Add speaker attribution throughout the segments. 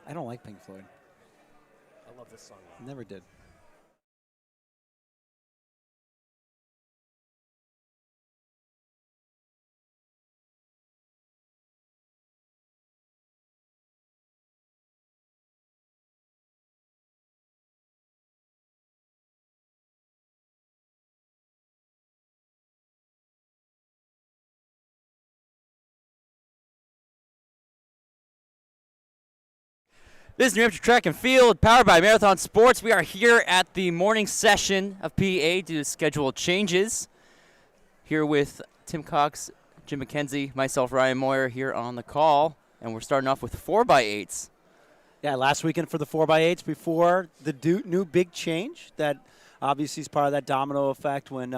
Speaker 1: I don't like Pink Floyd.
Speaker 2: I love this song.
Speaker 1: Never did.
Speaker 3: This is New Hampshire Track and Field, powered by Marathon Sports. We are here at the morning session of PEA due to schedule changes. Here with Tim Cox, Jim McKenzie, myself, Ryan Moyer, here on the call. And we're starting off with 4x8s.
Speaker 1: Yeah, last weekend for the 4x8s before the new big change that obviously is part of that domino effect when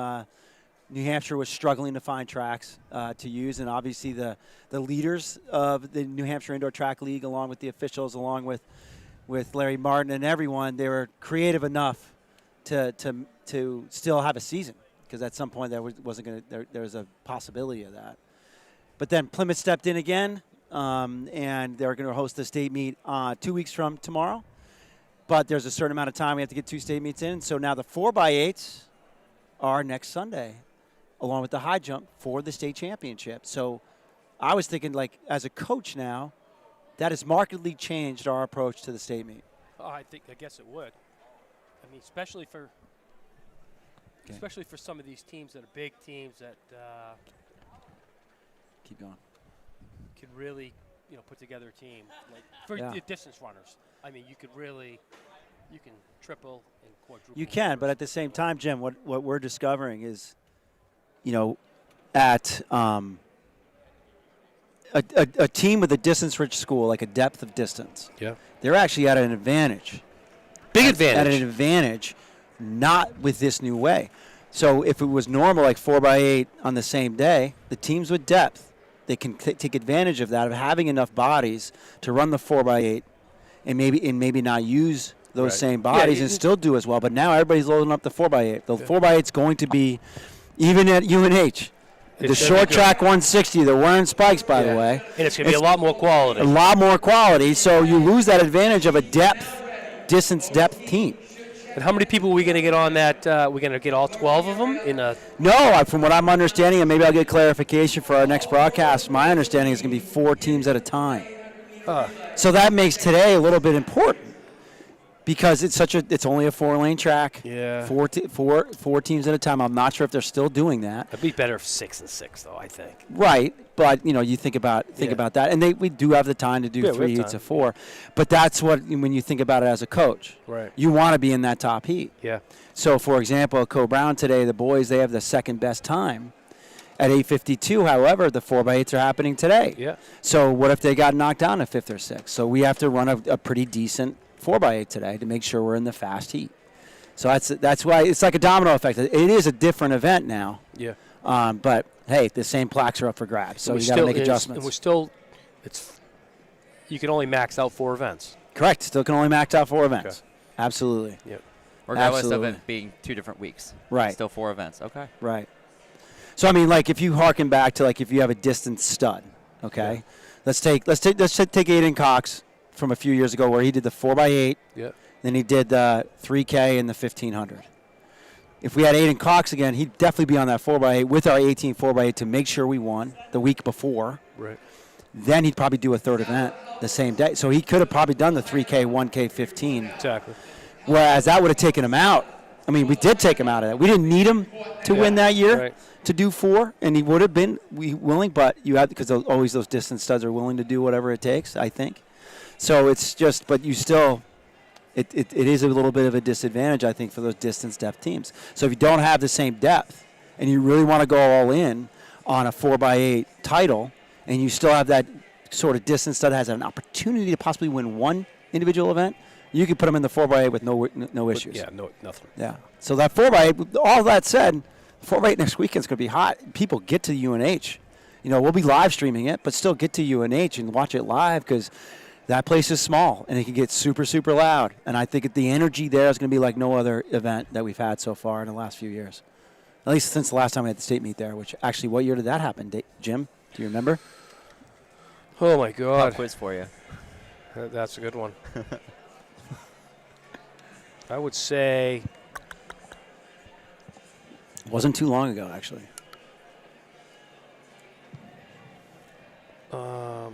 Speaker 1: New Hampshire was struggling to find tracks to use. And obviously the leaders of the New Hampshire Indoor Track League, along with the officials, along with Larry Martin and everyone, they were creative enough to still have a season, because at some point there was a possibility of that. But then Plymouth stepped in again, and they're going to host the state meet 2 weeks from tomorrow. But there's a certain amount of time we have to get 2 state meets in. So now the 4x8s are next Sunday, along with the high jump for the state championship. So I was thinking, like, as a coach now, that has markedly changed our approach to the state meet.
Speaker 2: Oh, I guess it would. I mean, especially for some of these teams that are big teams that
Speaker 1: Keep going.
Speaker 2: could really, put together a team. Like for the distance runners, I mean, you can triple and quadruple.
Speaker 1: You can, but at the same time, Jim, what we're discovering is, at a team with a distance-rich school, like a depth of distance, they're actually at an advantage.
Speaker 2: Big advantage.
Speaker 1: At an advantage, not with this new way. So if it was normal, like 4x8 on the same day, the teams with depth, they can take advantage of that, of having enough bodies to run the 4x8 and maybe not use those same bodies and still do as well. But now everybody's loading up the 4x8. The 4x8 is going to be, even at UNH, the short track 160, they're wearing spikes, by the way.
Speaker 2: And it's going to be a lot more quality.
Speaker 1: A lot more quality, so you lose that advantage of a distance depth team.
Speaker 2: And how many people are we going to get on that? We're going to get all 12 of them in a.
Speaker 1: No, from what I'm understanding, and maybe I'll get clarification for our next broadcast, my understanding is going to be 4 teams at a time. So that makes today a little bit important, because it's only a 4-lane track.
Speaker 2: Yeah.
Speaker 1: Four teams at a time. I'm not sure if they're still doing that.
Speaker 2: It'd be better if 6 and 6, though, I think.
Speaker 1: Right, but you think about that, and we do have the time to do 3 heats of 4. But that's when you think about it as a coach.
Speaker 2: Right.
Speaker 1: You want to be in that top heat.
Speaker 2: Yeah.
Speaker 1: So, for example, Co Brown today, the boys, they have the second best time at 8:52. However, the 4x8s are happening today.
Speaker 2: Yeah.
Speaker 1: So what if they got knocked down at 5th or 6th? So we have to run a pretty decent 4x8 today to make sure we're in the fast heat. So that's why it's like a domino effect. It is a different event now.
Speaker 2: Yeah.
Speaker 1: But hey, the same plaques are up for grabs, so you got to make adjustments.
Speaker 2: You can only max out 4 events.
Speaker 1: Correct. Still can only max out 4 events. Okay. Absolutely.
Speaker 2: Yep.
Speaker 3: Regardless of it being 2 different weeks.
Speaker 1: Right.
Speaker 3: Still 4 events. Okay.
Speaker 1: Right. So I mean, like, if you harken back to, like, if you have a distance stud, okay, yeah. let's take Aiden Cox from a few years ago, where he did the 4x8.
Speaker 2: Yeah.
Speaker 1: Then he did the 3K and the 1500. If we had Aiden Cox again, he'd definitely be on that 4x8 with our 18 4x8 to make sure we won the week before.
Speaker 2: Right.
Speaker 1: Then he'd probably do a third event the same day. So he could have probably done the 3K, 1K, 15.
Speaker 2: Exactly.
Speaker 1: Whereas that would have taken him out. I mean, we did take him out of that. We didn't need him to win that year to do 4, and he would have been willing, but you have, because always those distance studs are willing to do whatever it takes, I think. So it's just, but you still, it is a little bit of a disadvantage, I think, for those distance depth teams. So if you don't have the same depth and you really want to go all in on a 4x8 title, and you still have that sort of distance stud that has an opportunity to possibly win one individual event, you could put them in the 4x8 with no issues.
Speaker 2: Yeah, nothing.
Speaker 1: Yeah. So that 4x8, all that said, 4x8 next weekend's going to be hot. People get to UNH. We'll be live streaming it, but still get to UNH and watch it live, because that place is small and it can get super, super loud. And I think the energy there is going to be like no other event that we've had so far in the last few years. At least since the last time we had the state meet there, which actually, what year did that happen, Jim? Do you remember?
Speaker 2: Oh, my God.
Speaker 3: Pop quiz for you.
Speaker 2: That's a good one. I would say.
Speaker 1: Wasn't too long ago, actually.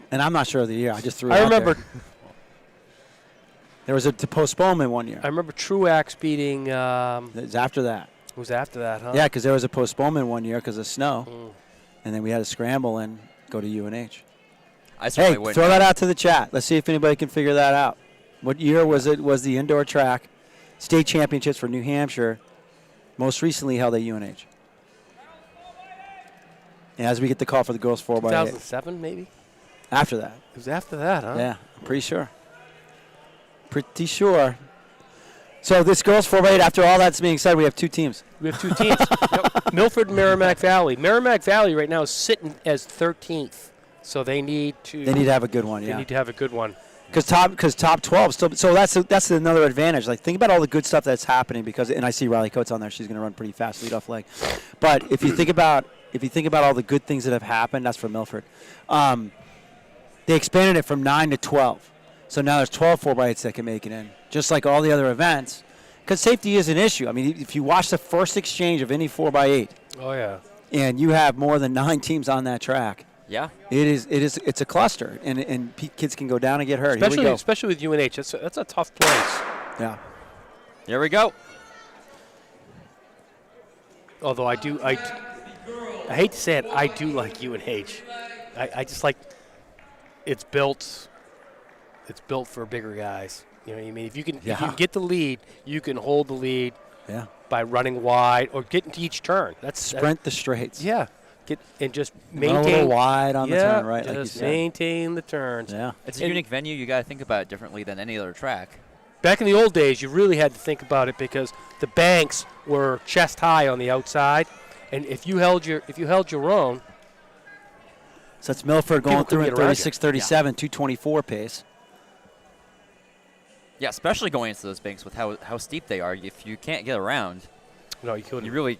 Speaker 1: And I'm not sure of the year. I just threw it
Speaker 2: I
Speaker 1: out
Speaker 2: remember.
Speaker 1: there. There was a postponement one year.
Speaker 2: I remember Truax beating.
Speaker 1: It was after that.
Speaker 2: It was after that, huh?
Speaker 1: Yeah, because there was a postponement one year because of snow.
Speaker 2: Mm.
Speaker 1: And then we had to scramble and go to UNH.
Speaker 3: I
Speaker 1: Hey,
Speaker 3: certainly wouldn't.
Speaker 1: throw that out to the chat. Let's see if anybody can figure that out. What year was it? Was the indoor track state championships for New Hampshire most recently held at UNH? And as we get the call for the girls 4x8.
Speaker 2: 2007, maybe?
Speaker 1: After that.
Speaker 2: It was after that, huh?
Speaker 1: Yeah, I'm pretty sure. Pretty sure. So this girls 4x8, after all that's being said, we have two teams.
Speaker 2: We have two teams. Yep. Milford and Merrimack Valley. Merrimack Valley right now is sitting as 13th. So they need to.
Speaker 1: They need to have a good one,
Speaker 2: They
Speaker 1: yeah.
Speaker 2: need to have a good one.
Speaker 1: Because top 12 still. So that's another advantage. Like, think about all the good stuff that's happening and I see Riley Coates on there. She's going to run pretty fast, lead off leg. But if you think about all the good things that have happened, that's for Milford. They expanded it from 9 to 12. So now there's 12 4x8s that can make it in, just like all the other events. Because safety is an issue. I mean, if you watch the first exchange of any 4x8,
Speaker 2: Oh, yeah.
Speaker 1: and you have more than 9 teams on that track,
Speaker 3: Yeah.
Speaker 1: it's a cluster, and kids can go down and get hurt. Here we go.
Speaker 2: Especially with UNH. That's a tough place.
Speaker 1: Yeah.
Speaker 3: Here we go.
Speaker 2: Although I hate to say it, I do like UNH. I just like it's built for bigger guys. You know what I mean? If you can get the lead, you can hold the lead by running wide or getting to each turn.
Speaker 1: Sprint the straights.
Speaker 2: Yeah. And just
Speaker 1: Run a
Speaker 2: maintain.
Speaker 1: little wide on the turn, right?
Speaker 2: Just
Speaker 1: like you said.
Speaker 2: maintain the turns.
Speaker 1: Yeah.
Speaker 3: It's a unique venue. You got to think about it differently than any other track.
Speaker 2: Back in the old days, you really had to think about it because the banks were chest high on the outside, and if you held your own.
Speaker 1: So it's Milford going through at 36-37, 224 pace.
Speaker 3: Yeah, especially going into those banks with how steep they are. If you can't get around,
Speaker 2: No, you couldn't.
Speaker 3: you really,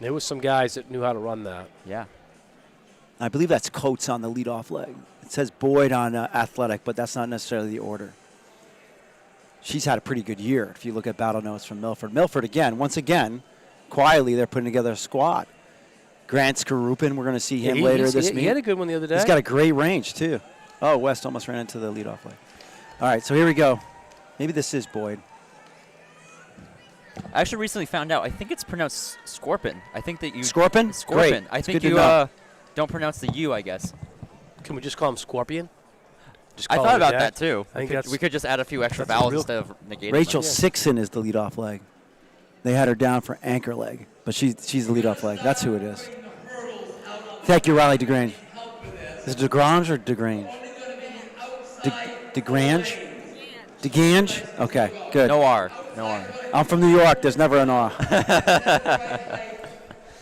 Speaker 2: There was some guys that knew how to run that.
Speaker 3: yeah.
Speaker 1: I believe that's Coates on the leadoff leg. It says Boyd on athletic, but that's not necessarily the order. She's had a pretty good year if you look at battle notes from Milford. Milford, once again, quietly they're putting together a squad. Grant Skarupin, we're going to see him later this meet.
Speaker 2: He had a good one the other day.
Speaker 1: He's got a great range, too. Oh, West almost ran into the leadoff leg. All right, so here we go. Maybe this is Boyd.
Speaker 3: I actually recently found out. I think it's pronounced Scorpion. I think that you
Speaker 1: Scorpion?
Speaker 3: Scorpion.
Speaker 1: Great.
Speaker 3: I
Speaker 1: It's
Speaker 3: think
Speaker 1: good to
Speaker 3: you
Speaker 1: know.
Speaker 3: don't pronounce the U. I guess.
Speaker 2: Can we just call him Scorpion? Just
Speaker 3: I
Speaker 2: call
Speaker 3: thought
Speaker 2: it
Speaker 3: about
Speaker 2: that
Speaker 3: that too.
Speaker 2: I think
Speaker 3: We could just add a few extra
Speaker 2: that's a
Speaker 3: vowels
Speaker 2: real-
Speaker 3: instead of negating.
Speaker 1: Rachel
Speaker 3: them.
Speaker 1: Sixon is the leadoff leg. They had her down for anchor leg, but she's the leadoff leg. That's who it is. Thank you, Riley DeGrange. Is it DeGrange or DeGrange? DeGrange? DeGrange? Okay, good.
Speaker 3: No R. No R.
Speaker 1: I'm from New York. There's never an R.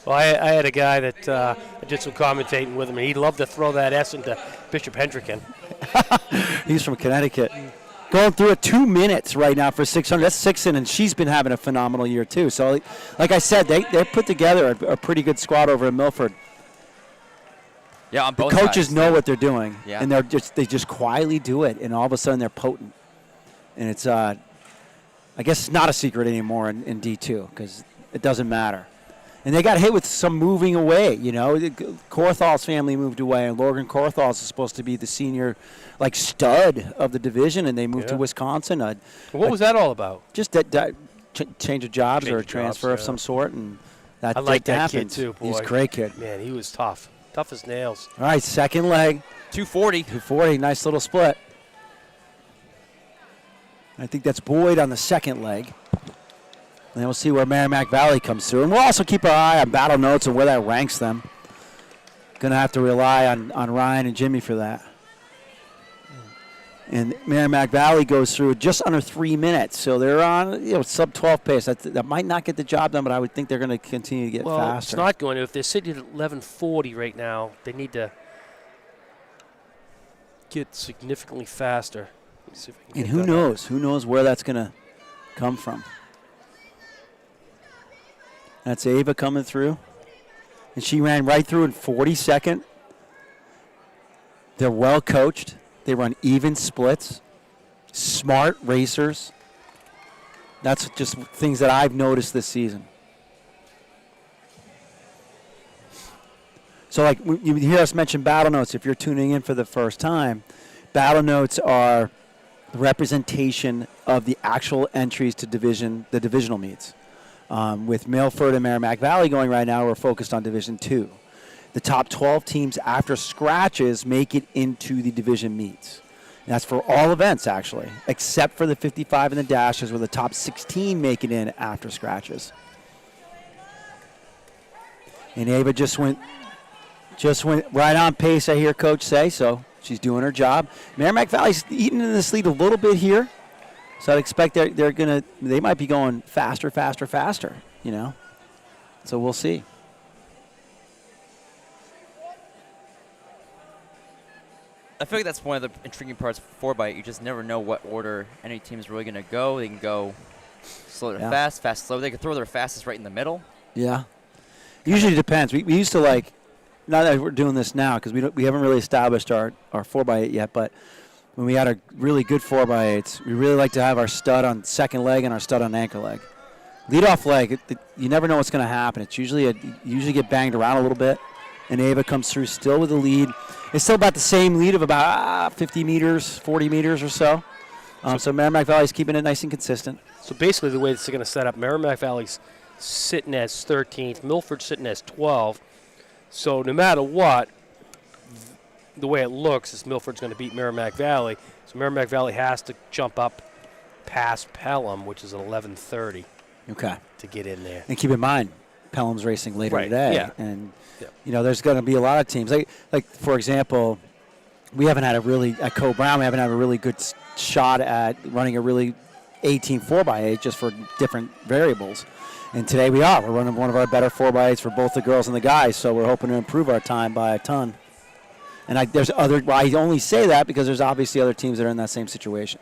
Speaker 2: Well, I had a guy that I did some commentating with him, and he loved to throw that S into Bishop Hendricken.
Speaker 1: He's from Connecticut. Going through it 2 minutes right now for 600. That's Sixon, and she's been having a phenomenal year too. So, like I said, they put together a pretty good squad over in Milford.
Speaker 3: Yeah, on
Speaker 1: The
Speaker 3: both
Speaker 1: coaches
Speaker 3: sides.
Speaker 1: know what they're doing,
Speaker 3: Yeah.
Speaker 1: and they just quietly do it, and all of a sudden they're potent. And it's I guess it's not a secret anymore in D2 because it doesn't matter. And they got hit with some moving away, you know. Korthal's family moved away, and Logan Korthal is supposed to be the senior, stud of the division, and they moved to Wisconsin.
Speaker 2: What was that all about?
Speaker 1: Just that change of jobs
Speaker 2: Change
Speaker 1: or a
Speaker 2: of jobs,
Speaker 1: transfer of
Speaker 2: yeah.
Speaker 1: some sort, and that
Speaker 2: I like that
Speaker 1: happens.
Speaker 2: kid too, boy.
Speaker 1: He's a great kid.
Speaker 2: Man, he was tough. Tough as nails.
Speaker 1: All right, second leg.
Speaker 3: 240.
Speaker 1: 240, nice little split. I think that's Boyd on the second leg. And then we'll see where Merrimack Valley comes through. And we'll also keep our eye on battle notes and where that ranks them. Going to have to rely on Ryan and Jimmy for that. And Merrimack Valley goes through just under 3 minutes. So they're on sub 12 pace. That might not get the job done, but I would think they're going to continue to get
Speaker 2: Well,
Speaker 1: faster.
Speaker 2: it's not going to. If they're sitting at 11:40 right now, they need to get significantly faster. Let's see if I can
Speaker 1: And
Speaker 2: get
Speaker 1: who
Speaker 2: that up.
Speaker 1: knows? Who knows where that's going to come from? That's Ava coming through. And she ran right through in 42nd. They're well coached. They run even splits, smart racers. That's just things that I've noticed this season. So like you hear us mention battle notes if you're tuning in for the first time. Battle notes are the representation of the actual entries to the divisional meets. With Milford and Merrimack Valley going right now, we're focused on Division 2. The top 12 teams after scratches make it into the division meets. And that's for all events, actually, except for the 55 and the dashes, where the top 16 make it in after scratches. And Ava just went right on pace, I hear Coach say, so she's doing her job. Merrimack Valley's eating in this lead a little bit here, so I'd expect they might be going faster, you know. So we'll see.
Speaker 3: I feel like that's one of the intriguing parts of 4x8. You just never know what order any team's really going to go. They can go slow to fast, slow. They can throw their fastest right in the middle.
Speaker 1: Yeah. Usually depends. We used to like, not that we're doing this now because we haven't really established our 4x8 yet, but when we had a really good 4x8s, we really like to have our stud on second leg and our stud on anchor leg. Lead-off leg, you never know what's going to happen. It's usually usually get banged around a little bit, and Ava comes through still with the lead. It's still about the same lead of about 50 meters, 40 meters or so. So Merrimack Valley's keeping it nice and consistent.
Speaker 2: So basically the way this is going to set up, Merrimack Valley's sitting as 13th, Milford's sitting as 12th. So no matter what, the way it looks is Milford's going to beat Merrimack Valley. So Merrimack Valley has to jump up past Pelham, which is at 11:30.
Speaker 1: Okay.
Speaker 2: To get in there.
Speaker 1: And keep in mind, Pelham's racing later today.
Speaker 2: Yeah.
Speaker 1: And, you know, there's going to be a lot of teams. Like, for example, we haven't had at Co-Brown, we haven't had a really good shot at running a really 18 4x8 just for different variables. And today we are. We're running one of our better 4x8s for both the girls and the guys, so we're hoping to improve our time by a ton. And I only say that because there's obviously other teams that are in that same situation.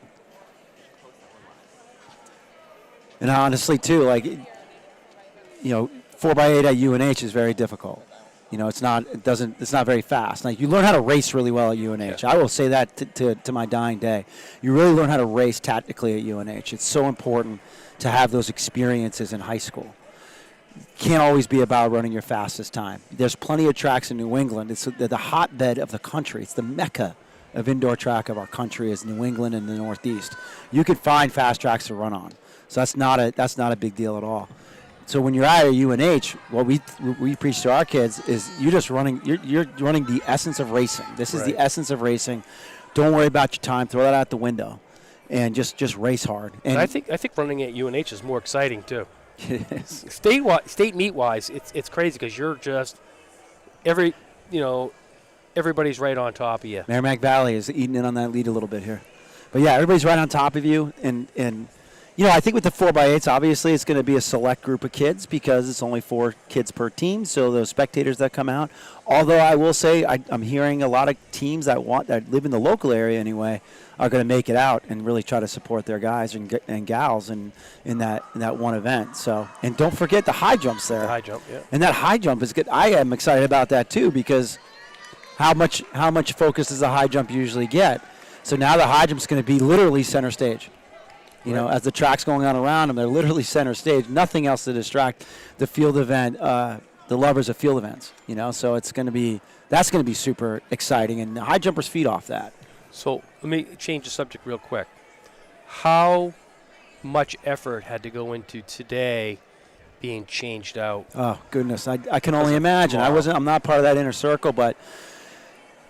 Speaker 1: And honestly, too, like, you know, 4x8 at UNH is very difficult. You know, it's not very fast. Like, you learn how to race really well at UNH. Yeah. I will say that to my dying day. You really learn how to race tactically at UNH. It's so important to have those experiences in high school. Can't always be about running your fastest time. There's plenty of tracks in New England. It's the hotbed of the country. It's the mecca of indoor track of our country is New England and the Northeast. You could find fast tracks to run on. So that's not a big deal at all. So when you're at a UNH, what we preach to our kids is you're running the essence of racing. This is the essence of racing. Don't worry about your time. Throw that out the window, and just race hard. And
Speaker 2: I think running at UNH is more exciting too.
Speaker 1: It is.
Speaker 2: State meet wise, it's crazy because you're just everybody's right on top of you.
Speaker 1: Merrimack Valley is eating in on that lead a little bit here, but yeah, everybody's right on top of you, and you know, I think with the 4x8s, obviously it's going to be a select group of kids because it's only 4 kids per team, so those spectators that come out. Although I will say I'm hearing a lot of teams that live in the local area anyway are going to make it out and really try to support their guys and gals in that one event. So, and don't forget the high jumps there.
Speaker 2: The high jump, yeah.
Speaker 1: And that high jump is good. I am excited about that too because how much focus does the high jump usually get? So now the high jump is going to be literally center stage. You know, as the track's going on around them, they're literally center stage. Nothing else to distract the field event, the lovers of field events. You know, so that's going to be super exciting, and the high jumpers feed off that.
Speaker 2: So let me change the subject real quick. How much effort had to go into today being changed out?
Speaker 1: Oh goodness, I can only imagine. I'm not part of that inner circle, but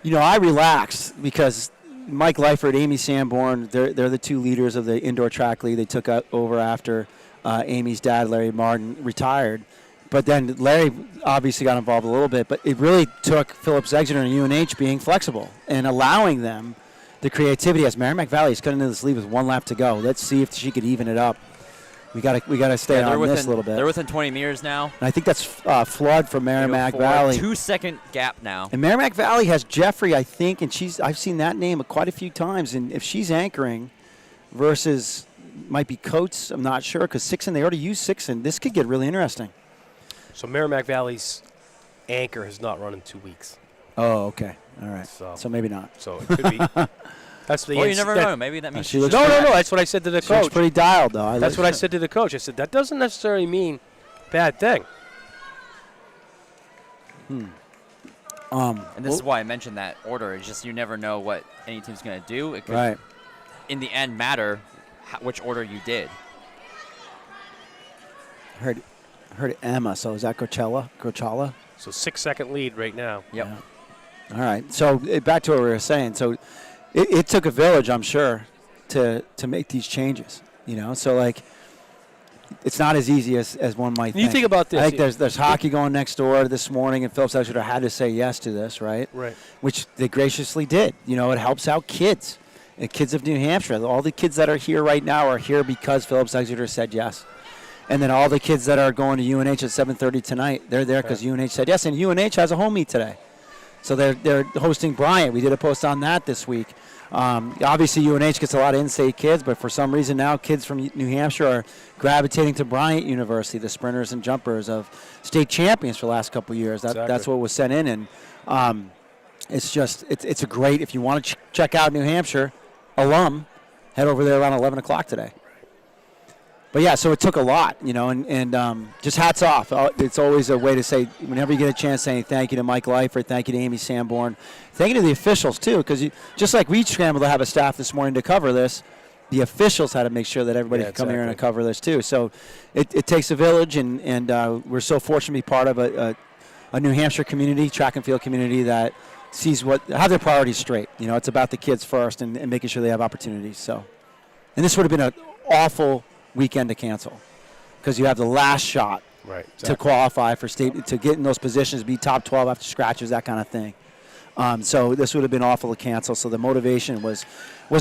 Speaker 1: you know, I relaxed because Mike Leifert, Amy Sanborn, they're the 2 leaders of the indoor track league. They took over after Amy's dad, Larry Martin, retired. But then Larry obviously got involved a little bit. But it really took Phillips Exeter and UNH being flexible and allowing them the creativity. As Merrimack Valley is cutting into this lead with 1 lap to go. Let's see if she could even it up. We got to stay on this a little bit.
Speaker 3: They're within 20 meters now.
Speaker 1: And I think that's flood for Merrimack Valley.
Speaker 3: 2-second gap now.
Speaker 1: And Merrimack Valley has Jeffrey, I think, and I've seen that name quite a few times. And if she's anchoring versus might be Coates, I'm not sure because Sixon, they already used Sixon. This could get really interesting.
Speaker 2: So Merrimack Valley's anchor has not run in 2 weeks.
Speaker 1: Oh, okay. All right. So maybe not.
Speaker 2: So it could be. That's the
Speaker 3: Well, you never know. Maybe that means
Speaker 1: she looks
Speaker 2: No.
Speaker 1: pretty-
Speaker 2: That's what I said to the
Speaker 1: She looks
Speaker 2: coach.
Speaker 1: pretty dialed, though.
Speaker 2: That's what I said to the coach. I said that doesn't necessarily mean bad thing.
Speaker 3: And this is why I mentioned that order. It's just you never know what any team's going to do. It could,
Speaker 1: Right.
Speaker 3: in the end, matter which order you did.
Speaker 1: Heard Emma. So is that Coachella?
Speaker 2: So 6-second lead right now.
Speaker 3: Yep.
Speaker 1: Yeah. All right. So back to what we were saying. So it took a village, I'm sure, to make these changes. So like it's not as easy as one might think.
Speaker 2: You think about this.
Speaker 1: I think there's hockey going next door this morning, and Phillips Exeter had to say yes to this, right?
Speaker 2: Right.
Speaker 1: Which they graciously did. It helps out kids, and kids of New Hampshire. All the kids that are here right now are here because Phillips Exeter said yes. And then all the kids that are going to UNH at 7:30 tonight, they're there because UNH said yes. And UNH has a home meet today. So they're hosting Bryant. We did a post on that this week. Obviously, UNH gets a lot of in-state kids, but for some reason now kids from New Hampshire are gravitating to Bryant University, the sprinters and jumpers of state champions for the last couple of years. That's what was sent in. And it's a great, if you want to check out New Hampshire alum, head over there around 11 o'clock today. But, yeah, so it took a lot, and just hats off. It's always a way to say, whenever you get a chance, saying thank you to Mike Leifert, thank you to Amy Sanborn, thank you to the officials, too, because just like we scrambled to have a staff this morning to cover this, the officials had to make sure that everybody could come here and cover this, too. So it takes a village, and we're so fortunate to be part of a New Hampshire community, track and field community that sees have their priorities straight. It's about the kids first and making sure they have opportunities. So, and this would have been an awful weekend to cancel because you have the last shot to qualify for state, to get in those positions, be top 12 after scratches, that kind of thing. So this would have been awful to cancel. So the motivation was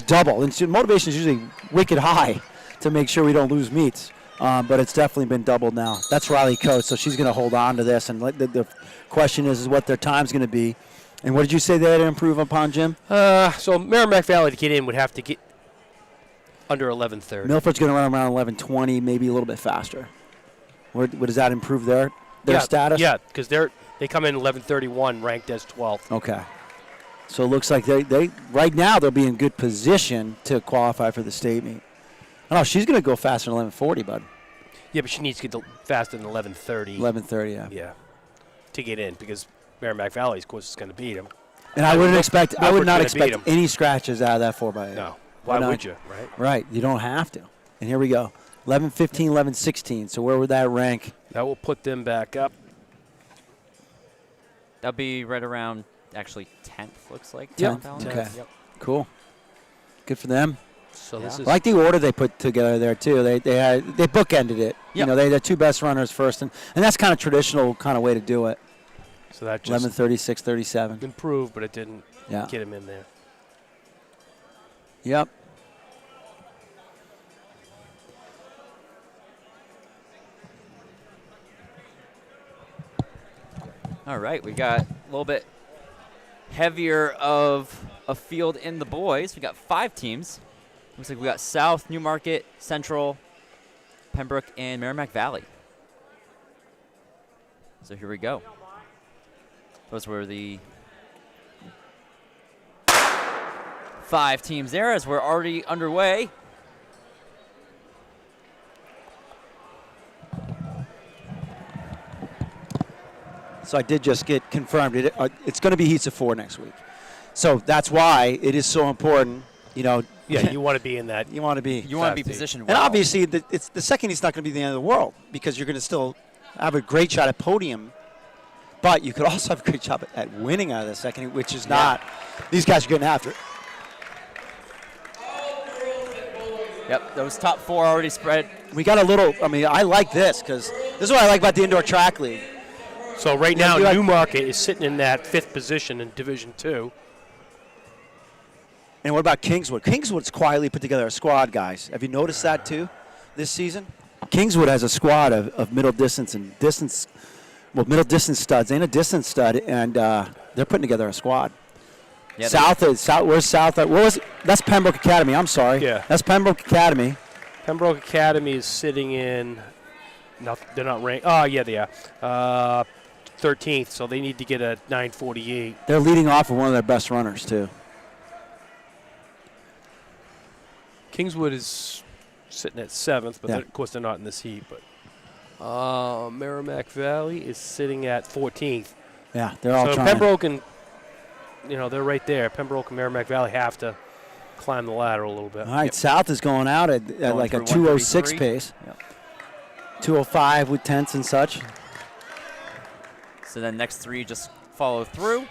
Speaker 1: double. And motivation is usually wicked high to make sure we don't lose meets. But it's definitely been doubled now. That's Riley Coates, so she's going to hold on to this. And the question is what their time's going to be. And what did you say they had to improve upon, Jim?
Speaker 2: So Merrimack Valley to get in would have to get under 11:30.
Speaker 1: Milford's going to run around 11:20, maybe a little bit faster. What does that improve their status?
Speaker 2: Yeah, because they come in 11:31, ranked as 12th.
Speaker 1: Okay. So it looks like they right now they'll be in good position to qualify for the state meet. Oh, she's going to go faster than 11:40, bud.
Speaker 2: Yeah, but she needs to get faster than 11:30.
Speaker 1: 11:30, yeah.
Speaker 2: Yeah, to get in because Merrimack Valley, of course, is going to beat them.
Speaker 1: And I would not expect
Speaker 2: 'em.
Speaker 1: any scratches out of that 4x8.
Speaker 2: No. Why would you, right?
Speaker 1: Right. You don't have to. And here we go. 11:15, 11:16. So where would that rank?
Speaker 2: That will put them back up.
Speaker 3: That'll be right around, actually, 10th, looks like.
Speaker 1: Yep.
Speaker 3: 10th.
Speaker 1: Okay.
Speaker 3: Yep.
Speaker 1: Cool. Good for them.
Speaker 2: So
Speaker 3: Yeah.
Speaker 2: this is
Speaker 1: I like the order they put together there too. They bookended it.
Speaker 3: Yep.
Speaker 1: They had two best runners first, and that's kind of traditional kind of way to do it.
Speaker 2: so that just
Speaker 1: 11:36, 37.
Speaker 2: improved, but it didn't
Speaker 1: Yeah.
Speaker 2: get him in there.
Speaker 1: Yep.
Speaker 3: All right, we got a little bit heavier of a field in the boys. We got 5 teams. Looks like we got South, Newmarket, Central, Pembroke, and Merrimack Valley. So here we go. Those were the 5 teams there as we're already underway.
Speaker 1: So I did just get confirmed. It's going to be heats of 4 next week. So that's why it is so important.
Speaker 2: Yeah, you want to be in that.
Speaker 1: You want to be.
Speaker 3: You want to be
Speaker 2: Fast
Speaker 3: positioned
Speaker 1: And
Speaker 3: well.
Speaker 1: obviously, it's the second heat's not going to be the end of the world because you're going to still have a great shot at podium. But you could also have a great shot at winning out of the second, which is not. These guys are getting after it.
Speaker 3: Yep, those top 4 already spread.
Speaker 1: We got a little. I like this because this is what I like about the indoor track league.
Speaker 2: So right now,
Speaker 1: you like-
Speaker 2: Newmarket is sitting in that 5th position in Division 2.
Speaker 1: And what about Kingswood? Kingswood's quietly put together a squad, guys. Have you noticed that too this season? Kingswood has a squad of middle distance and distance. Well, middle distance studs and a distance stud, and they're putting together a squad.
Speaker 3: Yeah,
Speaker 1: Where's South? That's Pembroke Academy. I'm sorry.
Speaker 2: Yeah.
Speaker 1: That's Pembroke Academy.
Speaker 2: Pembroke Academy is sitting in. No, they're not ranked. Oh, yeah, they are. 13th, so they need to get a 9:48.
Speaker 1: They're leading off with one of their best runners too.
Speaker 2: Kingswood is sitting at 7th, but of course they're not in this heat. But Merrimack Valley is sitting at 14th.
Speaker 1: Yeah, they're all
Speaker 2: so
Speaker 1: trying.
Speaker 2: Pembroke and, they're right there. Pembroke and Merrimack Valley have to climb the ladder a little bit.
Speaker 1: All right, South is going out at like a 2:06 pace.
Speaker 3: Yep.
Speaker 1: 2:05 with tenths and such.
Speaker 3: So then next 3 just follow through.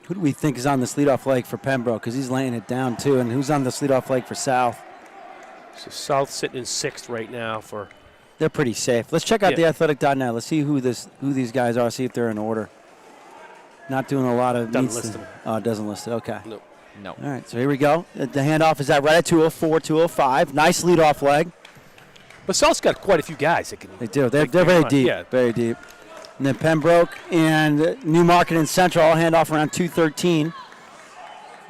Speaker 1: Who do we think is on this leadoff leg for Pembroke? Because he's laying it down too. And who's on this leadoff leg for South?
Speaker 2: So South sitting in 6th right now for.
Speaker 1: They're pretty safe. Let's check out theathletic.net. Let's see who these guys are. See if they're in order. Not doing a lot of.
Speaker 2: Doesn't list them.
Speaker 1: Oh, it doesn't list it. Okay.
Speaker 2: Nope.
Speaker 3: No.
Speaker 1: All right. So here we go. The handoff is at right at 2:04, 2:05. Nice leadoff leg.
Speaker 2: But South's got quite a few guys that can.
Speaker 1: They do. They're very deep.
Speaker 2: Yeah.
Speaker 1: Very deep. And then Pembroke and Newmarket and Central all hand off around 2:13.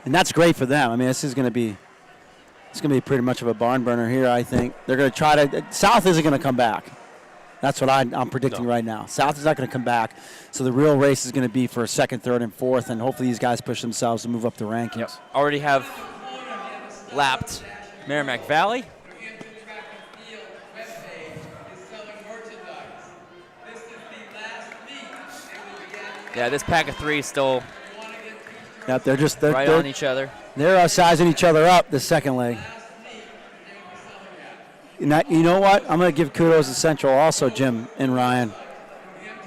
Speaker 1: And that's great for them. I mean, this is going to be pretty much of a barn burner here, I think. They're going to try to – South isn't going to come back. That's what I'm predicting right now. South is not going to come back. So the real race is going to be for 2nd, 3rd, and 4th, and hopefully these guys push themselves to move up the rankings.
Speaker 3: Yep. Already have lapped Merrimack Valley. Yeah, this pack of 3 is still
Speaker 1: Yep, they're
Speaker 3: right on each other.
Speaker 1: They're sizing each other up the second leg. And you know what? I'm going to give kudos to Central also, Jim and Ryan.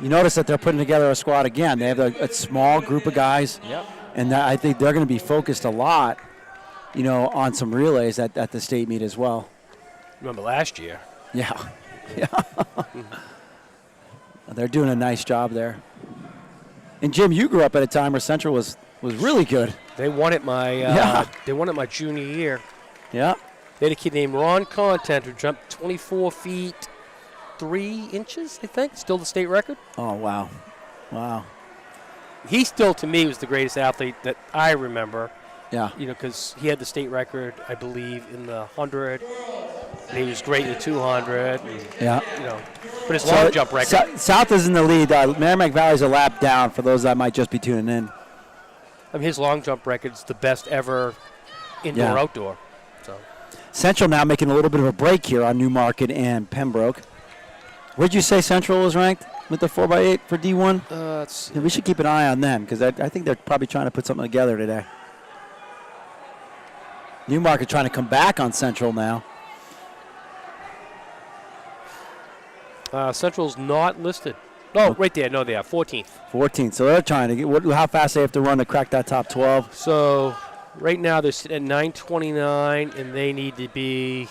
Speaker 1: You notice that they're putting together a squad again. They have a small group of guys.
Speaker 3: Yep.
Speaker 1: And I think they're going to be focused a lot, on some relays at the state meet as well.
Speaker 2: Remember last year?
Speaker 1: Yeah. Yeah. They're doing a nice job there. And Jim, you grew up at a time where Central was really good.
Speaker 2: They won it my junior year.
Speaker 1: Yeah.
Speaker 2: They had a kid named Ron Content who jumped 24 feet 3 inches, I think. Still the state record.
Speaker 1: Oh, wow. Wow.
Speaker 2: He still, to me, was the greatest athlete that I remember.
Speaker 1: Yeah.
Speaker 2: Because he had the state record, I believe, in the 100. And he was great in the 200. And,
Speaker 1: yeah.
Speaker 2: But his long jump record.
Speaker 1: South is in the lead. Merrimack Valley's a lap down for those that might just be tuning in.
Speaker 2: I mean, his long jump record's the best ever indoor-outdoor. So
Speaker 1: Central now making a little bit of a break here on Newmarket and Pembroke. Where'd you say Central was ranked with the 4x8 for D1? We should keep an eye on them because I think they're probably trying to put something together today. Newmarket trying to come back on Central now.
Speaker 2: Central's not listed. Oh, right there. No, they are 14th.
Speaker 1: 14th. So they're trying to get. How fast they have to run to crack that top 12?
Speaker 2: So right now they're sitting at 9:29, and they need to be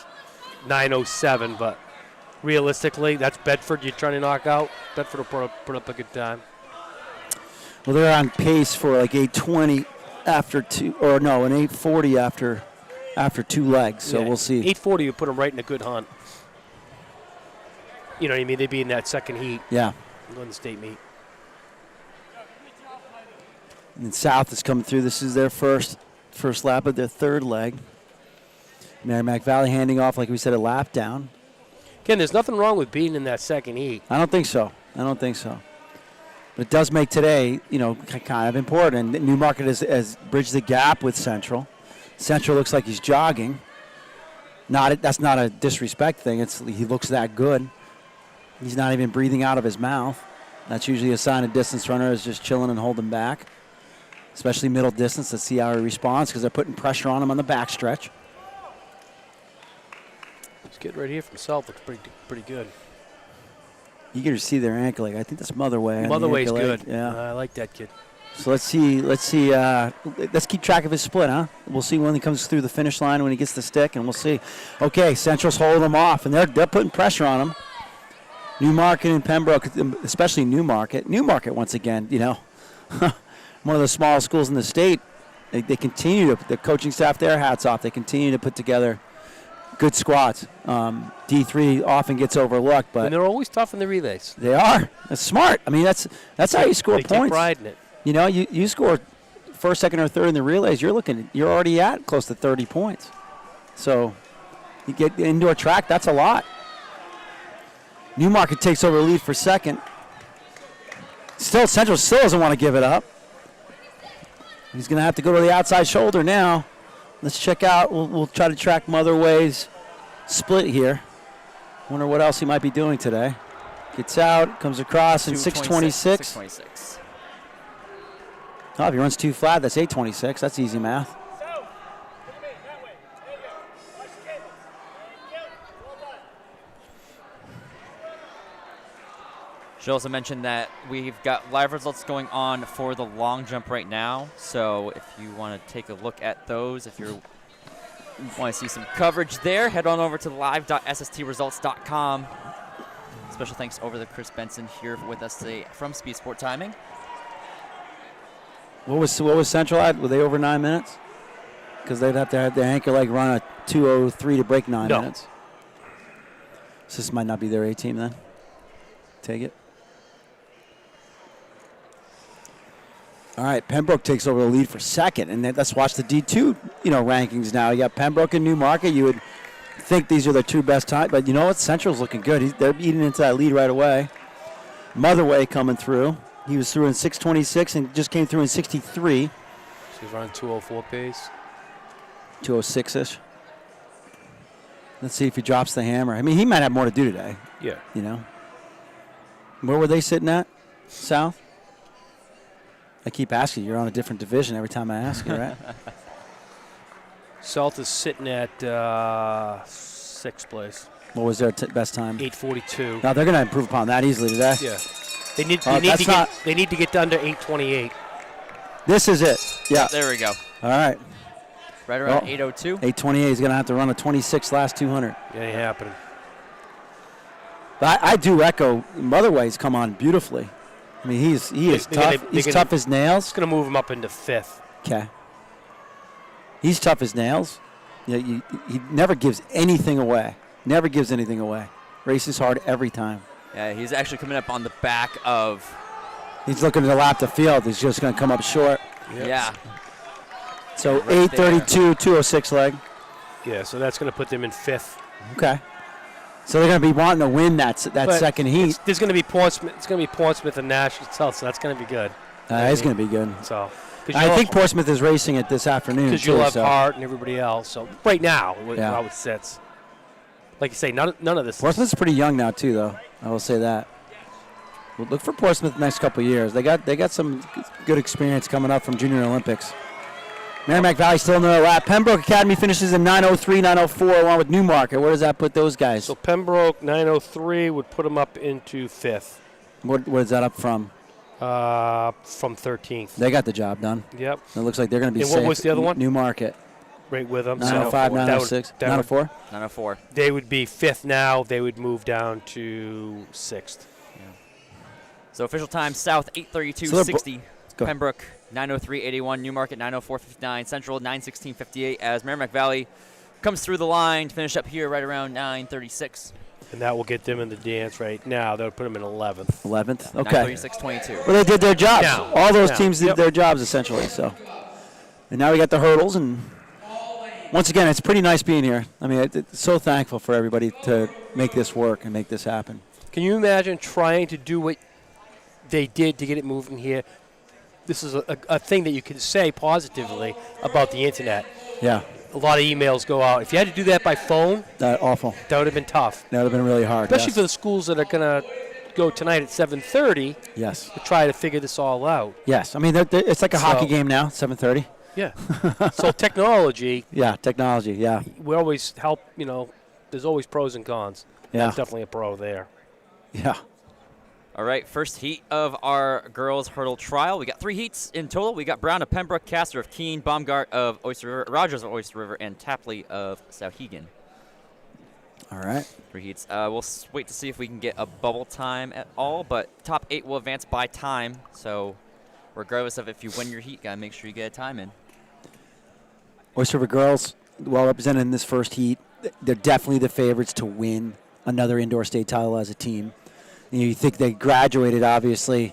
Speaker 2: 9:07. But realistically, that's Bedford you're trying to knock out. Bedford will put up a good time.
Speaker 1: Well, they're on pace for like 8:20 after two, or no, an 8:40 after 2 legs. So we'll see.
Speaker 2: 8:40 will put them right in a good hunt. You know what I mean? They'd be in that second heat.
Speaker 1: Yeah.
Speaker 2: On the state meet.
Speaker 1: And South is coming through. This is their first lap of their 3rd leg. Merrimack Valley handing off, like we said, a lap down.
Speaker 2: Ken, there's nothing wrong with being in that second heat.
Speaker 1: I don't think so. But it does make today, kind of important. And Newmarket has bridged the gap with Central. Central looks like he's jogging. That's not a disrespect thing. He looks that good. He's not even breathing out of his mouth. That's usually a sign a distance runner is just chilling and holding back, especially middle distance. Let's see how he responds because they're putting pressure on him on the backstretch.
Speaker 2: This kid right here from South looks pretty good.
Speaker 1: You get to see their ankle leg. I think that's Motherway.
Speaker 2: Motherway's good.
Speaker 1: Yeah,
Speaker 2: I like that kid.
Speaker 1: So let's see. Let's keep track of his split, huh? We'll see when he comes through the finish line, when he gets the stick, and we'll see. Okay, Central's holding him off, and they're putting pressure on him. Newmarket and Pembroke, especially Newmarket. Newmarket, once again, one of the smallest schools in the state. They continue to, the coaching staff there, hats off. They continue to put together good squads. D3 often gets overlooked, but
Speaker 2: and they're always tough in the relays.
Speaker 1: They are. That's smart. I mean, that's how you score
Speaker 2: they
Speaker 1: points.
Speaker 2: Take pride in it.
Speaker 1: You score 1st, 2nd, or 3rd in the relays. You're already at close to 30 points. So you get indoor track. That's a lot. Newmarket takes over the lead for 2nd. Central still doesn't want to give it up. He's going to have to go to the outside shoulder now. let's check out. We'll try to track Motherway's split here. Wonder what else he might be doing today. Gets out, comes across in 626.
Speaker 3: 626.
Speaker 1: Oh, if he runs too flat, that's 826. That's easy math.
Speaker 3: Should also mention that we've got live results going on for the long jump right now. So if you want to take a look at those, if you want to see some coverage there, head on over to live.sstresults.com. Special thanks over to Chris Benson here with us today from Speed Sport Timing.
Speaker 1: What was Central at? Were they over 9 minutes? Because they'd have to have their anchor leg run a 2:03 to break 9 minutes. So this might not be their A team then. Take it. All right, Pembroke takes over the lead for second, and then let's watch the D2 rankings now. You got Pembroke and Newmarket. You would think these are the two best times, but you know what? Central's looking good. They're eating into that lead right away. Motherway coming through. He was through in 626 and just came through in 63.
Speaker 2: So he's running 204 pace.
Speaker 1: 206-ish. Let's see if he drops the hammer. I mean, he might have more to do today.
Speaker 2: Yeah.
Speaker 1: Where were they sitting at? South? I keep asking. You're on a different division every time I ask you, right?
Speaker 2: South is sitting at sixth place.
Speaker 1: What was their best time?
Speaker 2: 8:42.
Speaker 1: Now they're going to improve upon that easily today.
Speaker 2: Yeah. They need to get down to 8:28.
Speaker 1: This is it. Yeah.
Speaker 3: There we go.
Speaker 1: All right.
Speaker 3: Right around 8:02.
Speaker 1: 8:28. He's going to have to run a 26 last 200.
Speaker 2: It ain't happening.
Speaker 1: But I do echo Motherway's come on beautifully. I mean, he is tough. He's tough as nails.
Speaker 2: It's going to move him up into fifth.
Speaker 1: Okay. He's tough as nails. He never gives anything away. Never gives anything away. Races hard every time.
Speaker 3: Yeah, he's actually coming up on the back of.
Speaker 1: He's looking to lap the field. He's just going to come up short.
Speaker 2: Yep.
Speaker 3: Yeah.
Speaker 1: So
Speaker 3: Right
Speaker 1: 8:32, 206 leg.
Speaker 2: Yeah, so that's going to put them in fifth.
Speaker 1: Okay. So they're going to be wanting to win that second heat.
Speaker 2: There's going to be Portsmouth. It's going to be Portsmouth and Nash itself, so that's going to be good.
Speaker 1: It's going to be good.
Speaker 2: So
Speaker 1: I think Portsmouth is racing it this afternoon.
Speaker 2: Because you'll have Hart and everybody else. So right now, how it sits. Like you say, none of this.
Speaker 1: Portsmouth's pretty young now too, though. I will say that. We'll look for Portsmouth the next couple of years. They got some good experience coming up from Junior Olympics. Merrimack Valley still in the lap. Pembroke Academy finishes in 9:03, 9:04, along with Newmarket. Where does that put those guys?
Speaker 2: So Pembroke 9:03 would put them up into fifth.
Speaker 1: What is that up from?
Speaker 2: From 13th.
Speaker 1: They got the job done.
Speaker 2: Yep.
Speaker 1: It looks like they're going to be
Speaker 2: and
Speaker 1: safe.
Speaker 2: what was the other one?
Speaker 1: Newmarket.
Speaker 2: Right with them.
Speaker 1: 9:05, 9:06, 9:04.
Speaker 3: 9:04.
Speaker 2: They would be fifth now. They would move down to sixth.
Speaker 3: Yeah. So official time: South 8:32.60. Pembroke 9:03.81. Newmarket 9:04.59. Central 9:16.58. As Merrimack Valley comes through the line to finish up here right around 9:36.
Speaker 2: And that will get them in the dance right now. That would put them in 11th.
Speaker 1: 11th. Okay.
Speaker 3: 9:36.22.
Speaker 1: Well, they did their jobs.
Speaker 2: Now.
Speaker 1: All those teams did their jobs essentially. So, and now we got the hurdles, and once again, it's pretty nice being here. I mean, so thankful for everybody to make this work and make this happen.
Speaker 2: Can you imagine trying to do what they did to get it moving here? This is a thing that you can say positively about the internet.
Speaker 1: Yeah.
Speaker 2: A lot of emails go out. If you had to do that by phone,
Speaker 1: Awful.
Speaker 2: that would have been tough.
Speaker 1: That would have been really hard.
Speaker 2: Especially for the schools that are going to go tonight at 7:30.
Speaker 1: Yes.
Speaker 2: To try to figure this all out.
Speaker 1: Yes. I mean, it's like a hockey game now, 7:30.
Speaker 2: Yeah. So technology.
Speaker 1: Yeah, technology, yeah.
Speaker 2: We always help, there's always pros and cons.
Speaker 1: Yeah.
Speaker 2: There's definitely a pro there.
Speaker 1: Yeah.
Speaker 3: All right, first heat of our girls hurdle trial. We got 3 heats in total. We got Brown of Pembroke, Castor of Keene, Baumgart of Oyster River, Rogers of Oyster River, and Tapley of Sauhegan.
Speaker 1: All right.
Speaker 3: 3 heats. We'll wait to see if we can get a bubble time at all, but top 8 will advance by time. So regardless of if you win your heat, gotta make sure you get a time in.
Speaker 1: Oyster River girls, well represented in this first heat. They're definitely the favorites to win another indoor state title as a team. You think they graduated, obviously,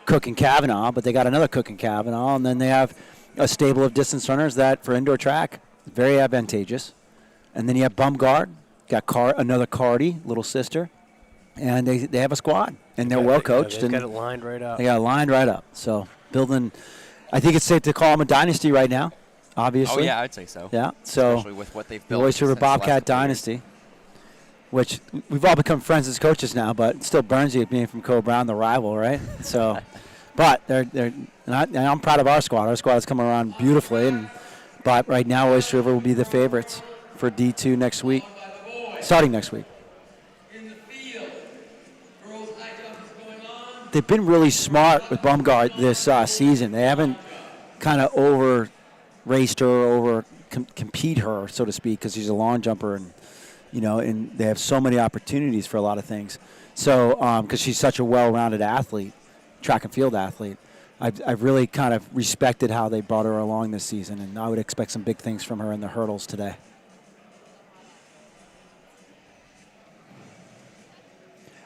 Speaker 1: Cook and Kavanaugh, but they got another Cook and Kavanaugh, and then they have a stable of distance runners that, for indoor track, very advantageous. And then you have Baumgart, got another Cardi, little sister, and they have a squad, and they're well coached.
Speaker 2: They've got it lined right up.
Speaker 1: They got it lined right up. So building, I think it's safe to call them a dynasty right now. obviously.
Speaker 3: Oh, yeah, I'd say so.
Speaker 1: Yeah, so
Speaker 3: Especially with what they've
Speaker 1: the
Speaker 3: built.
Speaker 1: Oyster River
Speaker 3: since the last
Speaker 1: Bobcat
Speaker 3: couple of years.
Speaker 1: dynasty, which we've all become friends as coaches now, but it still burns you being from Co Brown, the rival, right? So, but I'm proud of our squad. Our squad is coming around beautifully, but right now Oyster River will be the favorites for D2 next week, starting next week. They've been really smart with Baumgart this season. They haven't kind of over-raced her, over-compete her, so to speak, because she's a long jumper, and they have so many opportunities for a lot of things. So, because she's such a well-rounded athlete, track and field athlete, I've really kind of respected how they brought her along this season, and I would expect some big things from her in the hurdles today.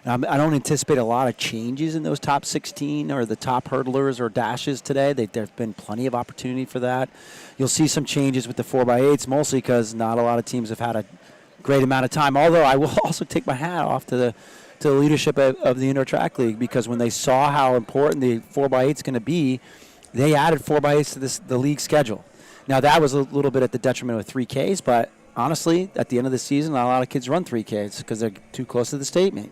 Speaker 1: I don't anticipate a lot of changes in those top 16 or the top hurdlers or dashes today. There's been plenty of opportunity for that. You'll see some changes with the 4x8s, mostly because not a lot of teams have had a great amount of time. Although I will also take my hat off to the leadership of the Indoor Track League, because when they saw how important the 4x8 is going to be, they added 4x8s to the league schedule. Now, that was a little bit at the detriment of 3Ks, but honestly, at the end of the season, not a lot of kids run 3Ks because they're too close to the state meet.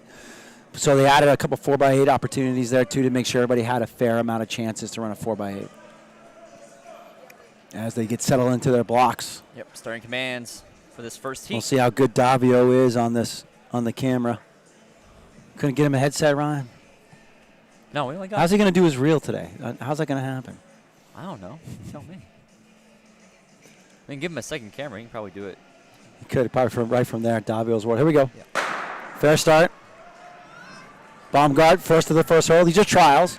Speaker 1: So they added a couple 4x8 opportunities there, too, to make sure everybody had a fair amount of chances to run a 4x8 as they get settled into their blocks.
Speaker 3: Yep, starting commands for this first heat.
Speaker 1: We'll see how good Davio is on the camera. Couldn't get him a headset, Ryan?
Speaker 3: No, we only got...
Speaker 1: How's he going to do his reel today? How's that going to happen?
Speaker 3: I don't know. You tell me. I mean, give him a second camera. He can probably do it.
Speaker 1: He could, probably right from there. Davio's word. Here we go.
Speaker 3: Yeah.
Speaker 1: Fair start. Baumgart, first of the first hole. These are trials.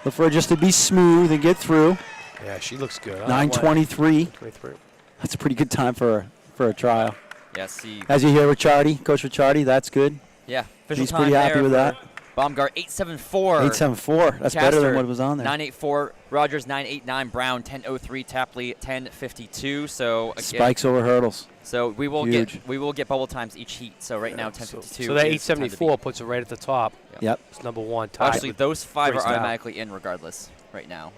Speaker 1: Look for it just to be smooth and get through.
Speaker 2: Yeah, she looks good.
Speaker 1: 9:23.
Speaker 2: 23.
Speaker 1: That's a pretty good time for a trial.
Speaker 3: Yeah, see.
Speaker 1: As you hear Ricciardi, Coach Ricciardi, that's good.
Speaker 3: Yeah, official
Speaker 1: He's
Speaker 3: time
Speaker 1: pretty happy
Speaker 3: there
Speaker 1: with
Speaker 3: for
Speaker 1: that.
Speaker 3: Baumgart, 8.74.
Speaker 1: 8.74. That's better than what was on there.
Speaker 3: 9.84. Rogers, 9.89. Brown, 10.03. Tapley, 10.52. So again,
Speaker 1: Spikes over hurdles.
Speaker 3: So we will get bubble times each heat. So right now, 10.52.
Speaker 2: So that 8.74 puts it right at the top.
Speaker 1: Yep.
Speaker 2: It's number one. Tied
Speaker 3: Actually, those five are
Speaker 2: Grace Dow.
Speaker 3: automatically in regardless right now.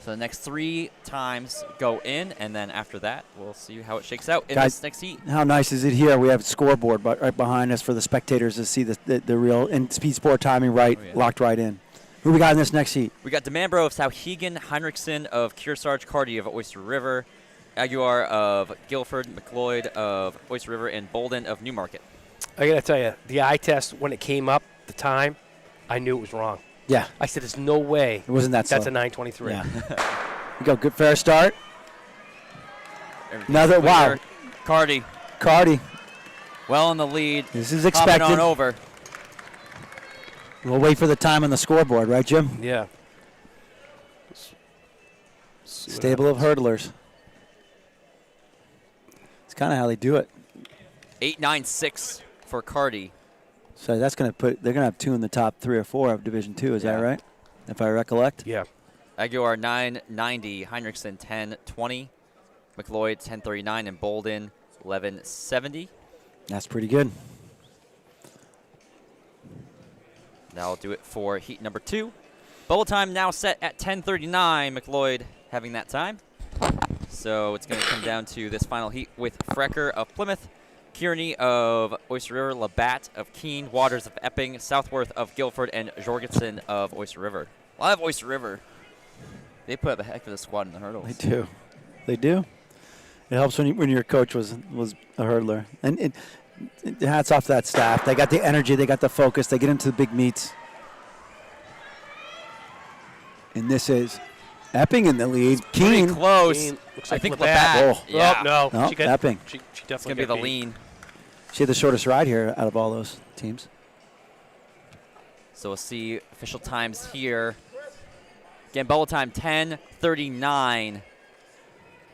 Speaker 3: So the next 3 times go in, and then after that, we'll see how it shakes out in
Speaker 1: Guys,
Speaker 3: this next heat.
Speaker 1: How nice is it here? We have a scoreboard right behind us for the spectators to see the real speed sport timing locked right in. Who we got in this next heat?
Speaker 3: We got DeMambro of Sauhegan, Heinrichsen of Kearsarge, Carty of Oyster River, Aguiar of Guilford, McLeod of Oyster River, and Bolden of Newmarket.
Speaker 2: I got to tell you, the eye test, when it came up, the time, I knew it was wrong.
Speaker 1: Yeah.
Speaker 2: I said, there's no way
Speaker 1: it wasn't that
Speaker 2: that's
Speaker 1: slow.
Speaker 2: a 9.23.
Speaker 1: Yeah. We go. Good fair start. Another, wow.
Speaker 3: Carty. Well in the lead.
Speaker 1: This is expected.
Speaker 3: Hopping on over.
Speaker 1: We'll wait for the time on the scoreboard, right, Jim?
Speaker 2: Yeah.
Speaker 1: Stable of hurdlers. It's kind of how they do it.
Speaker 3: 8.96 for Carty.
Speaker 1: So that's going to they're going to have 2 in the top 3 or 4 of Division 2, is that right? If I recollect?
Speaker 2: Yeah.
Speaker 3: Aguiar 9.90, Heinrichsen 10.20, McLeod 10.39, and Bolden 11.70.
Speaker 1: That's pretty good.
Speaker 3: That'll do it for heat number 2. Bubble time now set at 10:39. McLeod having that time. So it's going to come down to this final heat with Frecker of Plymouth, Kearney of Oyster River, Labatt of Keene, Waters of Epping, Southworth of Guilford, and Jorgensen of Oyster River. A lot of Oyster River. They put up a heck of a squad in the hurdles.
Speaker 1: They do. They do. It helps when your coach was a hurdler. And hats off to that staff. They got the energy. They got the focus. They get into the big meets. And this is Epping in the lead.
Speaker 3: Pretty
Speaker 1: Keene.
Speaker 3: close.
Speaker 2: Keene looks
Speaker 3: I
Speaker 2: like
Speaker 3: think
Speaker 2: Labatt.
Speaker 3: Labatt. Yeah.
Speaker 2: Oh, no.
Speaker 1: No, Epping.
Speaker 2: She
Speaker 3: It's
Speaker 2: definitely
Speaker 3: going to be the
Speaker 2: beat.
Speaker 3: lean.
Speaker 1: She had the shortest ride here out of all those teams.
Speaker 3: So we'll see official times here. Again, bubble time 10:39.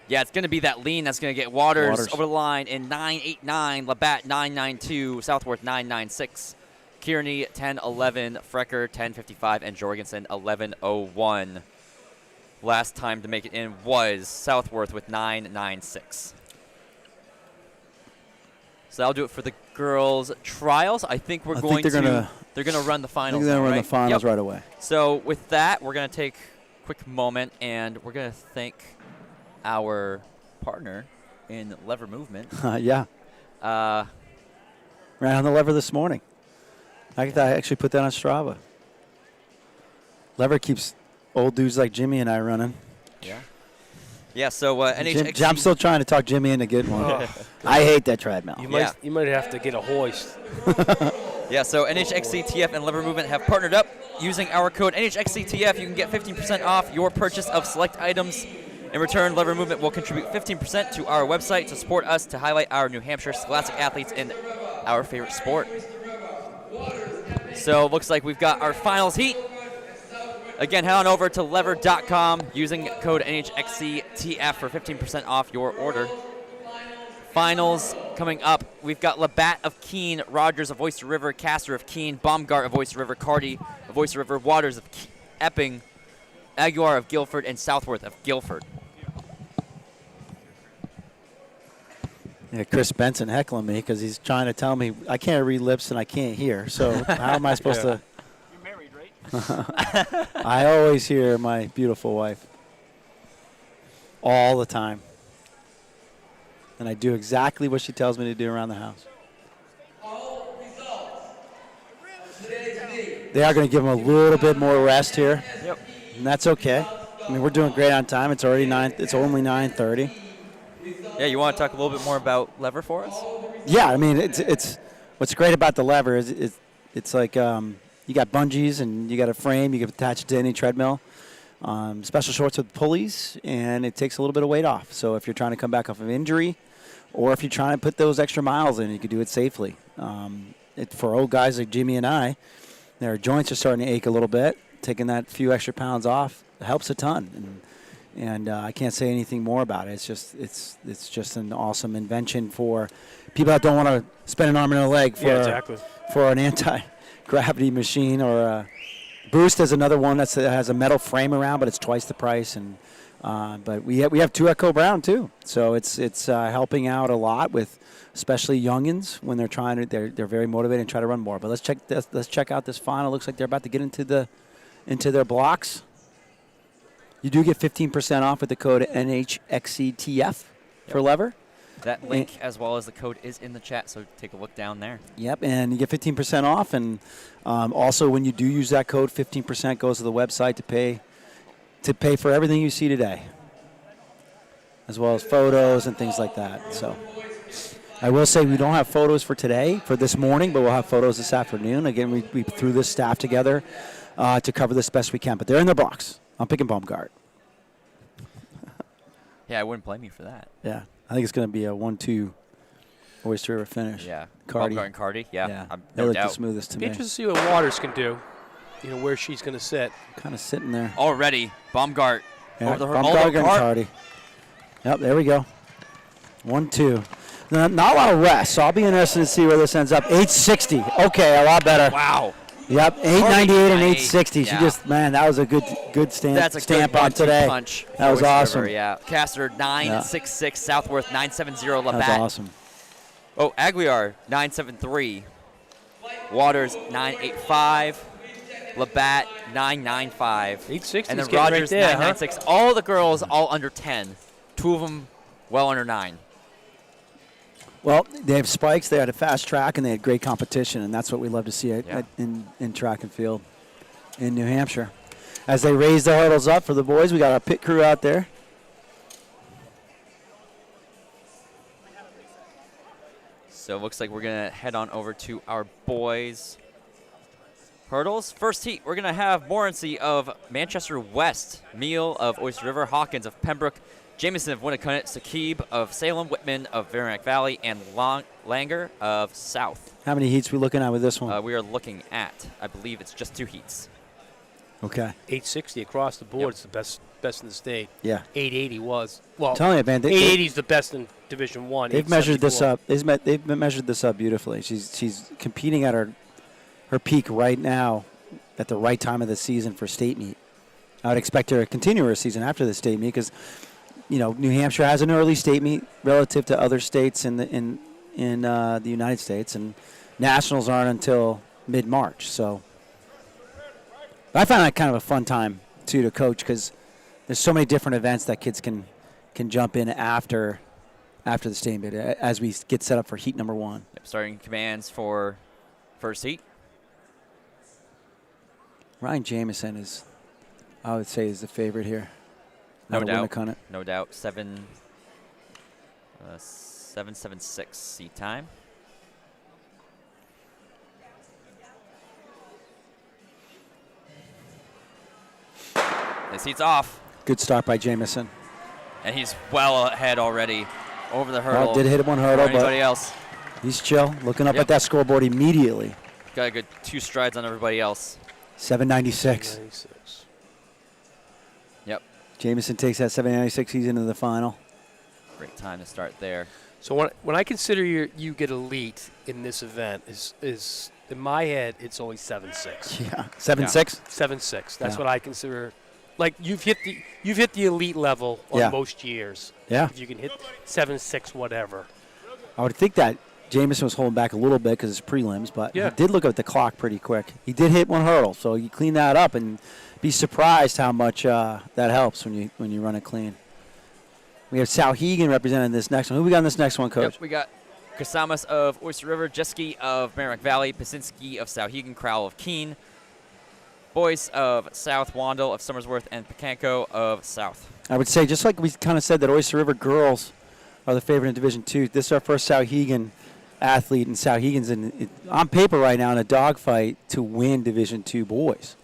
Speaker 3: Yeah, it's going to be that lean that's going to get Waters over the line in 9.89. Labatt 9.92. Southworth 9.96. Kearney 10.11. Frecker 10.55. And Jorgensen 11.01. Last time to make it in was Southworth with 9.96. So that'll do it for the girls' trials. I think we're going to. They're going to run the finals.
Speaker 1: They're going to run
Speaker 3: right?
Speaker 1: the finals
Speaker 3: Yep.
Speaker 1: right away.
Speaker 3: So with that, we're going to take a quick moment, and we're going to thank our partner in lever movement.
Speaker 1: Yeah. Ran on the lever this morning. I actually put that on Strava. Lever keeps old dudes like Jimmy and I running.
Speaker 3: Yeah. Yeah, so NHXC.
Speaker 1: I'm still trying to talk Jimmy into getting one. I hate that treadmill.
Speaker 2: You might have to get a hoist.
Speaker 3: Yeah, so NHXC, TF, and Lever Movement have partnered up. Using our code NHXCTF, you can get 15% off your purchase of select items. In return, Lever Movement will contribute 15% to our website to support us to highlight our New Hampshire Scholastic athletes in our favorite sport. So it looks like we've got our finals heat. Again, head on over to lever.com using code NHXCTF for 15% off your order. Finals coming up. We've got Labatt of Keene, Rogers of Oyster River, Castor of Keene, Baumgart of Oyster River, Carty of Oyster River, Waters of Epping, Aguilar of Guilford, and Southworth of Guilford.
Speaker 1: Yeah, Chris Benson heckling me because he's trying to tell me I can't read lips and I can't hear. So how am I supposed to?
Speaker 2: You're married, right?
Speaker 1: I always hear my beautiful wife. All the time. And I do exactly what she tells me to do around the house. They are going to give them a little bit more rest here.
Speaker 3: Yep.
Speaker 1: And that's okay. I mean, we're doing great on time. It's already It's only 9:30.
Speaker 3: Yeah, you want to talk a little bit more about lever for us?
Speaker 1: Yeah, I mean, it's what's great about the lever is it's like you got bungees and you got a frame. You can attach it to any treadmill. Special shorts with pulleys, and it takes a little bit of weight off. So if you're trying to come back off of injury, or if you're trying to put those extra miles in, you can do it safely. For old guys like Jimmy and I, their joints are starting to ache a little bit. Taking that few extra pounds off helps a ton, and I can't say anything more about it. It's just an awesome invention for people that don't want to spend an arm and a leg for an anti-gravity machine. Or Boost is another one that has a metal frame around, but it's twice the price. And but we have two Echo Brown too, so it's helping out a lot with especially youngins when they're very motivated and try to run more. But let's check out this final. Looks like they're about to get into their blocks. You do get 15% off with the code NHXCTF for lever.
Speaker 3: That link as well as the code is in the chat, so take a look down there.
Speaker 1: Yep, and you get 15% off. And also when you do use that code, 15% goes to the website to pay for everything you see today, as well as photos and things like that. So I will say we don't have photos for today, for this morning, but we'll have photos this afternoon. Again, we threw this staff together to cover this best we can, but they're in their blocks. I'm picking Baumgart.
Speaker 3: Yeah, I wouldn't blame you for that.
Speaker 1: Yeah, I think it's going to be a 1-2 Oyster River finish.
Speaker 3: Yeah,
Speaker 1: Carty.
Speaker 3: Baumgart and Carty. Yeah,
Speaker 1: they
Speaker 3: no
Speaker 1: look
Speaker 3: doubt.
Speaker 1: the smoothest to
Speaker 2: Be
Speaker 1: me.
Speaker 2: interested to see what Waters can do. You know, where she's going to sit.
Speaker 1: Kind of sitting there.
Speaker 3: Already, Baumgart
Speaker 1: Yeah,
Speaker 3: over the
Speaker 1: Baumgart and Carty. Yep, there we go. 1-2. Not a lot of rest, so I'll be interested to see where this ends up. 860. Okay, a lot better.
Speaker 3: Wow.
Speaker 1: Yep, 898 and 860.
Speaker 3: Yeah.
Speaker 1: She just, man, that was a good stamp.
Speaker 3: That's a
Speaker 1: stamp
Speaker 3: good
Speaker 1: on today.
Speaker 3: punch.
Speaker 1: That was
Speaker 3: for Oyster
Speaker 1: awesome.
Speaker 3: River, yeah. Castor 966, Southworth 970, Labatt.
Speaker 1: That was awesome.
Speaker 3: Oh, Aguilar 973, Waters 985, Labatt 995,
Speaker 2: 860.
Speaker 3: and then
Speaker 2: getting
Speaker 3: Rogers
Speaker 2: right there,
Speaker 3: 996. All the girls all under 10. Two of them well under 9.
Speaker 1: Well, they have spikes. They had a fast track, and they had great competition, and that's what we love to see in track and field in New Hampshire. As they raise the hurdles up for the boys, we got our pit crew out there.
Speaker 3: So it looks like we're going to head on over to our boys' hurdles. First heat, we're going to have Morency of Manchester West, Meal of Oyster River, Hawkins of Pembroke, Jameson of Winnicott, Sakib of Salem, Whitman of Veronic Valley, and Langer of South.
Speaker 1: How many heats we looking at with this one?
Speaker 3: We are looking at, I believe it's just 2 heats.
Speaker 1: Okay.
Speaker 2: 860 across the board.
Speaker 3: Yep.
Speaker 2: It's the best in the state.
Speaker 1: Yeah.
Speaker 2: 880 was. Well,
Speaker 1: I'm telling you, man.
Speaker 2: 880 is the best in Division One.
Speaker 1: They've measured this up. They've measured this up beautifully. She's competing at her peak right now, at the right time of the season for state meet. I would expect her to continue her season after the state meet because, New Hampshire has an early state meet relative to other states in the United States, and nationals aren't until mid-March. So I find that kind of a fun time too to coach because there's so many different events that kids can jump in after the state meet as we get set up for heat number 1.
Speaker 3: Yep, starting commands for first heat.
Speaker 1: Ryan Jamieson is, I would say, is the favorite here.
Speaker 3: No doubt.
Speaker 1: Winnicott.
Speaker 3: No doubt. 7:76 seat time. His heat's off.
Speaker 1: Good start by Jamieson.
Speaker 3: And he's well ahead already over the hurdle.
Speaker 1: Well, did hit one hurdle,
Speaker 3: for anybody
Speaker 1: but
Speaker 3: else.
Speaker 1: he's chill. Looking up
Speaker 3: Yep.
Speaker 1: at that scoreboard immediately.
Speaker 3: Got a good 2 strides on everybody else.
Speaker 1: 796.
Speaker 2: 96.
Speaker 3: Yep.
Speaker 1: Jamieson takes that 796. He's into the final.
Speaker 3: Great time to start there.
Speaker 2: So when I consider you get elite in this event, is in my head it's only 7.6.
Speaker 1: Yeah. 7.6?
Speaker 2: 7.6. That's
Speaker 1: Yeah.
Speaker 2: what I consider. Like you've hit the elite level on
Speaker 1: Yeah.
Speaker 2: most years.
Speaker 1: Yeah.
Speaker 2: If you can hit 7.6, whatever.
Speaker 1: I would think that Jamieson was holding back a little bit because it's prelims, but
Speaker 2: Yeah.
Speaker 1: he did look at the clock pretty quick. He did hit one hurdle, so you clean that up and be surprised how much that helps when you run it clean. We have Sauhegan representing this next one. Who we got in this next one, Coach?
Speaker 3: Yep, we got Kasamas of Oyster River, Jeski of Merrimack Valley, Pasinski of Sauhegan, Crowell of Keene, Boyce of South, Wandle of Somersworth, and Picanco of South.
Speaker 1: I would say, just like we kind of said that Oyster River girls are the favorite in Division II, this is our first Sauhegan athlete, and Sauhegan's on paper right now in a dogfight to win Division II boys.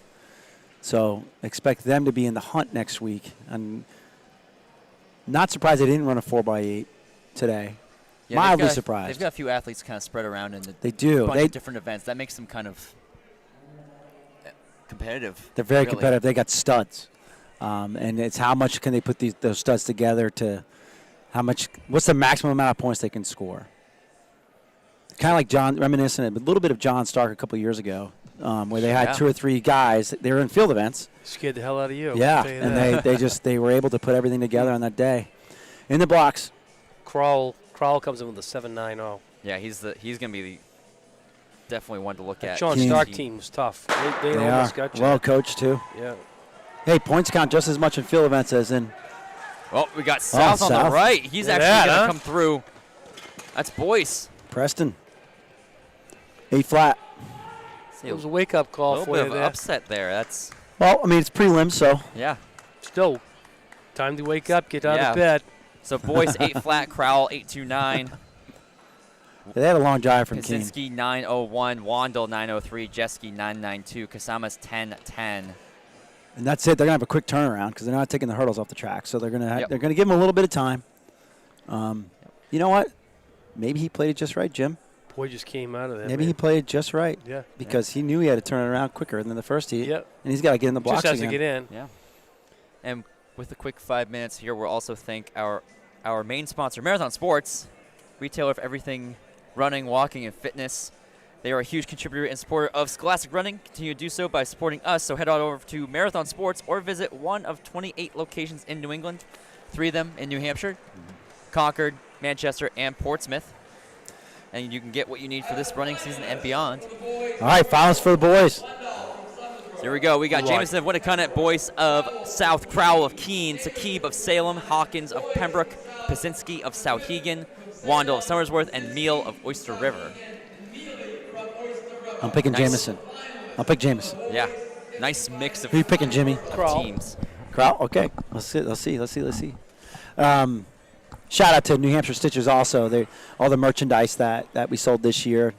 Speaker 1: So expect them to be in the hunt next week. I'm not surprised they didn't run a 4x8 today.
Speaker 3: Yeah,
Speaker 1: Mildly surprised.
Speaker 3: They've got a few athletes kind of spread around in the
Speaker 1: They do.
Speaker 3: bunch of different events. That makes them kind of competitive.
Speaker 1: They're very
Speaker 3: really.
Speaker 1: competitive. They got studs. And it's how much can they put those studs together to what's the maximum amount of points they can score. Kind of like reminiscent a little bit of John Stark a couple of years ago, where they had 2 or 3 guys. They were in field events.
Speaker 2: Scared the hell out of you.
Speaker 1: Yeah,
Speaker 2: I'll tell you
Speaker 1: and
Speaker 2: that.
Speaker 1: they were able to put everything together on that day. In the blocks.
Speaker 2: Crowell comes in with a 7.90.
Speaker 3: Yeah, he's gonna be definitely one to look at.
Speaker 2: John
Speaker 1: Keene.
Speaker 2: Stark team was tough. They
Speaker 1: They
Speaker 2: almost
Speaker 1: are
Speaker 2: got you.
Speaker 1: well coached too.
Speaker 2: Yeah.
Speaker 1: Hey, points count just as much in field events as in.
Speaker 3: Well, we got South on the
Speaker 1: South.
Speaker 3: right. He's
Speaker 2: Look at
Speaker 3: actually
Speaker 2: that,
Speaker 3: gonna
Speaker 2: huh?
Speaker 3: come through. That's Boyce.
Speaker 1: Preston. 8 flat.
Speaker 3: See,
Speaker 2: It was a wake-up
Speaker 3: a
Speaker 2: call
Speaker 3: little
Speaker 2: for
Speaker 3: bit
Speaker 2: you
Speaker 3: of
Speaker 2: there.
Speaker 3: upset there. That's
Speaker 1: Well, I mean, it's prelims, so
Speaker 3: yeah.
Speaker 2: Still, time to wake up, get out
Speaker 3: Yeah.
Speaker 2: of bed.
Speaker 3: So Boyce 8 flat, Crowell 829,
Speaker 1: they had a long drive from Keene.
Speaker 3: Kaczynski 901, Wandel 903, Jeski 992, Kasamas 1010.
Speaker 1: And that's it. They're gonna have a quick turnaround because they're not taking the hurdles off the track. So they're gonna
Speaker 3: Yep.
Speaker 1: they're gonna give them a little bit of time. You know what? Maybe he played it just right, Jim.
Speaker 2: Boy just came out of there.
Speaker 1: Maybe he
Speaker 2: man.
Speaker 1: played it just right
Speaker 2: Yeah.
Speaker 1: because he knew he had to turn it around quicker than the first heat.
Speaker 2: Yep.
Speaker 1: And he's got to get in the blocks
Speaker 2: Just has
Speaker 1: again.
Speaker 2: to get in.
Speaker 3: Yeah. And with a quick 5 minutes here, we'll also thank our main sponsor, Marathon Sports, retailer of everything running, walking, and fitness. They are a huge contributor and supporter of Scholastic Running. Continue to do so by supporting us. So head on over to Marathon Sports or visit one of 28 locations in New England, 3 of them in New Hampshire, Concord, Manchester, and Portsmouth. And you can get what you need for this running season and beyond.
Speaker 1: All right, finals for the boys.
Speaker 3: So here we go. We got
Speaker 2: Good luck.
Speaker 3: Jameson of Winnicott, Boyce of South, Crowell of Keene, Sakib of Salem, Hawkins of Pembroke, Pasinski of Sauhegan, Wandle of Somersworth, and Meal of Oyster River.
Speaker 1: I'm picking
Speaker 3: Nice.
Speaker 1: Jamison. I'll pick Jamison.
Speaker 3: Yeah, nice mix of
Speaker 1: Who you picking, Jimmy?
Speaker 2: Crowell.
Speaker 3: teams.
Speaker 1: Crowell? Okay. Let's see. Shout out to New Hampshire Stitchers also. All the merchandise that we sold this year,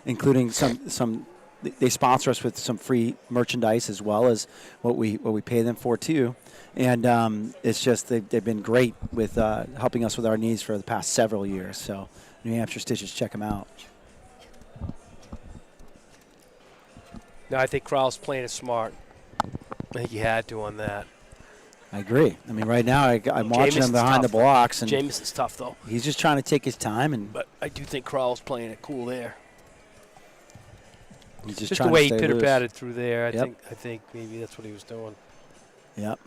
Speaker 1: including some they sponsor us with some free merchandise as well as what we pay them for too. And it's just they've been great with helping us with our needs for the past several years. So New Hampshire Stitchers, check them out.
Speaker 2: No, I think Crowell's playing it smart. I think he had to on that.
Speaker 1: I agree. I mean, right now I'm watching him
Speaker 2: Jameson's
Speaker 1: behind the
Speaker 2: tough.
Speaker 1: blocks, and
Speaker 2: Jameson's tough, though.
Speaker 1: he's just trying to take his time, and
Speaker 2: But I do think Crowell's playing it cool there.
Speaker 1: he's
Speaker 2: Just
Speaker 1: trying
Speaker 2: the way
Speaker 1: to
Speaker 2: he
Speaker 1: stay loose.
Speaker 2: pitter-patted through there,
Speaker 1: Yep.
Speaker 2: I think maybe that's what he was doing.
Speaker 1: Yep.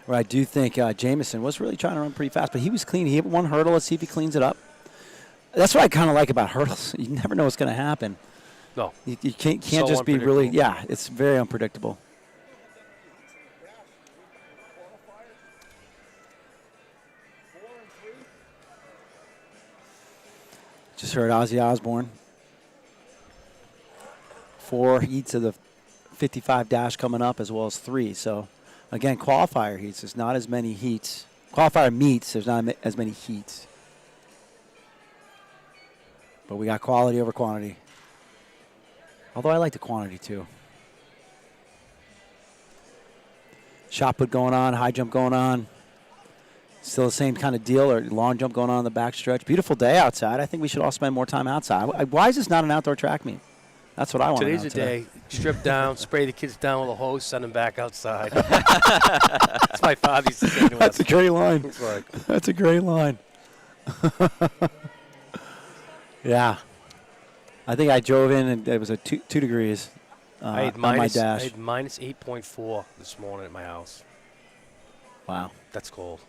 Speaker 1: Well, I do think Jamison was really trying to run pretty fast, but he was clean. He hit one hurdle. Let's see if he cleans it up. That's what I kind of like about hurdles. You never know what's going to happen.
Speaker 2: No.
Speaker 1: You can't
Speaker 2: So
Speaker 1: just be really,
Speaker 2: unpredictable.
Speaker 1: it's very unpredictable. Just heard Ozzy Osbourne. 4 heats of the 55 dash coming up, as well as 3. So, again, qualifier heats. There's not as many heats. Qualifier meets. There's not as many heats. But we got quality over quantity. Although I like the quantity too. Shot put going on, high jump going on. Still the same kind of deal, or long jump going on in the backstretch. Beautiful day outside. I think we should all spend more time outside. Why is this not an outdoor track meet? That's what I want to know.
Speaker 2: Today's a day. Strip down, spray the kids down with a hose, send them back outside. That's my father used to say to us.
Speaker 1: That's a great line.
Speaker 2: It's like,
Speaker 1: That's a great line. Yeah. I think I drove in and it was a 2 degrees
Speaker 2: I had
Speaker 1: on my
Speaker 2: minus,
Speaker 1: dash.
Speaker 2: I had minus 8.4 this morning at my house.
Speaker 1: Wow.
Speaker 2: That's cold.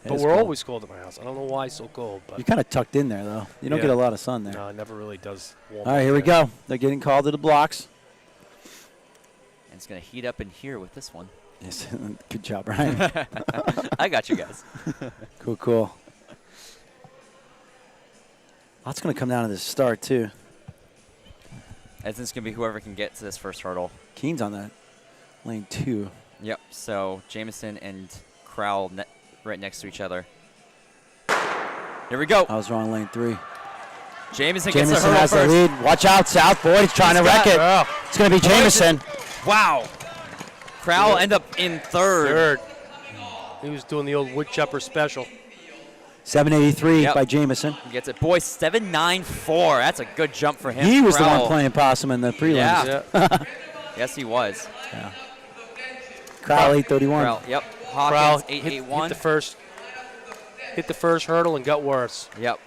Speaker 1: It
Speaker 2: But
Speaker 1: is
Speaker 2: we're
Speaker 1: cold.
Speaker 2: always cold at my house. I don't know why it's so cold. But
Speaker 1: You're kind of tucked in there, though. You don't
Speaker 2: Yeah.
Speaker 1: get a lot of sun there.
Speaker 2: no, it never really does warm
Speaker 1: All right,
Speaker 2: up
Speaker 1: here we
Speaker 2: there.
Speaker 1: go. They're getting called to the blocks.
Speaker 3: And it's going to heat up in here with this one.
Speaker 1: Yes. Good job, Brian.
Speaker 3: I got you guys.
Speaker 1: Cool. Lots going to come down to this start, too.
Speaker 3: As this is going to be whoever can get to this first hurdle.
Speaker 1: Keen's on that lane 2.
Speaker 3: Yep. So Jameson and Crowell right next to each other. Here we go.
Speaker 1: I was wrong, lane 3.
Speaker 3: Jameson gets the
Speaker 1: Jameson
Speaker 3: hurdle
Speaker 1: has the
Speaker 3: first.
Speaker 1: lead. Watch out, South Boyd. He's trying to wreck it.
Speaker 2: Oh,
Speaker 1: It's going to be Jameson.
Speaker 3: Wow. Crowell end up in third.
Speaker 2: third. He was doing the old wood chopper special.
Speaker 1: 783
Speaker 3: Yep.
Speaker 1: by Jameson.
Speaker 3: He gets it. Boy, 794. That's a good jump for him.
Speaker 1: He was the
Speaker 3: Crowell.
Speaker 1: one playing possum in the prelims.
Speaker 3: Yeah. Yes, he was.
Speaker 1: Crowell 831.
Speaker 3: Crowell, yep.
Speaker 2: Crowell
Speaker 3: Hawkins,
Speaker 2: hit
Speaker 3: 881.
Speaker 2: the first hurdle and got worse.
Speaker 3: Yep.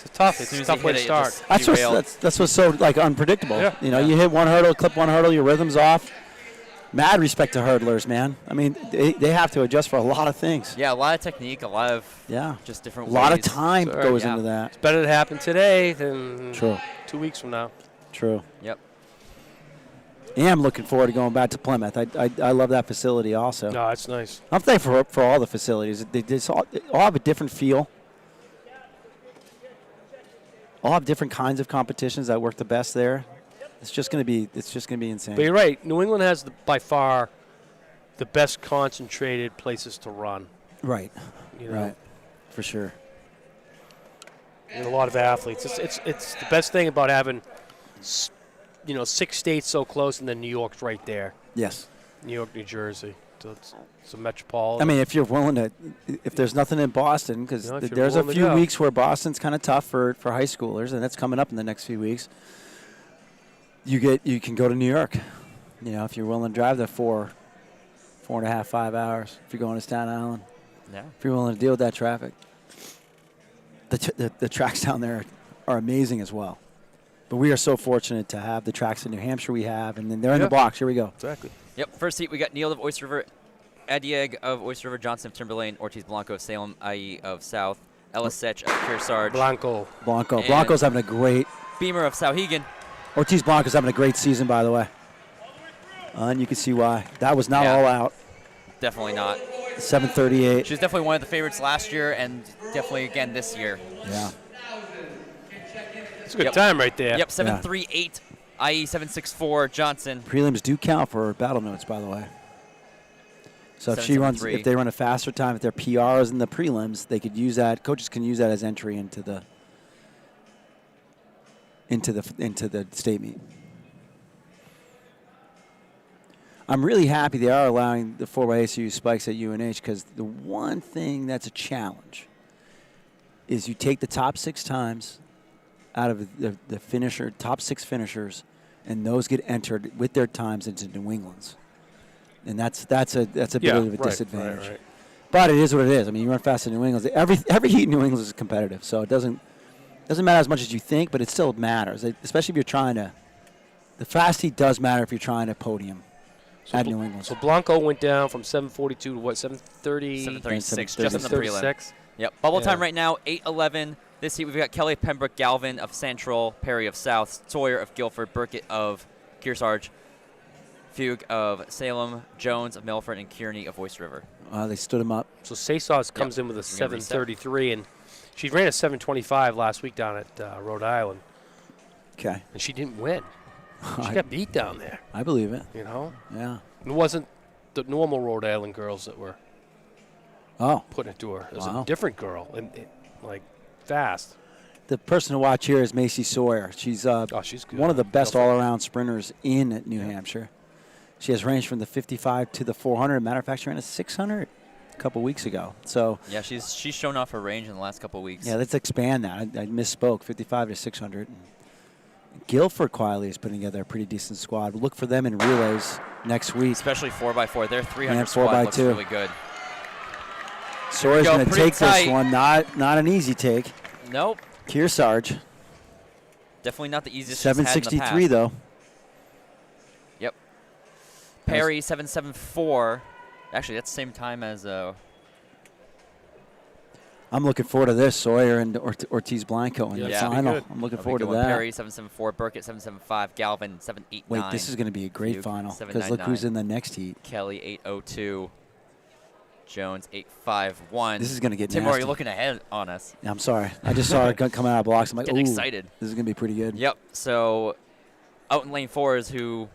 Speaker 2: It's tough.
Speaker 3: As
Speaker 2: It's
Speaker 3: soon
Speaker 2: a
Speaker 3: as
Speaker 2: tough
Speaker 3: he
Speaker 2: way
Speaker 3: hit
Speaker 2: to
Speaker 3: it,
Speaker 2: start.
Speaker 3: just
Speaker 1: That's
Speaker 3: derailed.
Speaker 1: what's so like unpredictable.
Speaker 2: Yeah.
Speaker 1: You know, you hit one hurdle, clip one hurdle, your rhythm's off. Mad respect to hurdlers, man. I mean, they have to adjust for a lot of things.
Speaker 3: Yeah, a lot of technique, a lot of
Speaker 1: Yeah.
Speaker 3: just different
Speaker 1: A lot of
Speaker 3: ways.
Speaker 1: time
Speaker 2: Sure,
Speaker 1: goes
Speaker 3: yeah.
Speaker 1: into that.
Speaker 2: It's better to happen today than
Speaker 1: True.
Speaker 2: 2 weeks from now.
Speaker 1: True.
Speaker 3: Yep.
Speaker 1: Yeah, I'm looking forward to going back to Plymouth. I love that facility also.
Speaker 2: No, it's nice.
Speaker 1: I'm thankful for all the facilities. They all have a different feel. All have different kinds of competitions that work the best there. It's just going to be insane.
Speaker 2: But you're right. New England has by far the best concentrated places to run.
Speaker 1: Right.
Speaker 2: You know,
Speaker 1: Right. For sure.
Speaker 2: and a lot of athletes. It's the best thing about having, 6 states so close, and then New York's right there.
Speaker 1: Yes.
Speaker 2: New York, New Jersey. So it's a metropolitan.
Speaker 1: I mean, if you're willing to, if there's nothing in Boston, because
Speaker 2: if you're
Speaker 1: there's a
Speaker 2: willing to
Speaker 1: few
Speaker 2: go.
Speaker 1: weeks where Boston's kind of tough for high schoolers, and that's coming up in the next few weeks. You can go to New York, if you're willing to drive the 4.5, 5 hours. If you're going to Staten Island,
Speaker 3: Yeah.
Speaker 1: if you're willing to deal with that traffic, the tracks down there are amazing as well. But we are so fortunate to have the tracks in New Hampshire we have, and then they're in the box. Here we go.
Speaker 2: exactly.
Speaker 3: Yep. First heat, we got Neal of Oyster River, Adieg of Oyster River, Johnson of Timberlane, Ortiz Blanco of Salem, IE of South, Elisech of Kearsarge,
Speaker 2: Blanco.
Speaker 1: Blanco.
Speaker 3: And-
Speaker 1: Blanco's having a great.
Speaker 3: Beamer of Sauhegan.
Speaker 1: Ortiz Blanco's having a great season, by the way. And you can see why. That was not
Speaker 3: Yeah.
Speaker 1: all out.
Speaker 3: Definitely not.
Speaker 1: 738.
Speaker 3: She was definitely one of the favorites last year and definitely again this year.
Speaker 1: Yeah.
Speaker 2: It's a good
Speaker 3: Yep.
Speaker 2: time right there.
Speaker 3: Yep, 738, IE 764, Johnson.
Speaker 1: Prelims do count for battle notes, by the way. So if she runs,
Speaker 3: 773.
Speaker 1: if they run a faster time, if their PR is in the prelims, they could use that. Coaches can use that as entry into the state meet. I'm really happy they are allowing the 4x to use spikes at UNH, because the one thing that's a challenge is you take the top 6 times out of the finisher, top 6 finishers, and those get entered with their times into New England's, and that's a bit of a disadvantage.
Speaker 2: Right.
Speaker 1: But it is what it is. I mean, you run fast in New England. Every heat in New England is competitive, so it doesn't matter as much as you think, but it still matters, especially if you're trying to. The fast heat does matter if you're trying to podium at New England.
Speaker 2: So Blanco went down from 742 to what, 730?
Speaker 3: 736, just in the prelim.
Speaker 2: 736.
Speaker 3: Yep, bubble
Speaker 2: Yeah.
Speaker 3: time right now, 8:11. This heat, we've got Kelly Pembroke Galvin of Central, Perry of South, Sawyer of Guilford, Burkett of Kearsarge, Fugue of Salem, Jones of Milford, and Kearney of Oyster River.
Speaker 1: They stood him up.
Speaker 2: So Saysauce comes in with a
Speaker 3: We're gonna reset.
Speaker 2: 733, and She ran a 7:25 last week down at Rhode Island,
Speaker 1: Okay.
Speaker 2: and she didn't win. She got beat down there.
Speaker 1: I believe it.
Speaker 2: You know,
Speaker 1: Yeah.
Speaker 2: it wasn't the normal Rhode Island girls that were
Speaker 1: Oh.
Speaker 2: putting it to her. It was
Speaker 1: Wow.
Speaker 2: a different girl, and like fast.
Speaker 1: The person to watch here is Macy Sawyer. She's
Speaker 2: She's good.
Speaker 1: one of the best
Speaker 2: Go for it.
Speaker 1: all-around sprinters in New Hampshire. She has ranged from the 55 to the 400. Matter of fact, she ran a 600 a couple weeks ago. So
Speaker 3: Yeah, she's shown off her range in the last couple of weeks.
Speaker 1: yeah, let's expand that. I misspoke. 55 to 600. Guilford quietly is putting together a pretty decent squad. Look for them in relays next week.
Speaker 3: Especially 4x4. Their 300
Speaker 1: And
Speaker 3: squad
Speaker 1: 4x2.
Speaker 3: looks really good.
Speaker 1: Sawyer's
Speaker 3: go,
Speaker 1: going to
Speaker 3: pretty
Speaker 1: take
Speaker 3: tight.
Speaker 1: this one. Not an easy take.
Speaker 3: Nope.
Speaker 1: Kearsarge,
Speaker 3: Definitely not the easiest she's had in the
Speaker 1: 763
Speaker 3: past.
Speaker 1: though.
Speaker 3: Yep. Perry 774. Actually, that's the same time as
Speaker 1: I'm looking forward to this. Sawyer and Ortiz Blanco in the
Speaker 3: Yeah.
Speaker 1: final.
Speaker 2: Good.
Speaker 1: I'm looking
Speaker 3: that'll be
Speaker 1: forward
Speaker 3: a
Speaker 1: to
Speaker 3: good one.
Speaker 1: that.
Speaker 3: Perry 774, Burkett 775, Galvin 789.
Speaker 1: Wait, this is going to be a great
Speaker 3: Fugue,
Speaker 1: final because
Speaker 3: 799.
Speaker 1: look who's in the next heat.
Speaker 3: Kelly 802. Jones 851.
Speaker 1: This is going to get
Speaker 3: Tim,
Speaker 1: nasty.
Speaker 3: are you looking ahead on us?
Speaker 1: I'm sorry. I just saw it coming out of blocks. I'm like,
Speaker 3: Getting
Speaker 1: ooh,
Speaker 3: excited.
Speaker 1: this is going to be pretty good.
Speaker 3: Yep. So out in lane 4 is who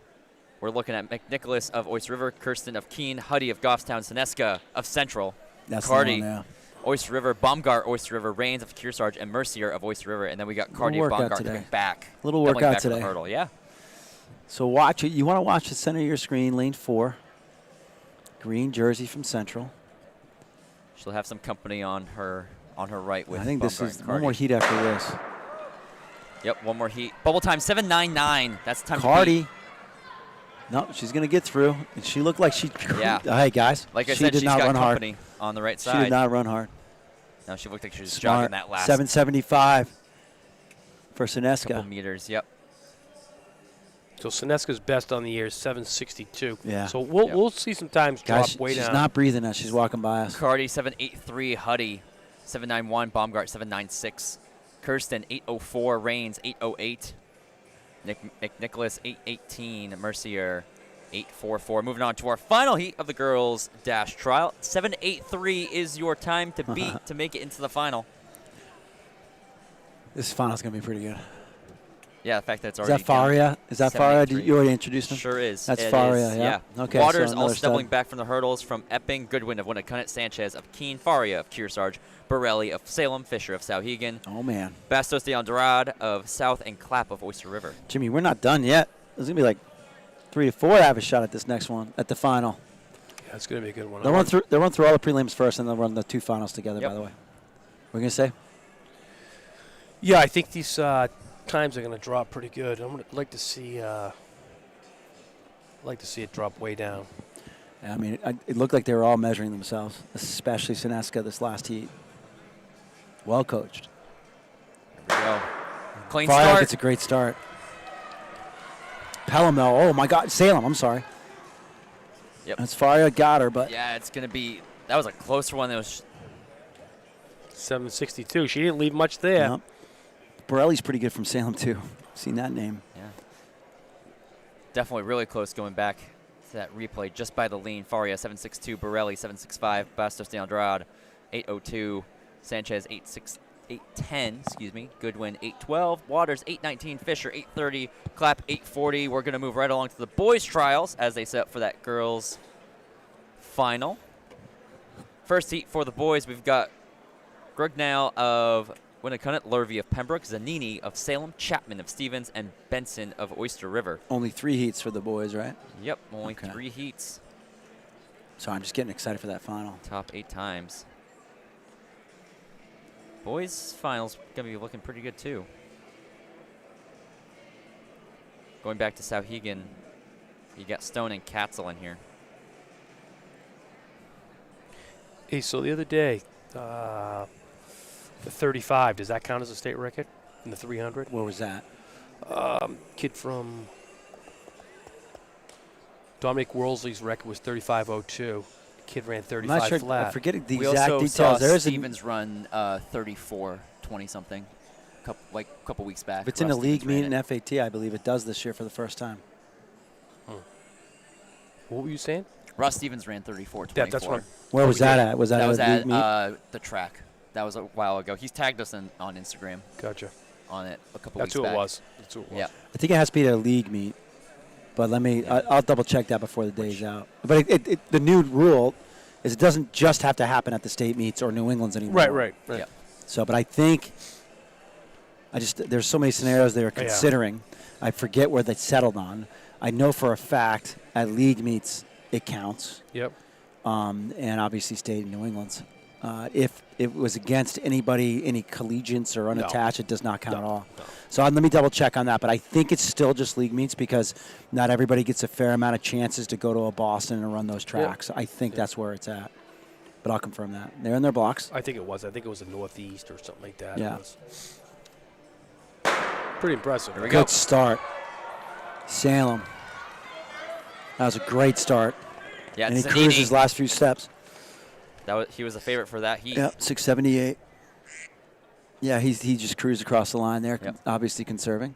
Speaker 3: we're looking at. McNicholas of Oyster River, Kirsten of Keene, Huddy of Goffstown, Seneska of Central,
Speaker 1: That's
Speaker 3: Cardi,
Speaker 1: the one, yeah.
Speaker 3: Oyster River, Baumgart, Oyster River, Rains of Kearsarge, and Mercier of Oyster River. And then we got Cardi of
Speaker 1: workout
Speaker 3: Baumgart
Speaker 1: today.
Speaker 3: coming back.
Speaker 1: Little
Speaker 3: doubling
Speaker 1: workout
Speaker 3: back from the
Speaker 1: today.
Speaker 3: hurdle. Yeah.
Speaker 1: So watch it. You want to watch the center of your screen, lane 4. Green jersey from Central.
Speaker 3: She'll have some company on her right with
Speaker 1: I think this
Speaker 3: Baumgart
Speaker 1: is
Speaker 3: and
Speaker 1: one
Speaker 3: Cardi.
Speaker 1: more heat after this.
Speaker 3: Yep, one more heat. Bubble time 799. That's the time to
Speaker 1: Cardi.
Speaker 3: beat.
Speaker 1: No, she's going to get through. And she looked like she.
Speaker 3: Yeah.
Speaker 1: Hey guys.
Speaker 3: Like I
Speaker 1: she
Speaker 3: said,
Speaker 1: did
Speaker 3: she's
Speaker 1: not
Speaker 3: got
Speaker 1: run hard.
Speaker 3: company on the right
Speaker 1: She
Speaker 3: side.
Speaker 1: did not run hard.
Speaker 3: No, she looked like she was
Speaker 1: Smart.
Speaker 3: jogging that last
Speaker 1: 775 for
Speaker 3: couple
Speaker 1: Seneska.
Speaker 3: meters. Yep.
Speaker 2: So Seneska's best on the year is 762.
Speaker 1: Yeah.
Speaker 2: So we'll see some times drop
Speaker 1: Guys,
Speaker 2: way
Speaker 1: she's
Speaker 2: down.
Speaker 1: not breathing as she's walking by us.
Speaker 3: Cardi 783, Huddy 791, Baumgart 796, Kirsten 804, Rains 808, McNicholas 818, Mercier 844. Moving on to our final heat of the girls dash trial. 783 is your time to beat to make it into the final.
Speaker 1: This final's going to be pretty good.
Speaker 3: Yeah, the fact that it's
Speaker 1: Is
Speaker 3: already
Speaker 1: that Faria? Is that Faria?
Speaker 3: 783.
Speaker 1: You already introduced him?
Speaker 3: Sure is.
Speaker 1: That's
Speaker 3: It
Speaker 1: Faria,
Speaker 3: is,
Speaker 1: yeah. Okay, so
Speaker 3: Waters
Speaker 1: another
Speaker 3: also doubling
Speaker 1: stud.
Speaker 3: back from the hurdles from Epping, Goodwin of Winnicott, Sanchez of Keene, Faria of Kearsarge, Borelli of Salem, Fisher of Sauhegan,
Speaker 1: Oh, man.
Speaker 3: Bastos de Andrade of South, and Clapp of Oyster River.
Speaker 1: Jimmy, we're not done yet. There's going to be like 3 to 4 to have a shot at this next one, at the final.
Speaker 2: Yeah, it's going to be a good one.
Speaker 1: They'll run through all the prelims first, and they'll run the 2 finals together,
Speaker 3: Yep.
Speaker 1: by the way. What are you going to say?
Speaker 2: Yeah, I think these times are going to drop pretty good. Like to see it drop way down.
Speaker 1: I mean, it looked like they were all measuring themselves, especially Seneska this last heat. Well coached.
Speaker 3: Here we go. Clean
Speaker 1: Faria
Speaker 3: start.
Speaker 1: gets a great start. Pellamel, oh my God, Salem, I'm sorry.
Speaker 3: Yep.
Speaker 1: That's Faria got her, but
Speaker 3: Yeah, it's going to be – that was a closer one. That was
Speaker 2: 762. She didn't leave much there.
Speaker 1: no. Borelli's pretty good from Salem, too. Seen that name.
Speaker 3: yeah, definitely really close going back to that replay just by the lean. Faria 762, Borelli 765, Bastos de Andrade 802, Sanchez 810, excuse me, Goodwin 812, Waters 819, Fisher 830, Clapp 840. We're going to move right along to the boys' trials as they set up for that girls' final. First heat for the boys, we've got Grugnell of Winnicott, Lurvy of Pembroke, Zanini of Salem, Chapman of Stevens, and Benson of Oyster River.
Speaker 1: Only 3 heats for the boys, right?
Speaker 3: Yep, only
Speaker 1: Okay.
Speaker 3: 3 heats,
Speaker 1: So I'm just getting excited for that final.
Speaker 3: top 8 times. Boys' finals going to be looking pretty good, too. Going back to Sauhegan, you got Stone and Katzel in here.
Speaker 2: Hey, so the other day, the 35, does that count as a state record in the 300?
Speaker 1: Where was that?
Speaker 2: Kid from Dominic Worsley's record was 35.02. Kid ran
Speaker 1: I'm
Speaker 2: 35
Speaker 1: not sure.
Speaker 2: flat.
Speaker 1: I'm forgetting the
Speaker 3: We
Speaker 1: exact
Speaker 3: also saw
Speaker 1: details. There is
Speaker 3: Stevens run 34-20 something, couple weeks back.
Speaker 1: if it's in a
Speaker 3: Russ
Speaker 1: league
Speaker 3: Stevens ran
Speaker 1: meet in
Speaker 3: it.
Speaker 1: FAT, I believe it does this year for the first time.
Speaker 2: What were you saying?
Speaker 3: Russ Stevens ran 34-24.
Speaker 2: Yeah, that's what.
Speaker 1: Where was
Speaker 2: we
Speaker 1: that
Speaker 2: did.
Speaker 1: at? Was that,
Speaker 3: That was
Speaker 1: a league
Speaker 3: at
Speaker 1: meet?
Speaker 3: the track. That was a while ago. He's tagged us on Instagram
Speaker 2: Gotcha.
Speaker 3: on it a couple
Speaker 2: That's
Speaker 3: weeks
Speaker 2: who
Speaker 3: back.
Speaker 2: it was. That's who it was.
Speaker 3: Yeah.
Speaker 1: I think it has to be at a league meet, but I'll double check that before the day's out. But the new rule is it doesn't just have to happen at the state meets or New England's anymore.
Speaker 2: Right.
Speaker 3: Yeah.
Speaker 1: So, but I think there's so many scenarios they were considering. I forget where they settled on. I know for a fact at league meets it counts.
Speaker 2: Yep.
Speaker 1: And obviously state in New England's. If it was against anybody, any collegiates or unattached, it does not count at all.
Speaker 2: No.
Speaker 1: So let me double check on that. But I think it's still just league meets because not everybody gets a fair amount of chances to go to a Boston and run those tracks. I think that's where it's at. But I'll confirm that. They're in their blocks.
Speaker 2: I think it was. I think it was the Northeast or something like that.
Speaker 1: Yeah.
Speaker 2: It was pretty impressive.
Speaker 3: Here we go.
Speaker 1: Good start. Salem. That was a great start.
Speaker 3: Yeah,
Speaker 1: And he
Speaker 3: Zanini.
Speaker 1: cruised his last few steps.
Speaker 3: He was a favorite for that heat.
Speaker 1: Yep, 678. Yeah, he just cruised across the line there,
Speaker 3: Yep.
Speaker 1: obviously conserving.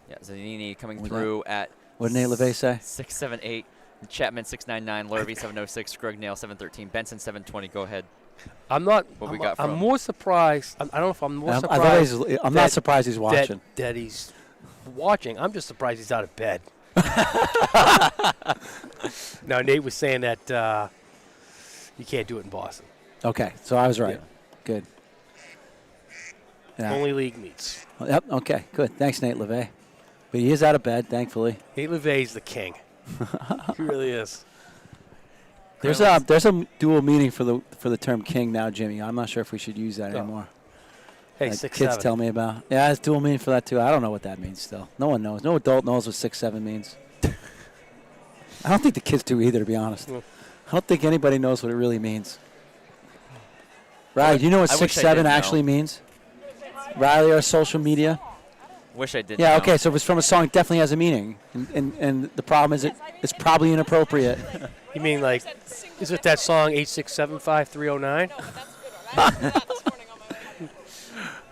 Speaker 3: Yeah, Zanini coming
Speaker 1: What
Speaker 3: through at
Speaker 1: What did Nate LeVay say?
Speaker 3: 678. Chapman 699, Lurvy 706, Scrugnail 713, Benson 720. Go ahead.
Speaker 2: I'm not.
Speaker 3: What we
Speaker 2: I'm,
Speaker 3: got
Speaker 2: I'm
Speaker 3: from-
Speaker 2: more surprised. I don't know if I'm more
Speaker 1: I'm
Speaker 2: surprised.
Speaker 1: not
Speaker 2: that-
Speaker 1: surprised he's watching.
Speaker 2: That he's watching. I'm just surprised he's out of bed. Now Nate was saying that you can't do it in Boston.
Speaker 1: Okay, so I was right.
Speaker 2: Yeah.
Speaker 1: Good. Yeah.
Speaker 2: Only league meets.
Speaker 1: Yep. Okay. Good. Thanks, Nate LeVay. But he is out of bed, thankfully.
Speaker 2: Nate LeVay's the king. He really is.
Speaker 1: There's a dual meaning for the term king now, Jimmy. I'm not sure if we should use that
Speaker 2: Oh.
Speaker 1: anymore.
Speaker 2: Hey,
Speaker 1: Like
Speaker 2: 6'7".
Speaker 1: kids tell me about. Yeah, it's dual meaning for that too. I don't know what that means. Still, no one knows. No adult knows what 6'7" means. I don't think the kids do either, to be honest.
Speaker 2: Mm.
Speaker 1: I don't think anybody knows what it really means. Riley, do you know what
Speaker 3: I wish I
Speaker 1: 6'7"
Speaker 3: did know.
Speaker 1: actually means? Riley, our social media.
Speaker 3: Wish I did.
Speaker 1: Yeah,
Speaker 3: know.
Speaker 1: okay, so if it's from a song, it definitely has a meaning. And the problem is it's probably inappropriate.
Speaker 2: You mean like, is it that song 8675309?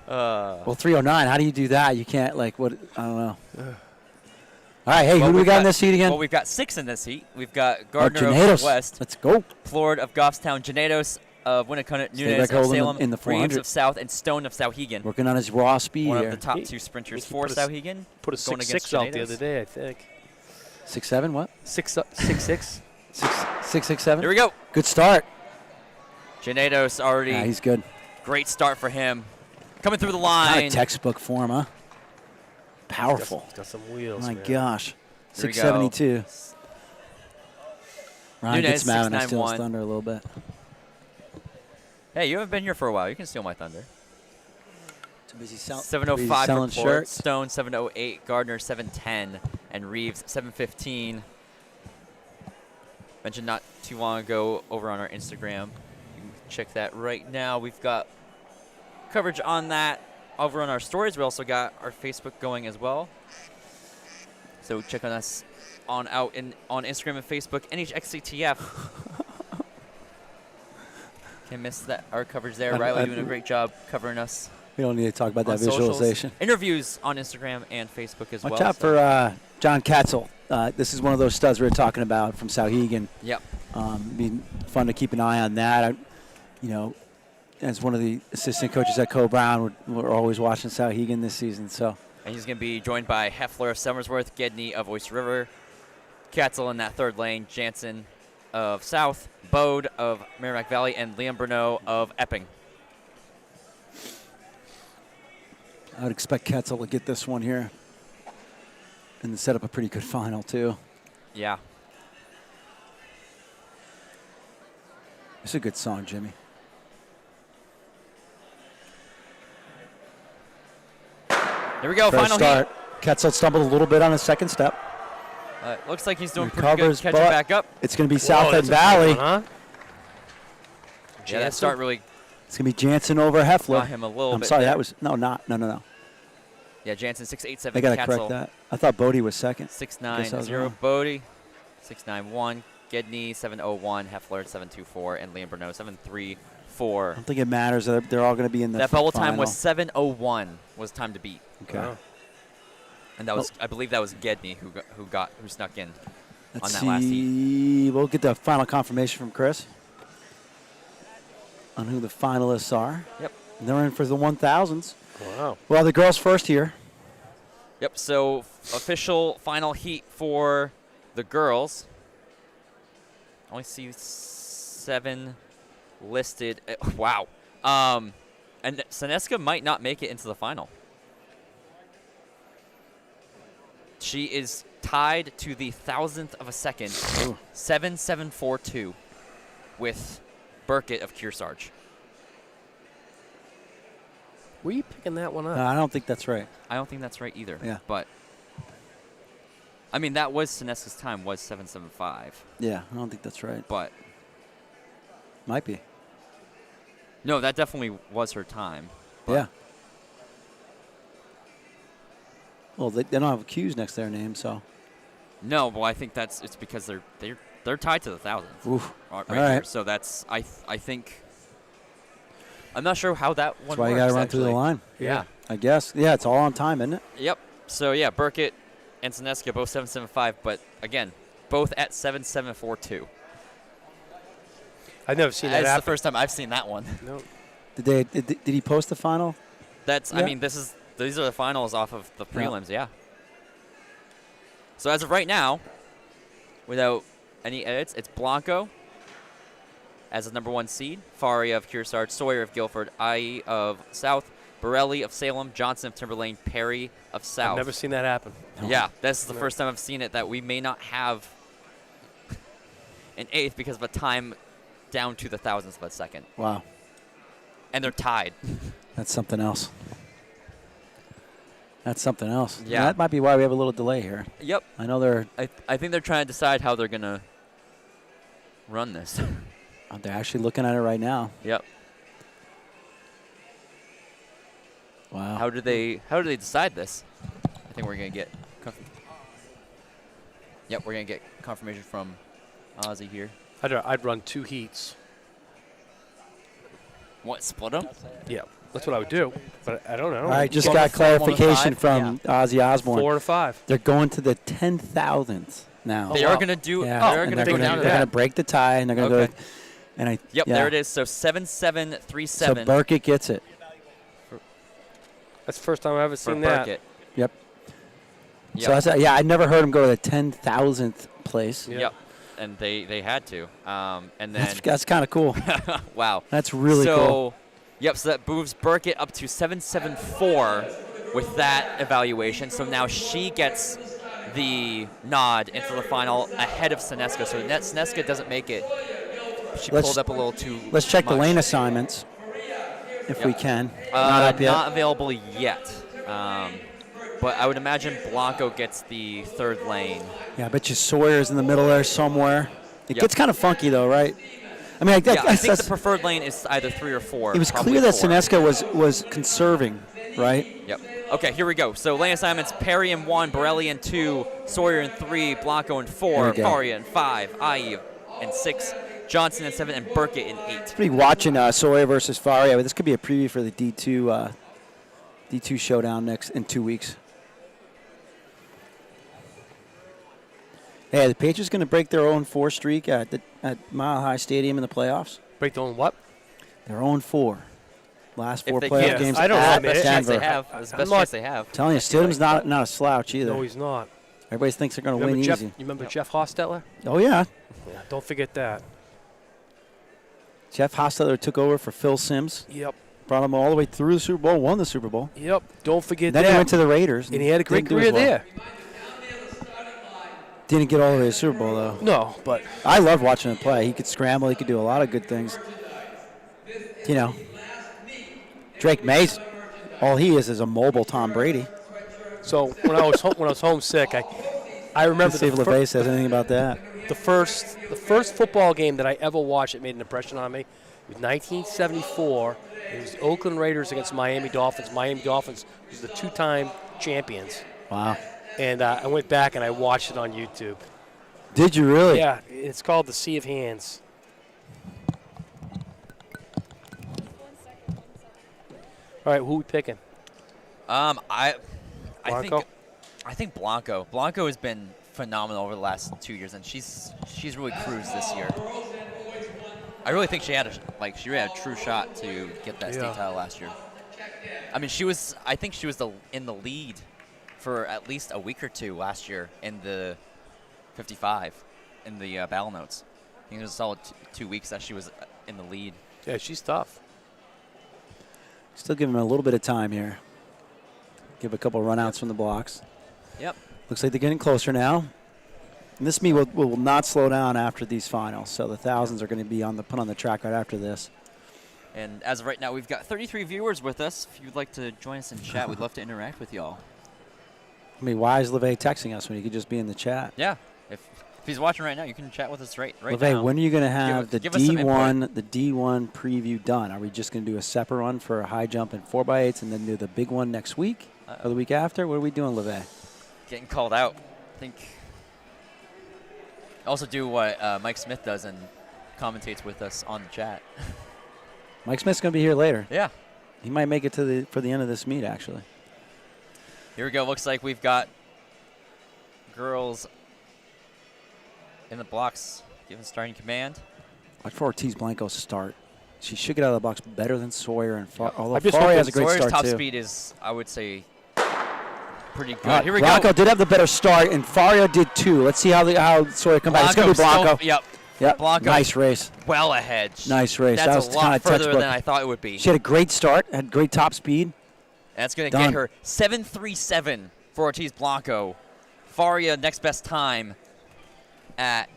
Speaker 1: Well, 309, how do you do that? You can't, like, what? I don't know. All right, hey,
Speaker 3: Well,
Speaker 1: who do we
Speaker 3: we've
Speaker 1: got in this heat again?
Speaker 3: Well, we've got 6 in this heat. We've got
Speaker 1: Oh,
Speaker 3: Gardner of
Speaker 1: Genados.
Speaker 3: West,
Speaker 1: Let's go.
Speaker 3: Flord of Goffstown, Genados of Winnicott,
Speaker 1: Stay
Speaker 3: Nunes
Speaker 1: back
Speaker 3: of
Speaker 1: hold
Speaker 3: Salem,
Speaker 1: in the
Speaker 3: Reeves
Speaker 1: 400.
Speaker 3: of South, and Stone of Sauhegan.
Speaker 1: Working on his raw speed
Speaker 3: One
Speaker 1: here.
Speaker 3: of the top
Speaker 2: He-
Speaker 3: 2 sprinters
Speaker 2: he
Speaker 3: for
Speaker 2: put a-
Speaker 3: Sauhegan.
Speaker 2: Put a
Speaker 3: Going
Speaker 2: 6'6"
Speaker 3: against
Speaker 2: out the
Speaker 3: Genados.
Speaker 2: other day, I think.
Speaker 1: 6'7", what?
Speaker 2: 6'6".
Speaker 1: 6'7"?
Speaker 3: Here we go.
Speaker 1: Good start.
Speaker 3: Genados already.
Speaker 1: Yeah, he's good.
Speaker 3: Great start for him. Coming through the
Speaker 1: Not
Speaker 3: line.
Speaker 1: a textbook form, huh? Powerful.
Speaker 2: He's got some wheels,
Speaker 1: My
Speaker 2: man.
Speaker 1: gosh.
Speaker 3: Here we go.
Speaker 1: 672. Ryan
Speaker 3: Nunes,
Speaker 1: gets mad when I steal his
Speaker 3: 691.
Speaker 1: thunder a little bit.
Speaker 3: Hey, you haven't been here for a while. You can steal my thunder.
Speaker 1: Too busy selling
Speaker 3: 705
Speaker 1: selling
Speaker 3: for Flord,
Speaker 1: shirts.
Speaker 3: Stone 708, Gardner 710, and Reeves 715. Mentioned not too long ago over on our Instagram. You can check that right now. We've got coverage on that over on our stories. We also got our Facebook going as well. So check on us on Instagram and Facebook. NHXCTF. Can't miss that our coverage there. Riley doing a great job covering us.
Speaker 1: We don't need to talk about
Speaker 3: On
Speaker 1: that
Speaker 3: socials.
Speaker 1: visualization.
Speaker 3: Interviews on Instagram and Facebook as
Speaker 1: Watch
Speaker 3: well.
Speaker 1: out for John Katzel. This is one of those studs we were talking about from Sauhegan.
Speaker 3: Yep.
Speaker 1: Be fun to keep an eye on that. As one of the assistant coaches at Co-Brown, we're always watching Sauhegan this season. So
Speaker 3: And he's going to be joined by Heffler of Summersworth, Gedney of Oyster River, Katzel in that third lane, Jansen of South, Bode of Merrimack Valley, and Liam Bruneau of Epping.
Speaker 1: I would expect Ketzel to get this one here and to set up a pretty good final, too.
Speaker 3: Yeah.
Speaker 1: It's a good song, Jimmy.
Speaker 3: Here we go,
Speaker 1: First
Speaker 3: final
Speaker 1: start. Ketzel stumbled a little bit on his second step.
Speaker 3: heat. Looks like he's doing pretty
Speaker 1: Recovers,
Speaker 3: good catching
Speaker 1: but
Speaker 3: back up.
Speaker 1: It's going to be
Speaker 2: Whoa,
Speaker 1: South End
Speaker 2: that's a big
Speaker 1: Valley.
Speaker 2: one, huh?
Speaker 3: Yeah, that start really
Speaker 1: It's going to be Jansen over Heffler.
Speaker 3: got him a little
Speaker 1: I'm
Speaker 3: bit
Speaker 1: sorry,
Speaker 3: there.
Speaker 1: that was no.
Speaker 3: Yeah, Jansen 6'8",
Speaker 1: They got to
Speaker 3: Katzel
Speaker 1: correct that. I thought Bodie was second. Guess I was
Speaker 3: 6'9",
Speaker 1: wrong.
Speaker 3: Bodie 6'9", Gedney 7'01", Heffler 7'24", and Liam Bruneau 7'3",
Speaker 1: I don't think it matters. They're all going to be in the
Speaker 3: That bubble time
Speaker 1: final.
Speaker 3: was 7:01 was time to beat,
Speaker 1: Okay.
Speaker 2: Wow.
Speaker 3: and that was I believe that was Gedney who snuck in
Speaker 1: Let's
Speaker 3: on that last heat.
Speaker 1: see. We'll get the final confirmation from Chris. on who the finalists are.
Speaker 3: Yep.
Speaker 1: And they're in for the 1,000s.
Speaker 2: Wow.
Speaker 1: Well, the girls first here.
Speaker 3: Yep, so official final heat for the girls. Only see 7 listed. Wow. And Seneska might not make it into the final. She is tied to the 1,000th of a second, 7.742, with Burkett of Kearsarge.
Speaker 2: Were you picking that one up?
Speaker 1: I don't think that's right.
Speaker 3: I don't think that's right either.
Speaker 1: Yeah.
Speaker 3: But, I mean, that was Seneska's time, was 7.75.
Speaker 1: Yeah, I don't think that's right.
Speaker 3: But,
Speaker 1: Might be.
Speaker 3: no, that definitely was her time.
Speaker 1: Yeah. Well, they don't have Q's next to their name, so.
Speaker 3: No, well, I think it's because they're tied to the 1,000th.
Speaker 1: Oof.
Speaker 3: Right
Speaker 1: All
Speaker 3: here.
Speaker 1: right.
Speaker 3: So that's I think. I'm not sure how that one
Speaker 1: That's why
Speaker 3: works.
Speaker 1: you got to run through the
Speaker 3: actually.
Speaker 1: line.
Speaker 3: Yeah.
Speaker 1: I guess. Yeah, it's all on time, isn't it?
Speaker 3: Yep. So yeah, Burkett and Seneska both 7.75, but again, both at 7.742.
Speaker 2: I've never seen that
Speaker 3: That's
Speaker 2: happen.
Speaker 3: the first time I've seen that one.
Speaker 2: No.
Speaker 1: Did he post the final?
Speaker 3: That's. I
Speaker 1: Yeah.
Speaker 3: mean, these are the finals off of the prelims. Yeah. So as of right now, without any edits, it's Blanco as the number 1 seed, Faria of Kearsarge, Sawyer of Guilford, IE of South, Borelli of Salem, Johnson of Timberlane, Perry of South.
Speaker 2: I've never seen that happen.
Speaker 3: Yeah, this is the
Speaker 2: No.
Speaker 3: first time I've seen it that we may not have an 8th because of a time down to the 1,000th of a second.
Speaker 1: Wow.
Speaker 3: And they're tied.
Speaker 1: That's something else. That's something else.
Speaker 3: Yeah.
Speaker 1: That might be why we have a little delay here.
Speaker 3: Yep.
Speaker 1: I know they're
Speaker 3: I think they're trying to decide how they're going to run this.
Speaker 1: they're actually looking at it right now.
Speaker 3: Yep.
Speaker 1: Wow.
Speaker 3: How do they decide this? I think we're going to get we're going to get confirmation from Ozzy here.
Speaker 2: I'd run 2 heats.
Speaker 3: What, split them?
Speaker 2: Yeah, that's what I would do. But I don't know.
Speaker 1: All right, just
Speaker 3: One
Speaker 1: got
Speaker 3: to 4, 1 to
Speaker 1: clarification
Speaker 3: 5,
Speaker 1: from Ozzy Osbourne.
Speaker 2: 4 to 5.
Speaker 1: They're going to the 10,000th now.
Speaker 3: They
Speaker 2: wow.
Speaker 3: are going to do.
Speaker 1: Yeah,
Speaker 3: They are
Speaker 1: and
Speaker 3: going to
Speaker 1: they're
Speaker 3: go
Speaker 1: gonna-
Speaker 3: down to
Speaker 1: They're
Speaker 3: that.
Speaker 1: going to break the tie, and they're going to
Speaker 3: Okay.
Speaker 1: go. And I.
Speaker 3: Yep,
Speaker 1: yeah.
Speaker 3: there it is. So 7.737
Speaker 1: So Burkett gets it.
Speaker 2: That's the first time I've ever
Speaker 3: for
Speaker 2: seen that.
Speaker 3: Burkett.
Speaker 1: Yep.
Speaker 3: Yep.
Speaker 1: So that's, I never heard him go to the 10,000th place.
Speaker 2: Yeah.
Speaker 3: Yep. And they had to. And then
Speaker 1: That's kind of cool.
Speaker 3: wow.
Speaker 1: That's really cool.
Speaker 3: Yep, so that moves Burkett up to 7.74 with that evaluation. So now she gets the nod into the final ahead of Seneska. So Seneska doesn't make it. She
Speaker 1: Let's-
Speaker 3: pulled up a little too
Speaker 1: Let's check the
Speaker 3: much.
Speaker 1: lane assignments, if we can.
Speaker 3: Not
Speaker 1: up yet.
Speaker 3: Not available yet. But I would imagine Blanco gets the 3rd lane.
Speaker 1: Yeah, I bet you Sawyer's in the middle there somewhere. It
Speaker 3: Yep.
Speaker 1: gets kind of funky, though, right? I mean,
Speaker 3: Yeah, I think the
Speaker 1: that's-
Speaker 3: preferred lane is either 3 or 4.
Speaker 1: it was
Speaker 3: probably
Speaker 1: clear that
Speaker 3: 4.
Speaker 1: Seneska was conserving, right?
Speaker 3: Yep. Okay, here we go. So lane assignments: Perry in 1, Borelli in 2, Sawyer in 3, Blanco in 4,
Speaker 1: There we go.
Speaker 3: Faria in 5, IE in 6, Johnson in 7, and Burkett in 8.
Speaker 1: Pretty watching Sawyer versus Faria. This could be a preview for the D2 showdown in 2 weeks. Hey, the Patriots going to break their own 4 streak at Mile High Stadium in the playoffs.
Speaker 2: Break the own what?
Speaker 1: Their own 4. Last 4
Speaker 3: If they
Speaker 1: playoff
Speaker 3: can,
Speaker 1: games
Speaker 2: I don't know,
Speaker 1: at
Speaker 2: man.
Speaker 3: Best chance they
Speaker 1: Denver.
Speaker 3: have. That's the best
Speaker 2: not-
Speaker 3: chance they have.
Speaker 1: Telling you, Stidham's not a slouch either.
Speaker 2: No, he's not.
Speaker 1: Everybody thinks they're going to
Speaker 2: Remember
Speaker 1: win
Speaker 2: Jeff,
Speaker 1: easy.
Speaker 2: you remember
Speaker 3: Yep.
Speaker 2: Jeff Hostetler?
Speaker 1: Oh, yeah.
Speaker 2: Yeah, don't forget that.
Speaker 1: Jeff Hostetler took over for Phil Simms.
Speaker 2: Yep.
Speaker 1: Brought him all the way through the Super Bowl, won the Super Bowl.
Speaker 2: Yep. Don't forget
Speaker 1: Then
Speaker 2: that.
Speaker 1: he went to the Raiders.
Speaker 2: and he had a great
Speaker 1: didn't do as
Speaker 2: career
Speaker 1: well.
Speaker 2: there.
Speaker 1: Didn't get all the way to the Super Bowl, though.
Speaker 2: No, but
Speaker 1: I love watching him play. He could scramble. He could do a lot of good things. You know, Drake Mays, all he is a mobile Tom Brady.
Speaker 2: so when I was homesick, I remember
Speaker 1: Steve LeVay says anything about that.
Speaker 2: the first football game that I ever watched that made an impression on me. It was 1974. It was the Oakland Raiders against Miami Dolphins. Miami Dolphins was the 2-time champions.
Speaker 1: Wow.
Speaker 2: And I went back and I watched it on YouTube.
Speaker 1: Did you really?
Speaker 2: Yeah, it's called The Sea of Hands. All right, who we picking?
Speaker 3: I
Speaker 2: Blanco?
Speaker 3: think Blanco. Blanco has been phenomenal over the last 2 years, and she's really cruised this year. I really think she had she really had a true shot to get that state title last year. I mean, I think she was in the lead for at least a week or two last year in the 55 in the battle notes. I think it was a solid 2 weeks that she was in the lead.
Speaker 2: Yeah, she's tough.
Speaker 1: Still giving them a little bit of time here. Give a couple runouts from the blocks.
Speaker 3: Yep.
Speaker 1: Looks like they're getting closer now. And this meet will not slow down after these finals. So the thousands are going to be put on the track right after this.
Speaker 3: And as of right now, we've got 33 viewers with us. If you'd like to join us in chat, we'd love to interact with y'all.
Speaker 1: I mean, why is LeVay texting us when he could just be in the chat?
Speaker 3: Yeah. If he's watching right now, you can chat with us right now.
Speaker 1: LeVay, when are you going to have
Speaker 3: give us some input.
Speaker 1: the D1 preview done? Are we just going to do a separate one for a high jump and 4x8s and then do the big one next week or the week after? What are we doing, LeVay?
Speaker 3: Getting called out. I think. Also do what Mike Smith does and commentates with us on the chat.
Speaker 1: Mike Smith's going to be here later.
Speaker 3: Yeah.
Speaker 1: He might make it for the end of this meet, actually.
Speaker 3: Here we go. Looks like we've got girls in the blocks given starting command.
Speaker 1: Watch for Ortiz Blanco's start. She should get out of the box better than Sawyer. And although
Speaker 2: just
Speaker 1: Faria
Speaker 2: hope
Speaker 1: has a great
Speaker 3: Sawyer's
Speaker 1: start,
Speaker 3: top
Speaker 1: too.
Speaker 3: speed is, I would say, pretty good. Here we
Speaker 1: Blanco
Speaker 3: go.
Speaker 1: did have the better start, and Faria did too. Let's see how Sawyer comes back. It's going to be Blanco.
Speaker 3: Yep. Blanco.
Speaker 1: Nice race.
Speaker 3: Well ahead.
Speaker 1: Nice race.
Speaker 3: That's
Speaker 1: that was
Speaker 3: a lot
Speaker 1: kind of
Speaker 3: further
Speaker 1: textbook.
Speaker 3: than I thought it would be.
Speaker 1: She had a great start, had great top speed.
Speaker 3: That's going to get her 7:37 for Ortiz Blanco. Faria, next best time at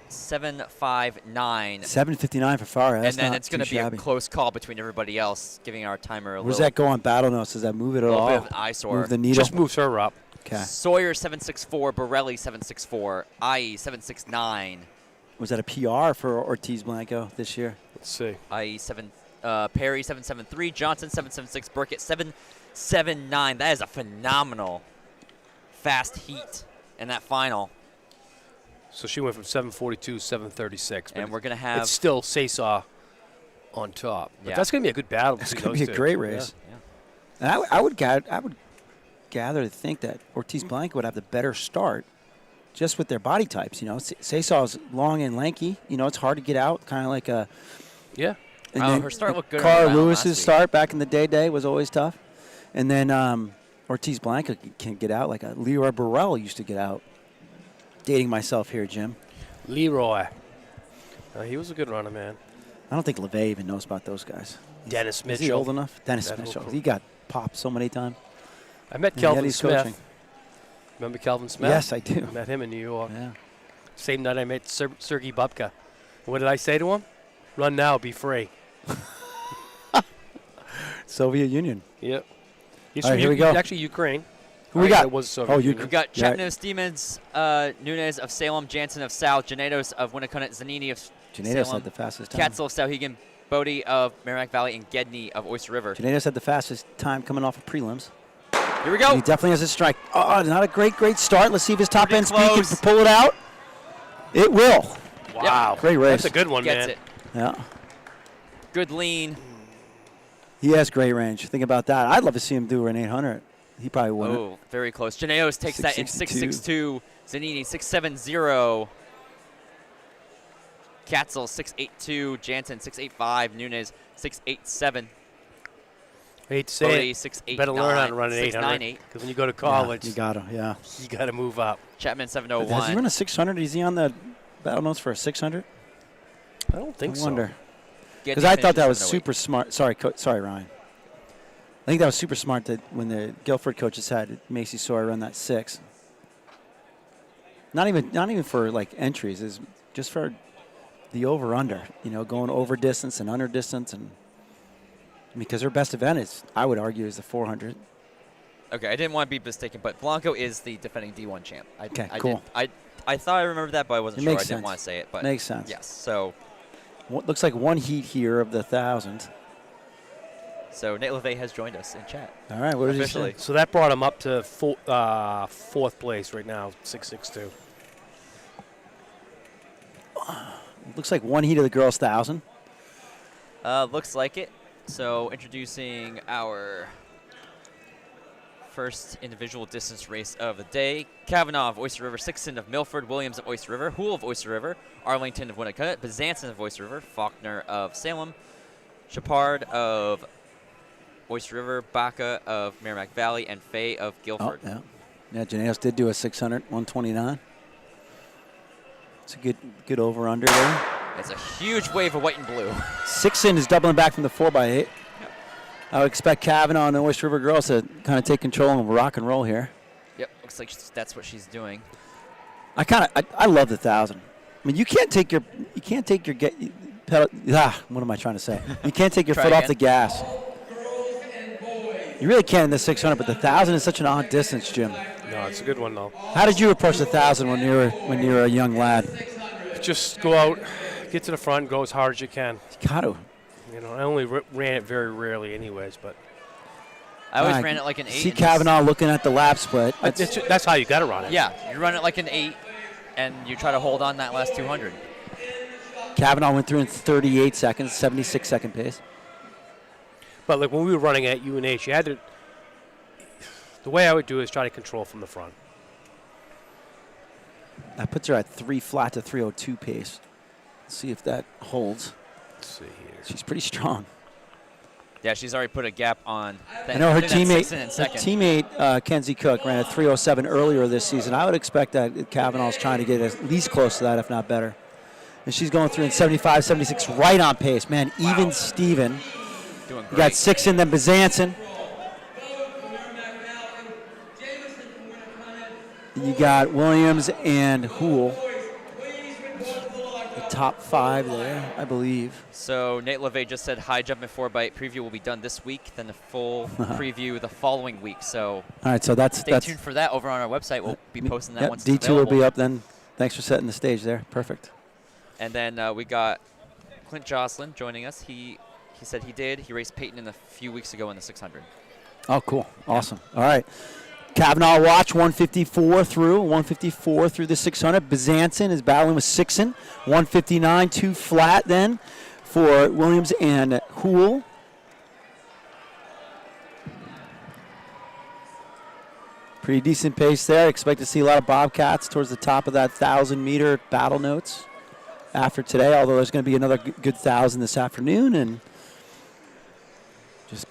Speaker 3: 7:59.
Speaker 1: 7:59 for Faria. That's
Speaker 3: and then
Speaker 1: not
Speaker 3: it's going to
Speaker 1: too
Speaker 3: be
Speaker 1: shabby.
Speaker 3: a close call between everybody else, giving our timer a
Speaker 1: Where does
Speaker 3: little,
Speaker 1: that go on battle notes? Does that move it at
Speaker 3: little
Speaker 1: all?
Speaker 3: bit of an eyesore.
Speaker 1: Move the needle.
Speaker 2: Just moves her up.
Speaker 1: Okay.
Speaker 3: Sawyer 7.64, Borelli 7.64, IE 7.69.
Speaker 1: Was that a PR for Ortiz Blanco this year?
Speaker 2: Let's see.
Speaker 3: IE 7, Perry 7.73, Johnson 7.76, Burkett 7.79. That is a phenomenal fast heat in that final.
Speaker 2: So she went from 7:42 7:36.
Speaker 3: And we're going to have...
Speaker 2: It's still Seesaw on top. But
Speaker 3: Yeah.
Speaker 2: that's going to be a good battle.
Speaker 1: That's going to be a great race.
Speaker 3: Yeah.
Speaker 1: And I would gather to think that Ortiz Blanco would have the better start just with their body types. You know, Seesaw's long and lanky. You know, it's hard to get out, kind of like a...
Speaker 2: Yeah.
Speaker 1: And then
Speaker 3: her start looked good.
Speaker 1: Carl
Speaker 3: on the
Speaker 1: Lewis's
Speaker 3: last week.
Speaker 1: start back in the day was always tough. And then Ortiz Blanco can get out like a Leroy Burrell used to get out. Dating myself here, Jim.
Speaker 2: Leroy. He was a good runner, man.
Speaker 1: I don't think LeVay even knows about those guys.
Speaker 2: Dennis
Speaker 1: Is
Speaker 2: Mitchell.
Speaker 1: he old enough? Dennis
Speaker 2: That
Speaker 1: Mitchell.
Speaker 2: whole-
Speaker 1: He got popped so many times.
Speaker 2: I met
Speaker 1: And
Speaker 2: Kelvin
Speaker 1: yet he's
Speaker 2: Smith.
Speaker 1: coaching.
Speaker 2: Remember Kelvin Smith?
Speaker 1: Yes, I do.
Speaker 2: Met him in New York.
Speaker 1: Yeah.
Speaker 2: Same night I met Sergei Bubka. What did I say to him? Run now, be free.
Speaker 1: Soviet Union.
Speaker 2: Yep. He's
Speaker 1: All right,
Speaker 2: from
Speaker 1: here we go.
Speaker 2: Actually, Ukraine.
Speaker 1: Who we got?
Speaker 2: It was Soviet
Speaker 1: Oh,
Speaker 2: Union.
Speaker 3: We've got
Speaker 1: Yeah.
Speaker 3: Chetna of Stevens, Nunez of Salem, Jansen of South, Janetos of Winnicott, Zanini of
Speaker 1: Janetos
Speaker 3: Salem,
Speaker 1: had the fastest time.
Speaker 3: Katzel of Stowhegan, Bodie of Merrimack Valley, and Gedney of Oyster River.
Speaker 1: Janetos had the fastest time coming off of prelims.
Speaker 3: Here we go.
Speaker 1: He definitely has a strike. Oh, not a great start. Let's see if his top
Speaker 3: Pretty
Speaker 1: end speed
Speaker 3: close.
Speaker 1: can pull it out. It will.
Speaker 2: Wow.
Speaker 1: Great race.
Speaker 2: That's a good one,
Speaker 3: Gets
Speaker 2: man.
Speaker 3: it.
Speaker 1: Yeah.
Speaker 3: Good lean.
Speaker 1: He has great range. Think about that. I'd love to see him do an 800. He probably wouldn't.
Speaker 3: Oh, very close. Janetos takes that in 6.62. Zanini 6.70. Katzel 6.82. Jansen 6.85. Nunez 6.87.
Speaker 2: I hate to say
Speaker 3: Bodie
Speaker 2: it.
Speaker 3: 6.89.
Speaker 2: Better learn how to run an 800.
Speaker 3: 6.98.
Speaker 2: Because when you go to
Speaker 1: Yeah,
Speaker 2: college,
Speaker 1: you got to, yeah.
Speaker 2: you got to move up.
Speaker 3: Chapman
Speaker 1: Has he
Speaker 3: 7.01.
Speaker 1: run a 600? Is he on the battle notes for a 600?
Speaker 2: I don't think
Speaker 1: I
Speaker 2: so.
Speaker 1: wonder.
Speaker 3: Gedney
Speaker 1: Because I thought that was
Speaker 3: finishes 7.08.
Speaker 1: super smart. Sorry, Ryan. I think that was super smart that when the Guilford coaches had Macy Sawyer run that 6. Not even for like entries, is just for the over/under. You know, going over distance and under distance, and because her best event is, I would argue, is the 400.
Speaker 3: Okay, I didn't want to be mistaken, but Blanco is the defending D1 champ.
Speaker 1: Okay,
Speaker 3: I
Speaker 1: cool.
Speaker 3: I thought I remembered that, but I wasn't
Speaker 1: It
Speaker 3: sure. I
Speaker 1: makes
Speaker 3: didn't
Speaker 1: sense.
Speaker 3: want to say it, but
Speaker 1: Makes sense.
Speaker 3: yes. So
Speaker 1: Looks like one heat here of the 1,000.
Speaker 3: Nate LeVay has joined us in chat.
Speaker 1: All right, what did he
Speaker 3: Officially.
Speaker 1: say?
Speaker 2: So that brought him up to fourth place right now, 6.62.
Speaker 1: Looks like one heat of the girls' 1,000.
Speaker 3: Looks like it. So introducing our first individual distance race of the day. Kavanaugh of Oyster River, Sixton of Milford, Williams of Oyster River, Hoole of Oyster River, Arlington of Winnicott, Bezanson of Oyster River, Faulkner of Salem, Chapard of Oyster River, Baca of Merrimack Valley, and Fay of Guilford.
Speaker 1: Oh, yeah. Yeah, Janaeus did do a 600, 129. It's a good over-under there.
Speaker 3: It's a huge wave of white and blue.
Speaker 1: Sixton is doubling back from the 4x8. Yep. I would expect Kavanaugh and the Oyster River girls to kind of take control and rock and roll here.
Speaker 3: Yep, looks like that's what she's doing.
Speaker 1: I love the 1,000. I mean, you can't take your pedal. What am I trying to say? You can't take your foot off the gas. You really can in the 600, but the 1,000 is such an odd distance, Jim.
Speaker 2: No, it's a good one though.
Speaker 1: How did you approach the 1,000 when you were a young lad?
Speaker 2: Just go out, get to the front, go as hard as you can.
Speaker 1: You got to.
Speaker 2: You know, I only ran it very rarely, anyways. But
Speaker 3: I always ran it like an 8.
Speaker 1: See Kavanaugh looking at the lap split.
Speaker 2: That's how you got to run it.
Speaker 3: Yeah, you run it like an 8, and you try to hold on that last 200.
Speaker 1: Kavanaugh went through in 38 seconds, 76-second pace.
Speaker 2: But like when we were running at UNH, you had to. The way I would do is try to control from the front.
Speaker 1: That puts her at 3 flat to 302 pace. Let's see if that holds.
Speaker 2: Let's see here.
Speaker 1: She's pretty strong.
Speaker 3: Yeah, she's already put a gap on.
Speaker 1: I know her teammate Kenzie Cook ran at 307 earlier this season. I would expect that Kavanaugh's trying to get at least close to that, if not better. And she's going through in 75, 76, right on pace. Man, even Steven.
Speaker 3: Doing great.
Speaker 1: You got Sixton, then Bezanson. You got Williams and Hoole. The top 5 there, I believe.
Speaker 3: So Nate LeVay just said high jump and 4x8 preview will be done this week, then the full preview the following week. So
Speaker 1: all right, so
Speaker 3: stay tuned for that over on our website. We'll be posting that once
Speaker 1: D2
Speaker 3: it's available.
Speaker 1: will be up then. Thanks for setting the stage there. Perfect.
Speaker 3: And then we got Clint Jocelyn joining us. He said he did. He raced Peyton a few weeks ago in the 600.
Speaker 1: Oh, cool. Awesome. All right. Kavanaugh watch 154 through the 600. Bezanson is battling with Sixton. 159, 2 flat then for Williams and Hoole. Pretty decent pace there. Expect to see a lot of Bobcats towards the top of that 1,000-meter battle notes after today, although there's going to be another good 1,000 this afternoon. And just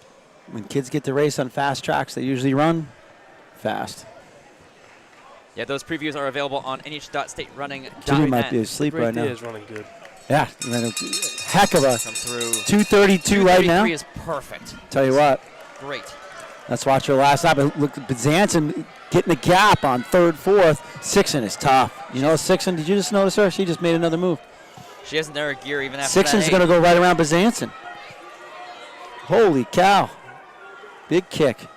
Speaker 1: when kids get to race on fast tracks, they usually run fast.
Speaker 3: Yeah, those previews are available on nh.staterunning.net.
Speaker 1: Jimmy might be asleep right now.
Speaker 2: Is running good.
Speaker 1: Yeah, heck of a
Speaker 3: come through.
Speaker 1: 232 right now.
Speaker 3: 233 is perfect.
Speaker 1: Tell you what.
Speaker 3: Great.
Speaker 1: Let's watch her last lap. Look at Bezanson getting a gap on 3rd, 4th. Sixton is tough. You know, Sixton, did you just notice her? She just made another move.
Speaker 3: She hasn't done her gear even after
Speaker 1: Sixton's going to go right around Bezanson. Holy cow. Big kick.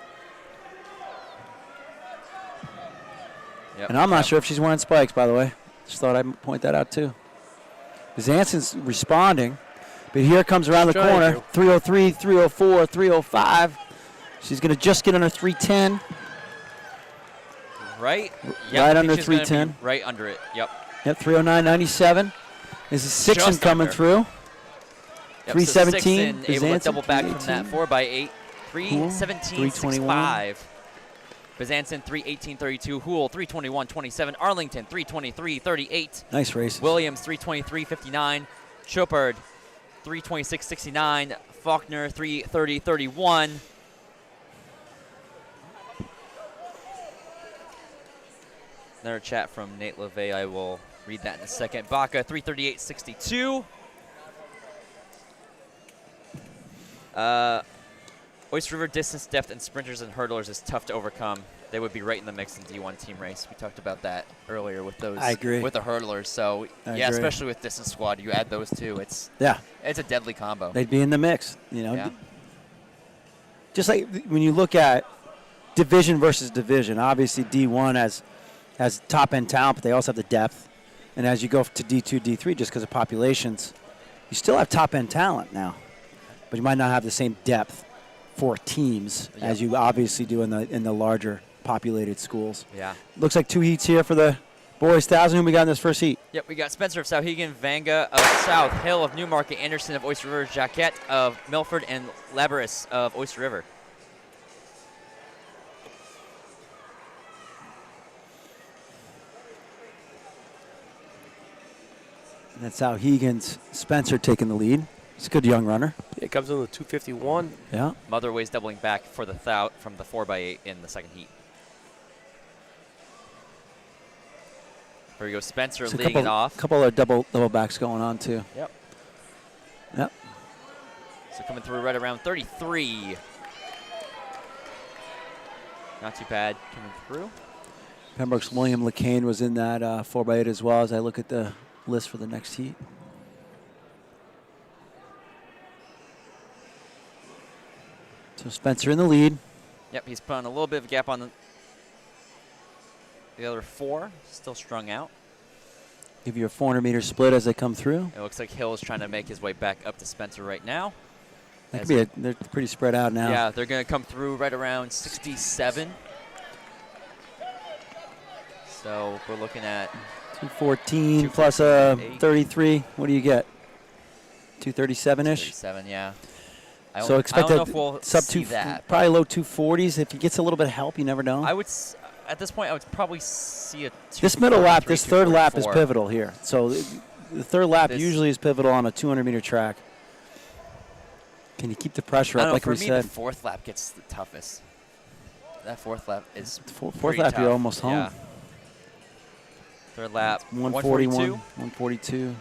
Speaker 3: Yep.
Speaker 1: And I'm not sure if she's wearing spikes, by the way. Just thought I'd point that out, too. Bezanson's responding. But here comes around the corner. 303, 304, 305. She's going to just get under 310.
Speaker 3: Right?
Speaker 1: Yep, right under 310.
Speaker 3: Right under it. Yep.
Speaker 1: Yep, 309.97. This is Sixton coming through.
Speaker 3: Yep,
Speaker 1: 317.
Speaker 3: So able to double back from that 4x8. 317.65. Bezanson 318.32. Hoole 321.27. Arlington 323.38.
Speaker 1: Nice race.
Speaker 3: Williams 323.59. Chopard 326.69. Faulkner 330.31. Another chat from Nate LeVay. I will read that in a second. Baca 338.62. Oyster River distance, depth, and sprinters and hurdlers is tough to overcome. They would be right in the mix in D1 team race. We talked about that earlier with those.
Speaker 1: I agree.
Speaker 3: With the hurdlers. So
Speaker 1: I agree.
Speaker 3: especially with distance squad, you add those two. It's a deadly combo.
Speaker 1: They'd be in the mix. You know,
Speaker 3: yeah.
Speaker 1: Just like when you look at division versus division, obviously D1 has top end talent, but they also have the depth. And as you go to D2, D3, just because of populations, you still have top end talent now, but you might not have the same depth for teams as you obviously do in the larger populated schools.
Speaker 3: Yeah.
Speaker 1: Looks like 2 heats here for the boys 1,000. Who we got in this first heat?
Speaker 3: Yep, we got Spencer of Sauhegan, Vanga of South, Hill of Newmarket, Anderson of Oyster River, Jacquette of Milford, and Labaris of Oyster River.
Speaker 1: That's how Higgins, Spencer taking the lead. He's a good young runner.
Speaker 2: It comes in the 251.
Speaker 1: Yeah.
Speaker 3: Motherway's doubling back for the from the 4x8 in the second heat. Here we go, Spencer leading it off.
Speaker 1: Couple of double backs going on too.
Speaker 3: Yep.
Speaker 1: Yep.
Speaker 3: So coming through right around 33. Not too bad coming through.
Speaker 1: Pembroke's William LeCain was in that 4x8 as well as I look at the list for the next heat. So Spencer in the lead.
Speaker 3: Yep, he's putting a little bit of a gap on the other 4, still strung out.
Speaker 1: Give you a 400-meter split as they come through.
Speaker 3: It looks like Hill is trying to make his way back up to Spencer right now.
Speaker 1: That could be they're pretty spread out now.
Speaker 3: Yeah, they're going to come through right around 67. So we're looking at
Speaker 1: 214 plus a 33. What do you get? 237-ish?
Speaker 3: 37, yeah.
Speaker 1: So expect
Speaker 3: I don't know if we'll
Speaker 1: sub
Speaker 3: see
Speaker 1: two,
Speaker 3: that.
Speaker 1: probably low 240s. If he gets a little bit of help, you never know.
Speaker 3: At this point, I would probably see a
Speaker 1: this middle lap, this third lap is
Speaker 3: 244.
Speaker 1: pivotal here. So the third lap usually is pivotal on a 200-meter track. Can you keep the pressure up, like
Speaker 3: for
Speaker 1: we
Speaker 3: me,
Speaker 1: said?
Speaker 3: the 4th lap gets the toughest. That 4th lap is
Speaker 1: Fourth lap,
Speaker 3: tough.
Speaker 1: you're almost home.
Speaker 3: Yeah. Third lap,
Speaker 1: 141, 142.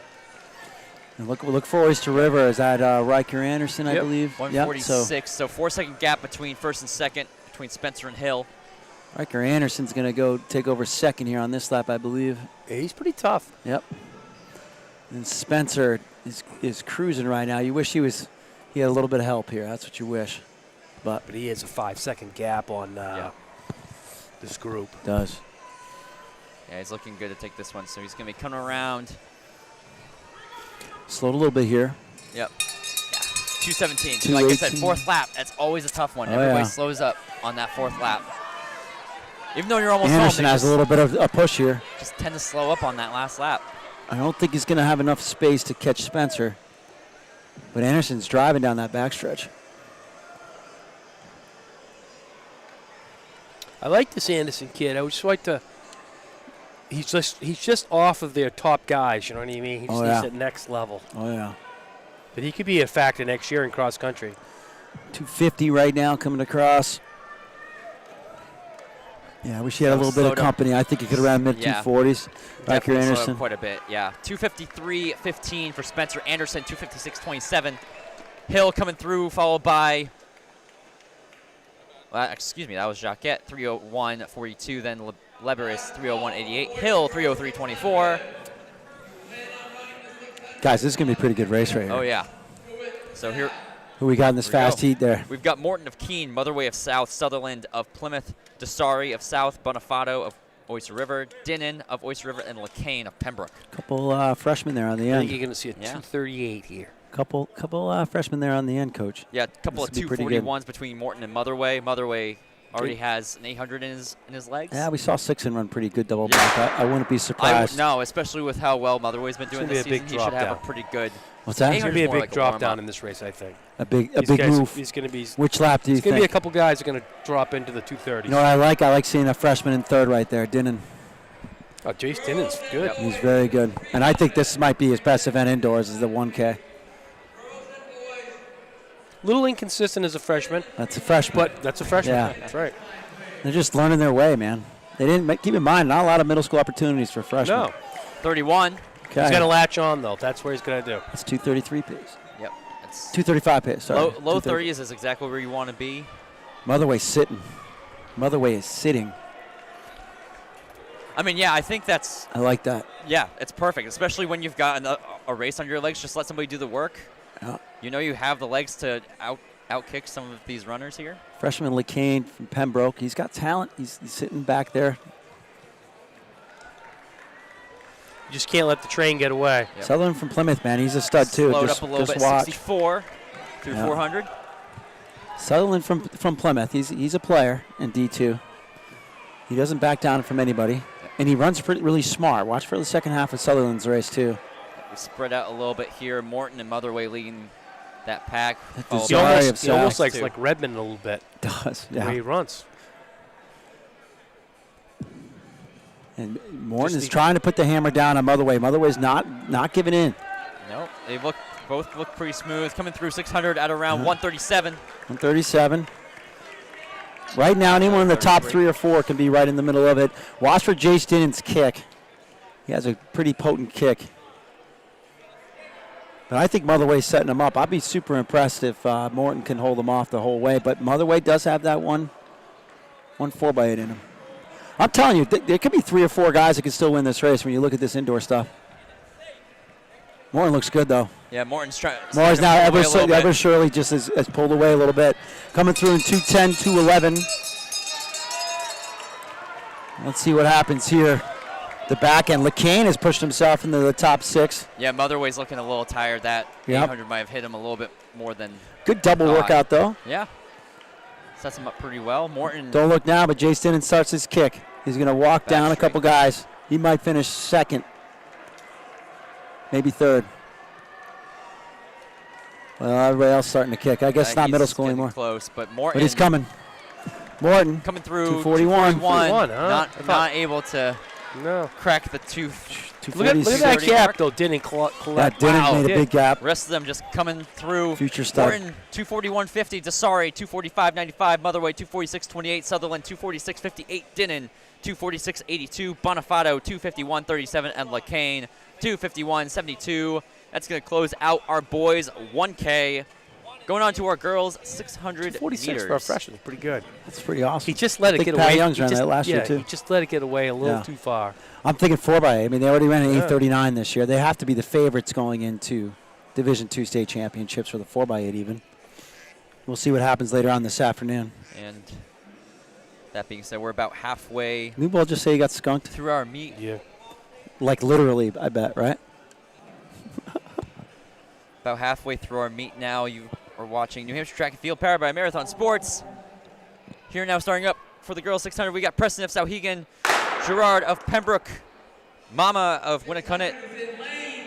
Speaker 1: And look for Oyster River. Is that Riker Anderson, I believe?
Speaker 3: 146.
Speaker 1: Yep,
Speaker 3: so 4-second gap between first and second, between Spencer and Hill.
Speaker 1: Riker Anderson's going to go take over second here on this lap, I believe.
Speaker 2: Yeah, he's pretty tough.
Speaker 1: Yep. And Spencer is cruising right now. You wish he had a little bit of help here. That's what you wish. But
Speaker 2: he has a 5-second gap on this group.
Speaker 1: Does.
Speaker 3: Yeah, he's looking good to take this one. So he's going to be coming around.
Speaker 1: Slowed a little bit here.
Speaker 3: Yep. Yeah. 217. So like I said, 4th lap. That's always a tough one. Everybody slows up on that 4th lap. Even though you're almost
Speaker 1: Anderson
Speaker 3: home,
Speaker 1: has a little bit of a push here.
Speaker 3: Just tend to slow up on that last lap.
Speaker 1: I don't think he's going to have enough space to catch Spencer. But Anderson's driving down that backstretch.
Speaker 2: I like this Anderson kid. I would just like to. He's just off of their top guys. You know what I mean? He just needs that next level.
Speaker 1: Oh yeah.
Speaker 2: But he could be a factor next year in cross country.
Speaker 1: 250 right now coming across. Yeah, I wish he had a little bit of company. I think he could have ran mid-240s. Riker Anderson.
Speaker 3: Quite a bit, yeah. 253.15 for Spencer Anderson, 256.27. Hill coming through, followed by, excuse me, that was Jacquet, 301.42. Then Leber is 301.88. Hill, 303.24.
Speaker 1: Guys, this is going to be a pretty good race right here.
Speaker 3: Oh, yeah. So here.
Speaker 1: Who we got in this fast heat there?
Speaker 3: We've got Morton of Keene, Motherway of South, Sutherland of Plymouth, Desari of South, Bonifato of Oyster River, Dinnan of Oyster River, and LeCain of Pembroke.
Speaker 1: Couple freshmen there on the
Speaker 2: I
Speaker 1: end.
Speaker 2: think you're going to see a 238 here.
Speaker 1: Couple freshmen there on the end, Coach.
Speaker 3: Yeah, a couple of 241s between Morton and Motherway. Motherway already has an 800 in his legs.
Speaker 1: Yeah, we saw Sixon run pretty good double back. I wouldn't be surprised.
Speaker 3: No, especially with how well Motherway's been doing this season. He should have a pretty good.
Speaker 1: What's that?
Speaker 2: It's going to be a big drop down in this race, I think.
Speaker 1: A big move.
Speaker 2: He's going to be.
Speaker 1: Which lap do you think?
Speaker 2: There's going to be a couple guys that are going to drop into the 230s.
Speaker 1: You know what I like? I like seeing a freshman in third right there, Dinnan.
Speaker 2: Oh, Jace Dinnan's good.
Speaker 3: Yep.
Speaker 1: He's very good. And I think this might be his best event indoors is the 1K.
Speaker 2: Little inconsistent as a freshman.
Speaker 1: That's a freshman.
Speaker 2: But that's a freshman.
Speaker 1: Yeah.
Speaker 2: That's right.
Speaker 1: They're just learning their way, man. They didn't keep in mind, not a lot of middle school opportunities for freshmen.
Speaker 2: No.
Speaker 3: 31.
Speaker 1: Okay.
Speaker 2: He's going to latch on, though. That's what he's going to do.
Speaker 1: It's 233 pace.
Speaker 3: Yep. It's
Speaker 1: 235 pace, sorry.
Speaker 3: low 30s is exactly where you want to be.
Speaker 1: Motherway's sitting. Motherway is sitting.
Speaker 3: I mean, yeah, I think that's.
Speaker 1: I like that.
Speaker 3: Yeah, it's perfect, especially when you've got a race on your legs. Just let somebody do the work.
Speaker 1: Yeah.
Speaker 3: You know you have the legs to outkick some of these runners here.
Speaker 1: Freshman LeCain from Pembroke. He's got talent. He's sitting back there.
Speaker 2: You just can't let the train get away.
Speaker 3: Yep.
Speaker 1: Sutherland from Plymouth, man. He's a stud, too.
Speaker 3: Slowed
Speaker 1: just,
Speaker 3: up a little bit,
Speaker 1: watch.
Speaker 3: 64 through 400.
Speaker 1: Sutherland from Plymouth. He's a player in D2. He doesn't back down from anybody. And he runs really smart. Watch for the second half of Sutherland's race, too.
Speaker 3: We spread out a little bit here. Morton and Motherway leading that pack.
Speaker 2: He almost like Redmond a little bit.
Speaker 1: Does,
Speaker 2: the way he runs.
Speaker 1: And Morton is trying to put the hammer down on Motherway. Motherway's not giving in.
Speaker 3: No, they both look pretty smooth. Coming through 600 at around 137.
Speaker 1: 137. Right now, anyone in the top 3 or 4 can be right in the middle of it. Watch for Jace Dinnan's kick. He has a pretty potent kick. But I think Motherway's setting him up. I'd be super impressed if Morton can hold him off the whole way. But Motherway does have that one 4x8 in him. I'm telling you, there could be 3 or 4 guys that can still win this race when you look at this indoor stuff. Morton looks good, though.
Speaker 3: Yeah, Morton's trying.
Speaker 1: Morton's now ever surely just has pulled away a little bit. Coming through in 2:10, 2:11. Let's see what happens here. The back end. LeCain has pushed himself into the top 6.
Speaker 3: Yeah, Motherway's looking a little tired. That 800 might have hit him a little bit more than.
Speaker 1: Good double workout, though.
Speaker 3: Yeah. Sets him up pretty well. Morton.
Speaker 1: Don't look now, but Jace Dinnan starts his kick. He's going to walk down a couple guys. He might finish 2nd. Maybe 3rd. Well, everybody else starting to kick. I guess it's not middle school anymore.
Speaker 3: Close, but Morton.
Speaker 1: But he's coming. Morton
Speaker 3: coming through
Speaker 1: 241.
Speaker 3: 241 huh? Not able to crack the 240.
Speaker 2: Look at that gap, though. Dinnan
Speaker 1: collect. Dinnan made a big gap.
Speaker 3: Rest of them just coming through.
Speaker 1: Future stuff.
Speaker 3: Morton 241.50. Desari 245.95. Motherway 246.28. Sutherland 246.58. Dinnan 246.82. Bonifato 251.37. And LeCain 251.72. That's going to close out our boys 1K. Going on to our girls 600
Speaker 2: 46
Speaker 3: meters.
Speaker 2: for a freshman, pretty good.
Speaker 1: That's pretty awesome.
Speaker 2: He just let it get
Speaker 1: Pat
Speaker 2: away.
Speaker 1: Young's ran that last year too.
Speaker 2: He just let it get away a little too far.
Speaker 1: I'm thinking 4x8. I mean, they already ran an 8:39 this year. They have to be the favorites going into Division II state championships for the 4x8 even. We'll see what happens later on this afternoon.
Speaker 3: And that being said, we're about halfway.
Speaker 1: Maybe we'll just say you got skunked.
Speaker 3: Through our meet.
Speaker 2: Yeah.
Speaker 1: Like literally, I bet, right?
Speaker 3: About halfway through our meet now. You are watching New Hampshire Track and Field, powered by Marathon Sports. Here now, starting up for the girls 600, we got Preston of Souhegan, Gerard of Pembroke, Mama of Winnacunnet,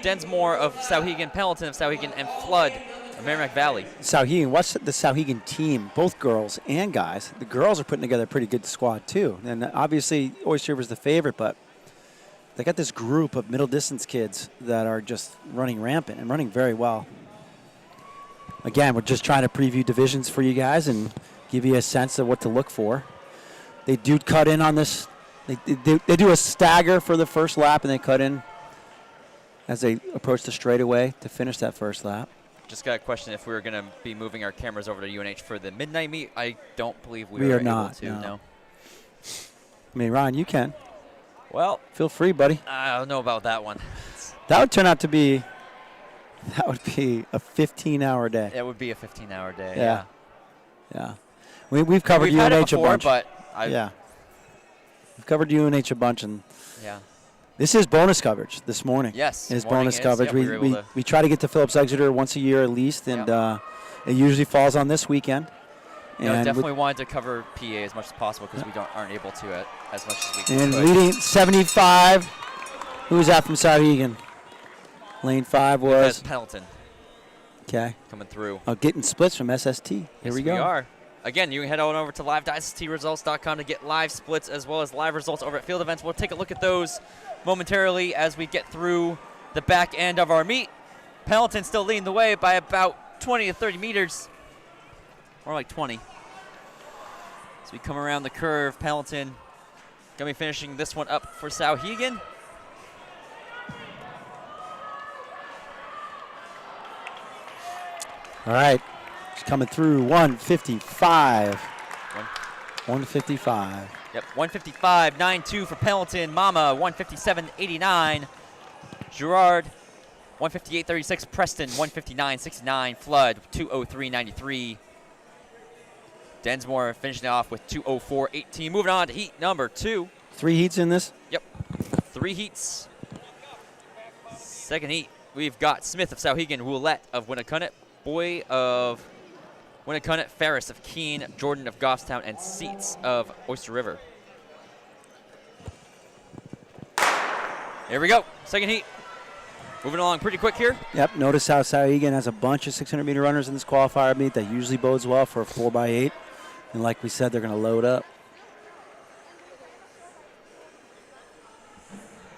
Speaker 3: Densmore of Souhegan, Pendleton of Souhegan, and Flood of Merrimack Valley.
Speaker 1: Souhegan, what's the Souhegan team? Both girls and guys. The girls are putting together a pretty good squad too. And obviously, Oyster River's the favorite, but they got this group of middle distance kids that are just running rampant and running very well. Again, we're just trying to preview divisions for you guys and give you a sense of what to look for. They do cut in on this. They do a stagger for the first lap, and they cut in as they approach the straightaway to finish that first lap.
Speaker 3: Just got a question if we were going to be moving our cameras over to UNH for the midnight meet. I don't believe we are
Speaker 1: not,
Speaker 3: able to, no.
Speaker 1: I mean, Ron, you can.
Speaker 3: Well,
Speaker 1: feel free, buddy.
Speaker 3: I don't know about that one.
Speaker 1: That would turn out to be a 15-hour day.
Speaker 3: It would be a 15-hour day.
Speaker 1: Yeah. We've covered
Speaker 3: UNH
Speaker 1: a
Speaker 3: before,
Speaker 1: bunch.
Speaker 3: But
Speaker 1: we've covered UNH a bunch, and
Speaker 3: yeah.
Speaker 1: This is bonus coverage this morning.
Speaker 3: Yes,
Speaker 1: it's bonus coverage.
Speaker 3: Yeah,
Speaker 1: we try to get to Phillips Exeter once a year at least, and it usually falls on this weekend.
Speaker 3: And definitely wanted to cover PA as much as possible because we aren't able to as much as we can.
Speaker 1: And leading 75. Who's that from Souhegan? Lane 5 was
Speaker 3: Pendleton.
Speaker 1: Okay.
Speaker 3: Coming through.
Speaker 1: Getting splits from SST. Here we go.
Speaker 3: We are. Again, you can head on over to live.stresults.com to get live splits as well as live results over at field events. We'll take a look at those momentarily as we get through the back end of our meet. Pendleton still leading the way by about 20 to 30 meters. More like 20. As we come around the curve, Pendleton going to be finishing this one up for Souhegan.
Speaker 1: All right. It's coming through 155. 155.
Speaker 3: Yep, 155.92 for Pendleton. Mama, 157.89. Gerard, 158.36. Preston, 159.69. Flood, 203.93. Densmore finishing off with 204.18. Moving on to heat number 2.
Speaker 1: 3 heats in this?
Speaker 3: Yep, 3 heats. Second heat, we've got Smith of Souhegan, Roulette of Winnacunnet, Boy of Winnacunnet, Ferris of Keene, Jordan of Goffstown, and Seats of Oyster River. Here we go, second heat. Moving along pretty quick here.
Speaker 1: Yep, notice how Souhegan has a bunch of 600-meter runners in this qualifier meet. That usually bodes well for a 4x8. And like we said, they're going to load up.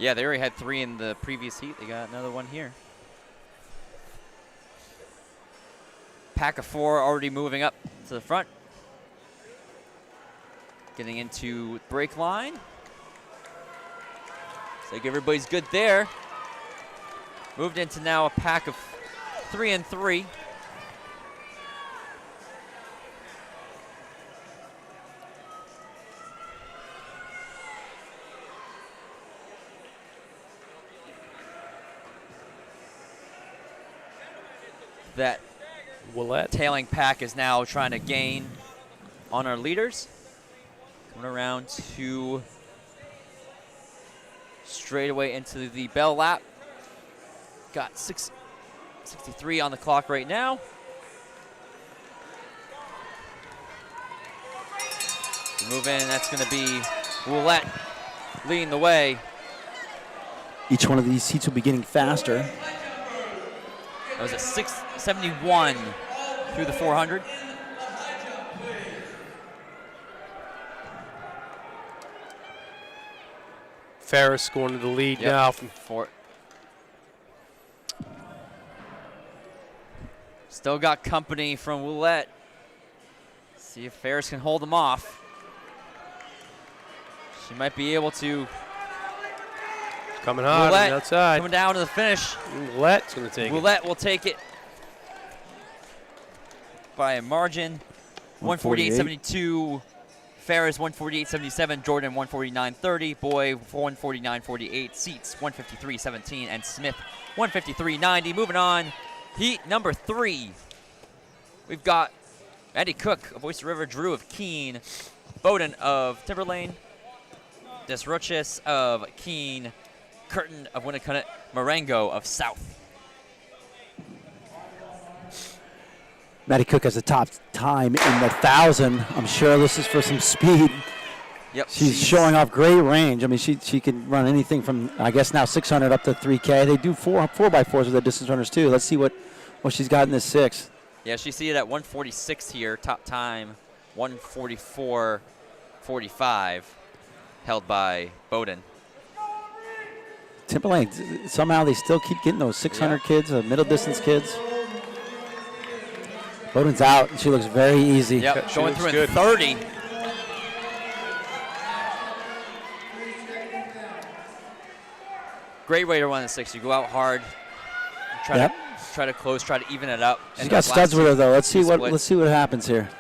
Speaker 3: Yeah, they already had 3 in the previous heat. They got another one here. Pack of 4 already moving up to the front. Getting into break line. Looks like everybody's good there. Moved into now a pack of 3 and 3. That
Speaker 2: Willette.
Speaker 3: tailing pack is now trying to gain on our leaders. Coming around to straight away into the bell lap. Got 6:63 on the clock right now. Move in, that's going to be Roulette leading the way.
Speaker 1: Each one of these heats will be getting faster.
Speaker 3: That was at 6:71 through the 400.
Speaker 2: Ferris going to the lead now.
Speaker 3: Still got company from Roulette. See if Ferris can hold him off. She might be able to.
Speaker 2: Coming hard on
Speaker 3: Roulette
Speaker 2: the outside.
Speaker 3: coming down to the finish.
Speaker 2: Roulette's going to take
Speaker 3: Roulette will take it by a margin. 148.72. Ferris 148.77. Jordan 149.30. Boy 149.48. Seats 153.17. And Smith 153.90. Moving on. Heat number 3. We've got Maddie Cook of Oyster River, Drew of Keene, Bowden of Timberlane, Desroches of Keene, Curtin of Winnicott, Marengo of South.
Speaker 1: Maddie Cook has the top time in the 1,000. I'm sure this is for some speed.
Speaker 3: Yep.
Speaker 1: She's showing off great range. I mean, she can run anything from, I guess, now 600 up to 3K. They do 4x4s with the distance runners, too. Let's see what she's got in this 6.
Speaker 3: Yeah, she seated at 146 here. Top time 144.45, held by Bowden.
Speaker 1: Timberlane, somehow they still keep getting those 600 kids, middle distance kids. Bowden's out, and she looks very easy.
Speaker 3: Yep, going through in
Speaker 2: good.
Speaker 3: 30. Great way to run the 6. You go out hard, try to close, try to even it up.
Speaker 1: She's got studs with her though. Let's see
Speaker 3: split.
Speaker 1: what happens here.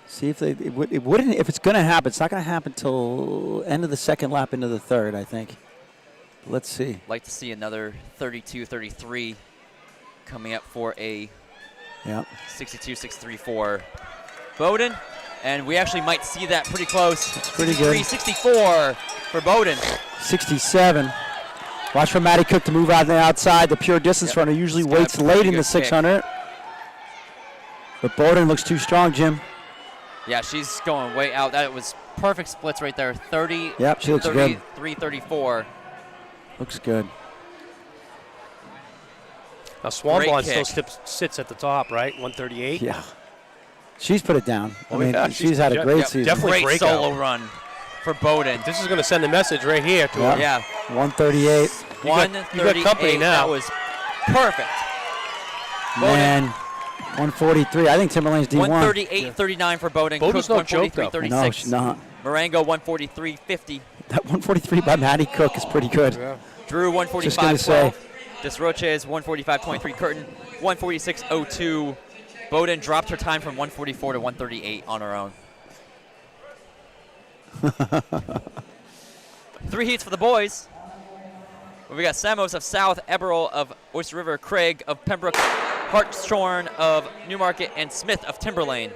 Speaker 1: See if it wouldn't, if it's going to happen. It's not going to happen till end of the second lap into the third, I think. Let's see.
Speaker 3: Like to see another 32-33 coming up for a 62-63 for Bowden. And we actually might see that pretty close.
Speaker 1: It's pretty good.
Speaker 3: 64 for Bowden.
Speaker 1: 67. Watch for Maddie Cook to move out on the outside. The pure distance runner usually waits late in the 600. But Bowden looks too strong, Jim.
Speaker 3: Yeah, she's going way out. That was perfect splits right there. 30,
Speaker 1: yep, she looks
Speaker 3: 33, 34.
Speaker 1: Looks good.
Speaker 2: Now Swanbond still sits at the top, right? 138.
Speaker 1: Yeah. She's put it down.
Speaker 2: Oh,
Speaker 1: I mean,
Speaker 2: yeah,
Speaker 1: she's had a great season.
Speaker 2: Definitely
Speaker 3: great solo run for Bowden.
Speaker 2: This is going to send a message right here to her.
Speaker 3: Yeah.
Speaker 1: 138.
Speaker 3: 138.
Speaker 2: You got company now.
Speaker 3: That was perfect.
Speaker 1: Man, 143. I think Timberlane's D1.
Speaker 3: 138.39 for Bowden.
Speaker 2: Bowden's
Speaker 3: Cook
Speaker 2: no joke, though.
Speaker 3: 143.36.
Speaker 1: No, she's not.
Speaker 3: Marengo 143.50.
Speaker 1: That 143 by Maddie Cook is pretty good.
Speaker 2: Yeah.
Speaker 3: Drew
Speaker 1: Just gonna say.
Speaker 3: 145.12. Desroches 145.23. Curtin 146.02. Bowden dropped her time from 144 to 138 on her own. 3 heats for the boys. We got Samos of South, Eberl of Oyster River, Craig of Pembroke, Hartshorn of Newmarket, and Smith of Timberlane.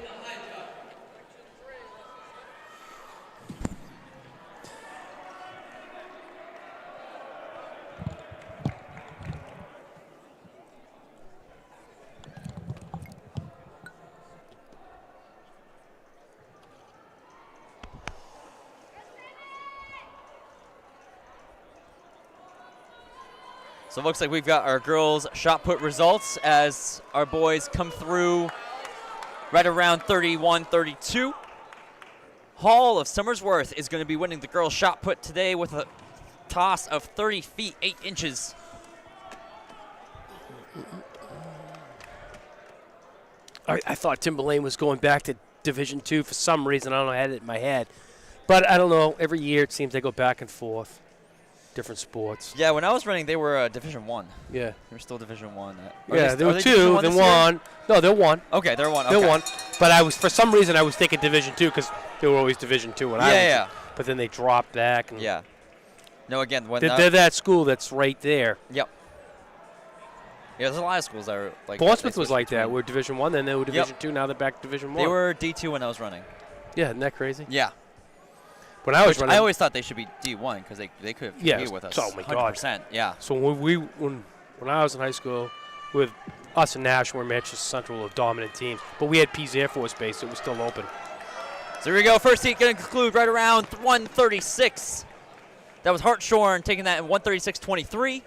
Speaker 3: So it looks like we've got our girls' shot put results as our boys come through right around 31-32. Hall of Somersworth is going to be winning the girls' shot put today with a toss of 30 feet, 8 inches.
Speaker 2: I thought Timberlane was going back to Division II for some reason. I don't know. I had it in my head. But I don't know. Every year it seems they go back and forth. Different sports.
Speaker 3: Yeah, when I was running, they were Division 1.
Speaker 2: Yeah.
Speaker 3: They were still Division 1.
Speaker 2: Yeah, they were 2, then 1. No, they're 1.
Speaker 3: Okay, they're 1. Okay.
Speaker 2: They're 1. But for some reason, I was thinking Division 2 because they were always Division 2 when I was.
Speaker 3: Yeah.
Speaker 2: But then they dropped back. And
Speaker 3: Yeah. No, again, when
Speaker 2: they're that school that's right there.
Speaker 3: Yep. Yeah, there's a lot of schools that are like.
Speaker 2: Portsmouth was like that. We're Division 1, then they were Division 2. Now they're back to Division 1.
Speaker 3: They were D2 when I was running.
Speaker 2: Yeah, isn't that crazy?
Speaker 3: Yeah.
Speaker 2: When I was running,
Speaker 3: I always thought they should be D1 because they could have competed with us.
Speaker 2: Oh my God.
Speaker 3: 100%. Yeah.
Speaker 2: So when I was in high school, with us and Nashville and Manchester Central were dominant teams, but we had Pease Air Force Base. It was still open.
Speaker 3: So here we go. First heat going to conclude right around 136. That was Hartshorn taking that in 136.23.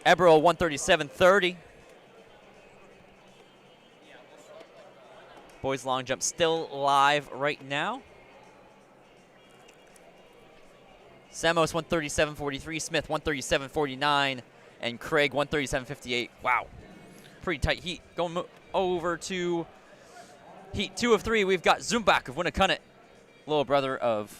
Speaker 3: Eberl 137.30. Boys long jump still live right now. Samos 137.43, Smith 137.49, and Craig 137.58. Wow, pretty tight heat. Going over to heat 2 of 3, we've got Zumbach of Winnacunnet, little brother of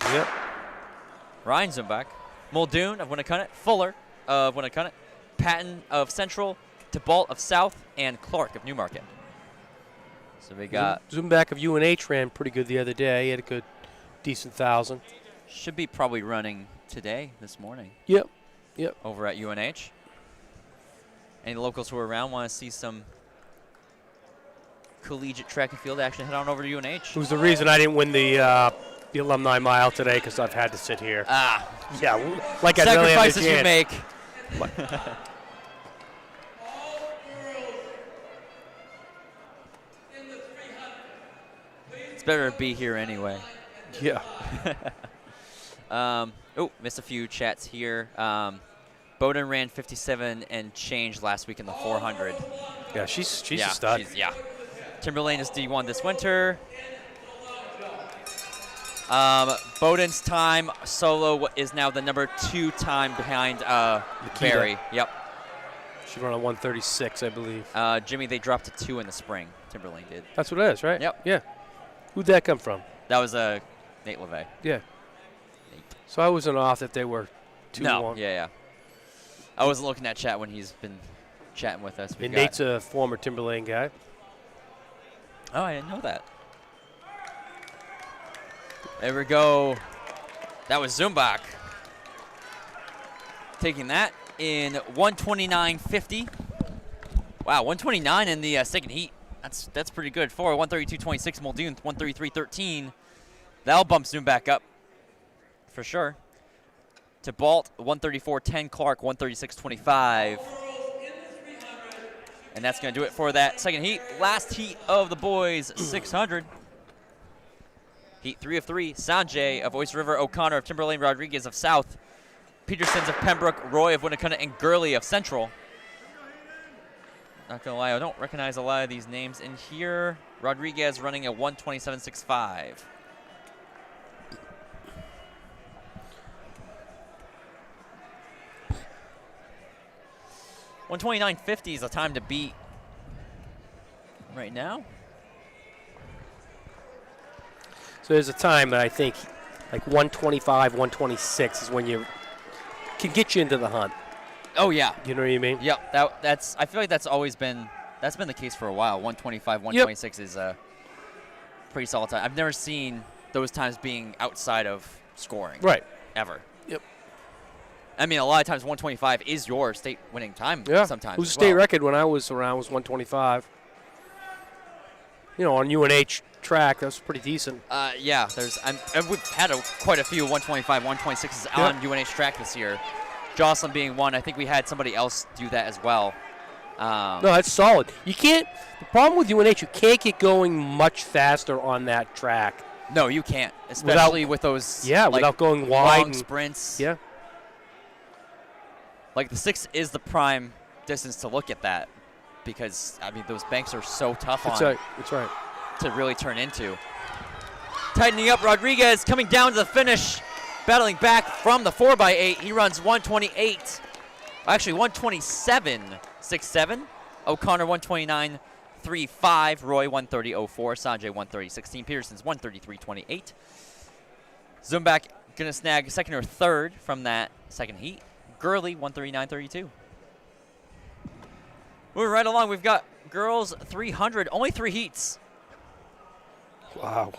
Speaker 3: Ryan Zumbach. Muldoon of Winnacunnet, Fuller of Winnacunnet, Patton of Central, Tybalt of South, and Clark of Newmarket. So we got
Speaker 2: Zumbach of UNH ran pretty good the other day. He had a good, decent 1,000.
Speaker 3: Should be probably running today, this morning.
Speaker 2: Yep.
Speaker 3: Over at UNH. Any locals who are around want to see some collegiate track and field action, head on over to UNH.
Speaker 2: It was the reason I didn't win the alumni mile today because I've had to sit here. Yeah, like I really
Speaker 3: sacrifices you make. It's better to be here anyway.
Speaker 2: Yeah.
Speaker 3: Missed a few chats here. Bowden ran 57 and change last week in the 400.
Speaker 2: Yeah, she's a stud.
Speaker 3: Timberlane is D1 this winter. Bowden's time solo is now the number 2 time behind Barry. Yep.
Speaker 2: She ran a 136, I believe.
Speaker 3: Jimmy, they dropped to 2 in the spring. Timberlane did.
Speaker 2: That's what it is, right?
Speaker 3: Yep.
Speaker 2: Yeah. Who'd that come from?
Speaker 3: That was Nate LeVay.
Speaker 2: Yeah. So I wasn't off that they were 2-1.
Speaker 3: No. Yeah. I wasn't looking at chat when he's been chatting with us.
Speaker 2: And Nate's a former Timberlane guy.
Speaker 3: Oh, I didn't know that. There we go. That was Zumbach. Taking that in 129.50. Wow, 129 in the second heat. That's pretty good. 132.26. Muldoon 133.13. That'll bump Zumbach up for sure. To Balt 134.10. Clark 136.25. And that's going to do it for that second heat. Last heat of the boys 600. Heat 3 of 3. Sanjay of Oyster River, O'Connor of Timberlane, Rodriguez of South, Petersons of Pembroke, Roy of Winnacunnet, and Gurley of Central. Not going to lie, I don't recognize a lot of these names in here. Rodriguez running a 127.65. $129.50 is the time to beat right now.
Speaker 2: So there's a time that I think like 125, 126 is when you can get you into the hunt.
Speaker 3: Oh yeah.
Speaker 2: You know what I mean?
Speaker 3: Yep. That's. I feel like that's been the case for a while. 125, 126 is a pretty solid time. I've never seen those times being outside of scoring.
Speaker 2: Right.
Speaker 3: Ever.
Speaker 2: Yep.
Speaker 3: I mean, a lot of times 125 is your state winning time.
Speaker 2: Yeah.
Speaker 3: Sometimes.
Speaker 2: It was a state record when I was around was 125. You know, on UNH track, that was pretty decent.
Speaker 3: Yeah. And we've had quite a few 125, 126s on UNH track this year. Jocelyn being one. I think we had somebody else do that as well.
Speaker 2: No, that's solid. You can't. The problem with UNH, you can't get going much faster on that track.
Speaker 3: No, you can't, especially with those.
Speaker 2: Yeah,
Speaker 3: like,
Speaker 2: without going wide.
Speaker 3: Long sprints.
Speaker 2: Yeah.
Speaker 3: Like the 6 is the prime distance to look at that, because I mean those banks are so tough
Speaker 2: That's right.
Speaker 3: To really turn into. Tightening up, Rodriguez coming down to the finish. battling back from the 4x8. He runs 128. Actually, 127.67. O'Connor 129.35. Roy 130.04. Sanjay 130.16. Peterson's 133.28. Zumbak gonna snag second or third from that second heat. Gurley 139.32. Moving right along, we've got girls 300. Only 3 heats.
Speaker 2: Wow.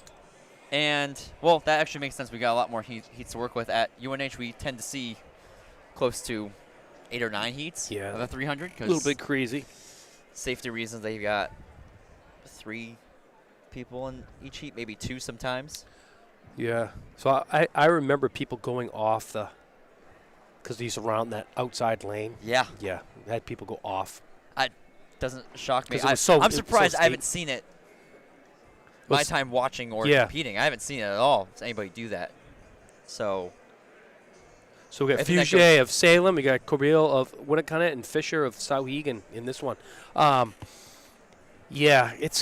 Speaker 3: And, well, that actually makes sense. We got a lot more heats to work with. At UNH, we tend to see close to 8 or 9 heats of the 300.
Speaker 2: A little bit crazy.
Speaker 3: Safety reasons, they've got 3 people in each heat, maybe 2 sometimes.
Speaker 2: Yeah. So I remember people going off because he's around that outside lane.
Speaker 3: Yeah.
Speaker 2: Yeah. Had people go off.
Speaker 3: Doesn't shock me.
Speaker 2: I'm
Speaker 3: I'm surprised I haven't seen it. My time watching or competing, I haven't seen it at all. Does anybody do that? So
Speaker 2: we got Fugé of Salem, we got Corbeil of Winnacunnet, and Fisher of Sauhegan in this one. Yeah, it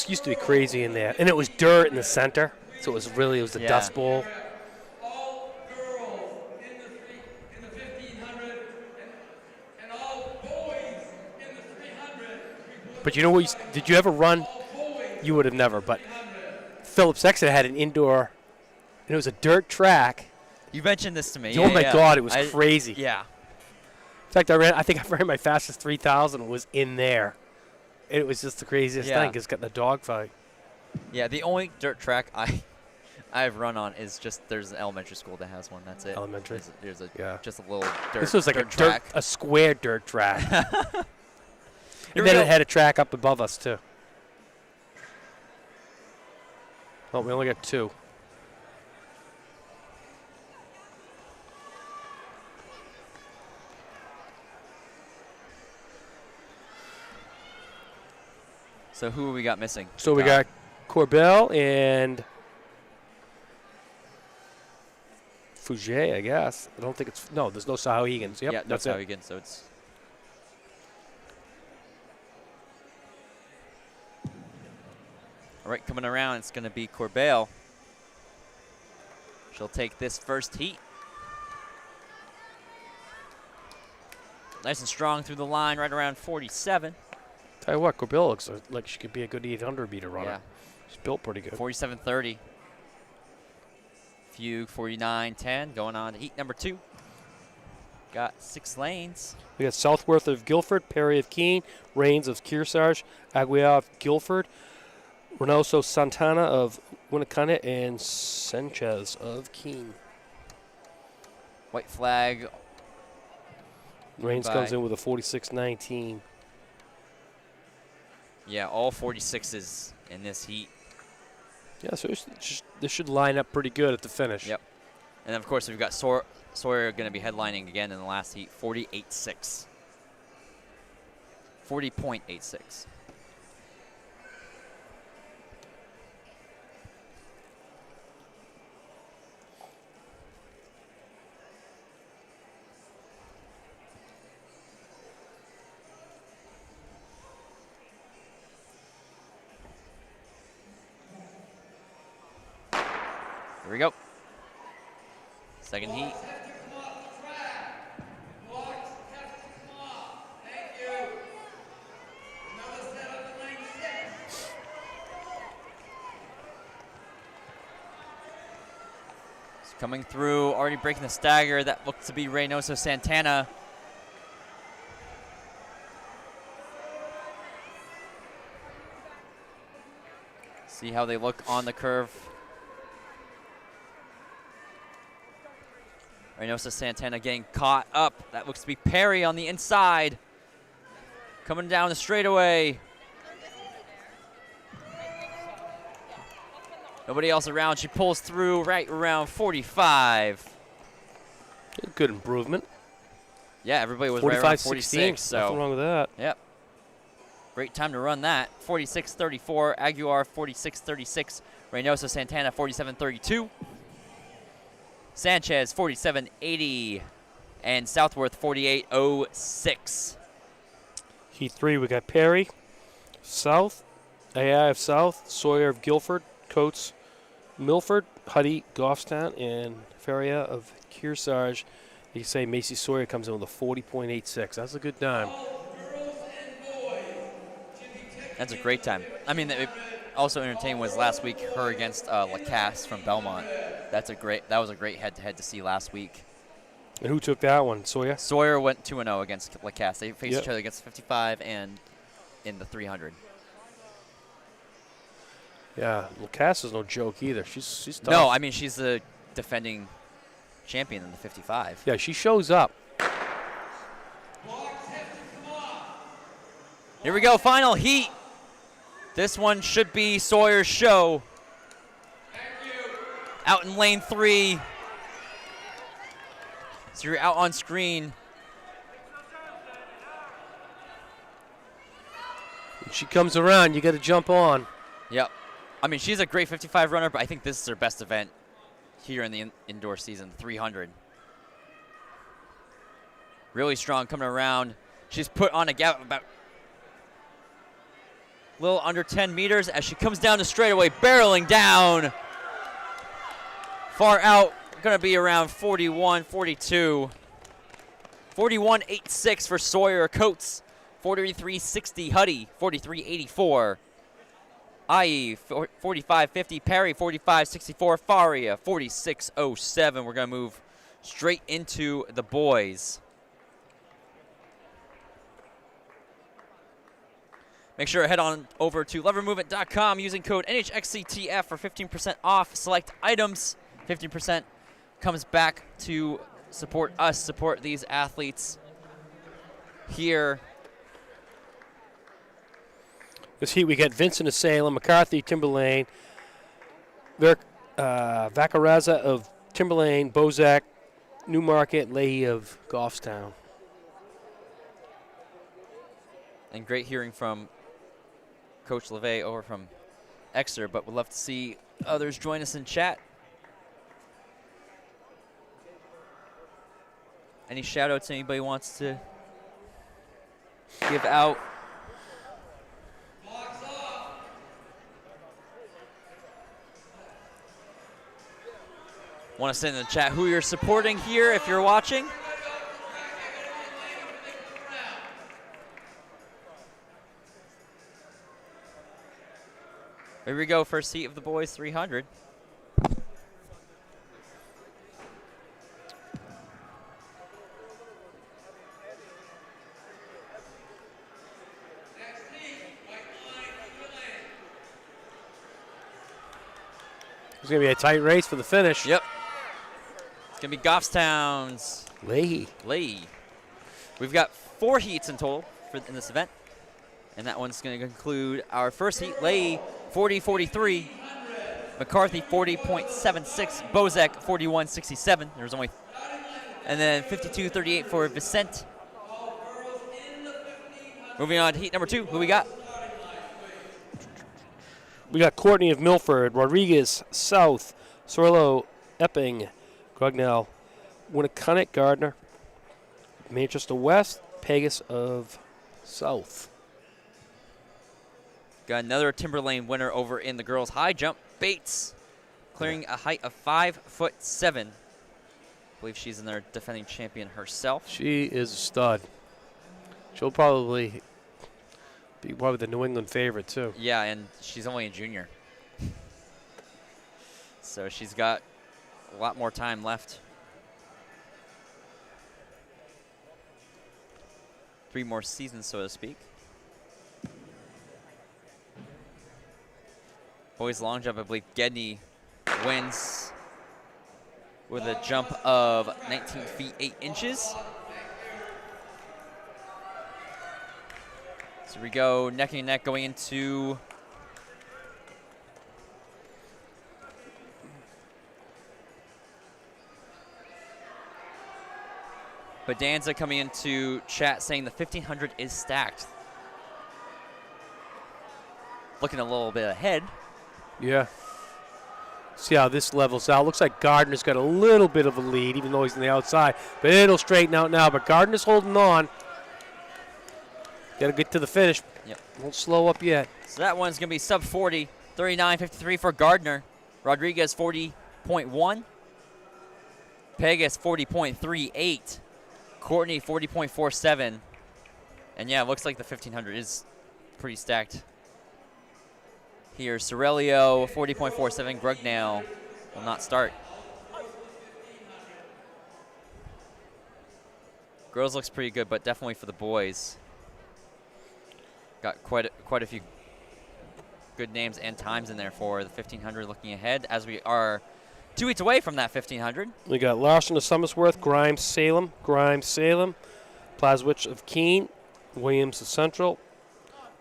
Speaker 2: used to be crazy in there, and it was dirt in the center, so it was the Dust Bowl.
Speaker 4: All girls in the 1500 and all boys in the 300.
Speaker 2: But you know what? Did you ever run? You would have never, but Phillips Exeter had an indoor, and it was a dirt track.
Speaker 3: You mentioned this to me.
Speaker 2: Oh my God, it was crazy.
Speaker 3: Yeah.
Speaker 2: In fact, I think I ran my fastest 3,000 was in there. It was just the craziest thing. It's got the dogfight.
Speaker 3: Yeah, the only dirt track I've run on is just there's an elementary school that has one. That's it.
Speaker 2: Elementary.
Speaker 3: There's just a little dirt.
Speaker 2: This was like a square dirt track. And then it had a track up above us too. Oh, we only got 2.
Speaker 3: So who we got missing?
Speaker 2: So we got Corbell and Fugé, I guess. I don't think it's there's no Sauhegans. Yep,
Speaker 3: yeah,
Speaker 2: that's
Speaker 3: no
Speaker 2: it.
Speaker 3: Sauhegan, so it's all right. Coming around, it's going to be Corbell. She'll take this first heat. Nice and strong through the line, right around 47.
Speaker 2: Tell you what, Corbell looks like she could be a good 800 meter runner.
Speaker 3: Yeah.
Speaker 2: She's built pretty good.
Speaker 3: 47.30. Fugue 49.10. Going on to heat number 2. Got 6 lanes.
Speaker 2: We got Southworth of Guilford, Perry of Keene, Rains of Kearsarge, Aguiar of Guilford, Reynoso Santana of Winnacunnet, and Sanchez of Keene.
Speaker 3: White flag.
Speaker 2: Rains comes in with a 46.19.
Speaker 3: Yeah, all 46s in this heat.
Speaker 2: Yeah, so this should line up pretty good at the finish.
Speaker 3: Yep. And then, of course, we've got Sawyer going to be headlining again in the last heat, 40.86. 40.86. Here we go. Second heat. Coming through, already breaking the stagger. That looked to be Reynoso Santana. See how they look on the curve. Reynoso Santana getting caught up. That looks to be Perry on the inside. Coming down the straightaway. Nobody else around. She pulls through right around 45.
Speaker 2: Good improvement.
Speaker 3: Yeah, everybody was right around 46. So
Speaker 2: nothing wrong with that.
Speaker 3: Yep. Great time to run that. 46.34. Aguiar 46.36. Reynoso Santana 47.32. Sanchez 47.80. And Southworth 48.06.
Speaker 2: Heat 3, we got Perry, South, AI of South, Sawyer of Guilford, Coates Milford, Huddy, Goffstown, and Feria of Kearsarge. You say Macy Sawyer comes in with a 40.86. That's a good time.
Speaker 3: That's a great time. I mean, it also entertaining was last week her against Lacasse from Belmont. That was a great head-to-head to see last week.
Speaker 2: And who took that one? Sawyer?
Speaker 3: Sawyer went 2-0 against Lacasse. They faced
Speaker 2: Yep.
Speaker 3: each other against 55 and in the 300.
Speaker 2: Yeah, Lacasse is no joke either. She's tough.
Speaker 3: No, I mean, she's the defending champion in the 55.
Speaker 2: Yeah, she shows up.
Speaker 3: Here we go, final heat. This one should be Sawyer's show. Out in lane 3. So you're out on screen.
Speaker 2: When she comes around, you got to jump on.
Speaker 3: Yep. I mean, she's a great 55 runner, but I think this is her best event here in the indoor season, 300. Really strong coming around. She's put on a gap about a little under 10 meters as she comes down the straightaway, barreling down. Far out, going to be around 41, 42. 41.86 for Sawyer. Coates, 43.60. Huddy, 43.84. IE, 45.50. Perry, 45.64. Faria, 46.07. We're going to move straight into the boys. Make sure to head on over to levermovement.com using code NHXCTF for 15% off select items. 15% comes back to support us, support these athletes here.
Speaker 2: This heat, we got Vincent of Salem, McCarthy, Timberlane, Vacaraza of Timberlane, Bozak, Newmarket, Leahy of Goffstown.
Speaker 3: And great hearing from Coach LeVay over from Exeter, but we'd love to see others join us in chat. Any shout outs anybody wants to give out? Want to send in the chat who you're supporting here if you're watching? Here we go, first heat of the boys 300.
Speaker 2: It's going to be a tight race for the finish.
Speaker 3: Yep. It's going to be Goffstown's
Speaker 2: Leahy.
Speaker 3: We've got 4 heats in total in this event. And that one's going to conclude our first heat. Leahy, 40.43. McCarthy, 40.76. Bozak, 41.67. There's only, and then 52.38 for Vicente. Moving on to heat number 2. Who we got?
Speaker 2: We got Courtney of Milford, Rodriguez, South, Sorlo, Epping, Grognell, Winnicunnet, Gardner, Manchester West, Pegas of South.
Speaker 3: Got another Timberlane winner over in the girls' high jump. Bates, clearing a height of 5'7". I believe she's in there defending champion herself.
Speaker 2: She is a stud. She'll probably be the New England favorite, too.
Speaker 3: Yeah, and she's only a junior. So she's got a lot more time left. 3 more seasons, so to speak. Boys long jump, I believe Gedney wins with a jump of 19 feet 8 inches. So we go neck and neck going into Bedanza coming into chat saying the 1500 is stacked. Looking a little bit ahead.
Speaker 2: Yeah. See how this levels out. Looks like Gardner's got a little bit of a lead, even though he's on the outside. But it'll straighten out now. But Gardner's holding on. Got to get to the finish.
Speaker 3: Yep.
Speaker 2: Won't slow up yet.
Speaker 3: So that one's going to be sub 40, 39.53 for Gardner. Rodriguez 40.1. Pegas 40.38. Courtney 40.47. And yeah, it looks like the 1500 is pretty stacked. Here, Sorelio 40.47. Grugnail will not start. Girls looks pretty good, but definitely for the boys. Got quite a few good names and times in there for the 1500 looking ahead as we are 2 weeks away from that 1500.
Speaker 2: We got Larson of Somersworth, Grimes Salem, Plazwich of Keene, Williams of Central,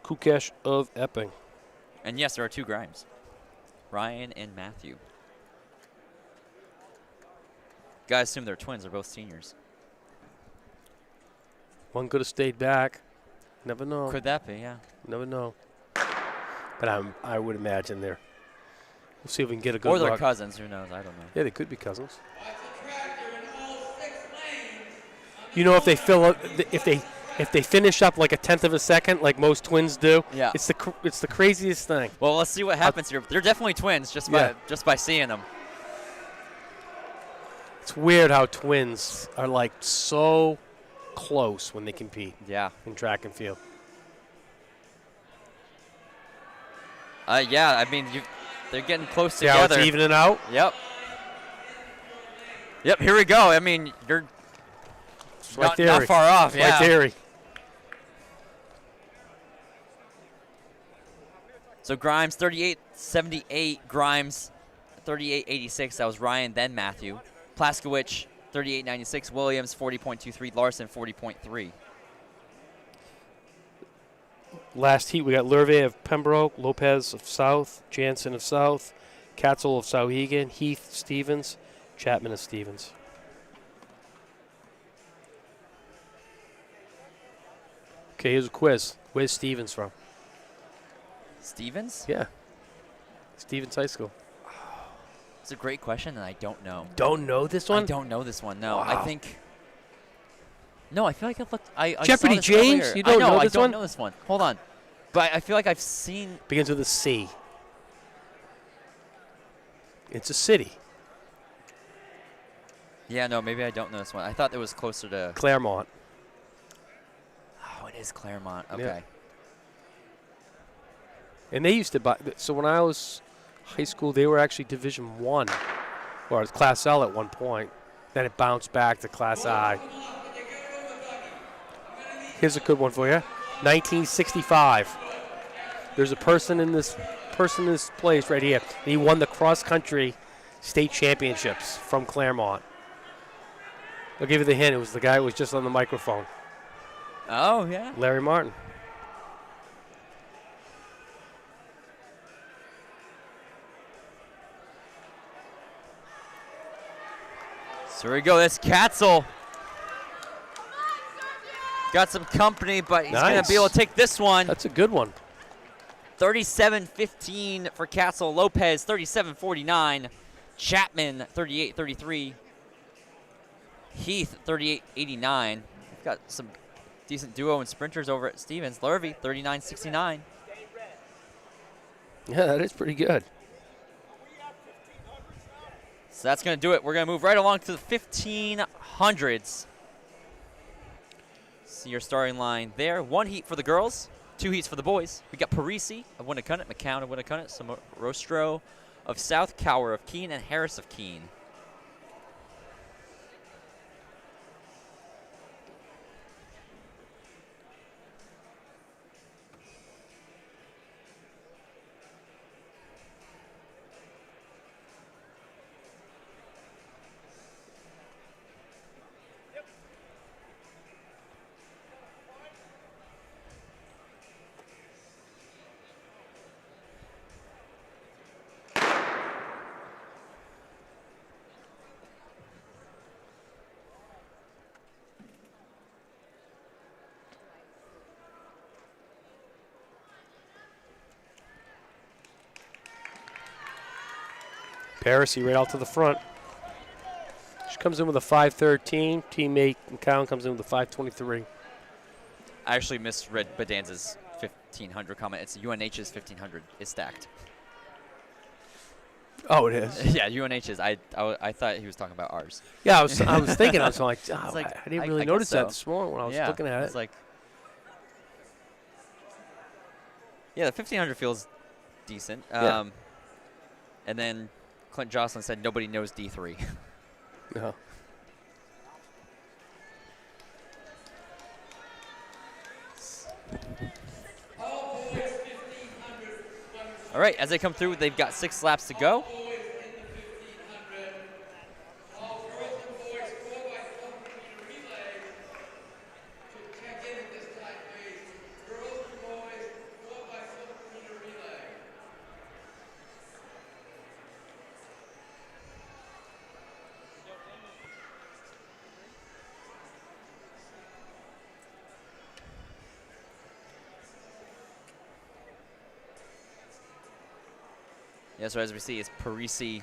Speaker 2: Kukesh of Epping.
Speaker 3: And yes, there are 2 Grimes, Ryan and Matthew. Guys assume they're twins. They're both seniors.
Speaker 2: One could have stayed back. Never know.
Speaker 3: Could that be? Yeah.
Speaker 2: Never know. But I would imagine they're. We'll see if we can get a good
Speaker 3: Or they're
Speaker 2: look.
Speaker 3: cousins. Who knows? I don't know.
Speaker 2: Yeah, they could be cousins. You know, if they finish up like a tenth of a second, like most twins do,
Speaker 3: Yeah.
Speaker 2: it's the craziest thing.
Speaker 3: Well, let's see what happens here. They're definitely twins just by seeing them.
Speaker 2: It's weird how twins are like so close when they compete.
Speaker 3: Yeah.
Speaker 2: In track and field.
Speaker 3: Yeah. I mean, they're getting close
Speaker 2: See how
Speaker 3: together.
Speaker 2: it's evening out?
Speaker 3: Yep. Yep. Here we go. I mean, you're not far off.
Speaker 2: It's my theory.
Speaker 3: So Grimes 38.78. Grimes 38.86. That was Ryan, then Matthew. Plaskowicz 38.96. Williams 40.23. Larson 40.3.
Speaker 2: Last heat, we got Lurvey of Pembroke, Lopez of South, Jansen of South, Katzel of Sauhegan, Heath Stevens, Chapman of Stevens. Okay, here's a quiz. Where's Stevens from?
Speaker 3: Stevens?
Speaker 2: Yeah. Stevens High School.
Speaker 3: It's a great question, and I don't know.
Speaker 2: Don't know this one?
Speaker 3: I don't know this one. No,
Speaker 2: Wow.
Speaker 3: I think. No, I feel like I've looked. I
Speaker 2: Jeopardy
Speaker 3: saw this
Speaker 2: James?
Speaker 3: earlier.
Speaker 2: You don't
Speaker 3: I know
Speaker 2: know
Speaker 3: I
Speaker 2: this
Speaker 3: don't
Speaker 2: one?
Speaker 3: know this one. Hold on, but I feel like I've seen.
Speaker 2: Begins with a C. It's a city.
Speaker 3: Yeah, no, maybe I don't know this one. I thought it was closer to.
Speaker 2: Claremont.
Speaker 3: Oh, it is Claremont. Okay.
Speaker 2: Yeah. And they used to buy. So when I was high school, they were actually Division I, or Class L at one point. Then it bounced back to Class I. Here's a good one for you. 1965. There's a person in this place right here. He won the cross country state championships from Claremont. I'll give you the hint. It was the guy who was just on the microphone.
Speaker 3: Oh yeah.
Speaker 2: Larry Martin.
Speaker 3: So here we go. That's Katzel. Got some company, but he's going to be able to take this one.
Speaker 2: That's a good one.
Speaker 3: 37.15 for Katzel. Lopez 37.49. Chapman 38.33. Heath 38.89. We've got some decent duo and sprinters over at Stevens. Lurvey 39.69.
Speaker 2: Yeah, that is pretty good.
Speaker 3: So that's going to do it. We're going to move right along to the 1500s. See your starting line there. 1 heat for the girls, 2 heats for the boys. We got Parisi of Winnacunnet, McCown of Winnacunnet, Rostro of South, Cower of Keene, and Harris of Keene.
Speaker 2: Parisi right out to the front. She comes in with a 5.13. Teammate McCown comes in with a 5.23.
Speaker 3: I actually misread Bedanza's 1500 comment. It's UNH's 1500 is stacked.
Speaker 2: Oh, it is.
Speaker 3: Yeah, UNH is. I thought he was talking about ours.
Speaker 2: Yeah, I was thinking. I was like, oh,
Speaker 3: like,
Speaker 2: I didn't
Speaker 3: I
Speaker 2: really
Speaker 3: guess
Speaker 2: notice
Speaker 3: so.
Speaker 2: that this morning when I was
Speaker 3: Yeah,
Speaker 2: looking at it.
Speaker 3: it's like, yeah, the 1500 feels decent.
Speaker 2: Yeah.
Speaker 3: And then Clint Jocelyn said nobody knows D3.
Speaker 2: No.
Speaker 3: All right, as they come through, they've got 6 laps to go. Yeah, so as we see, it's Parisi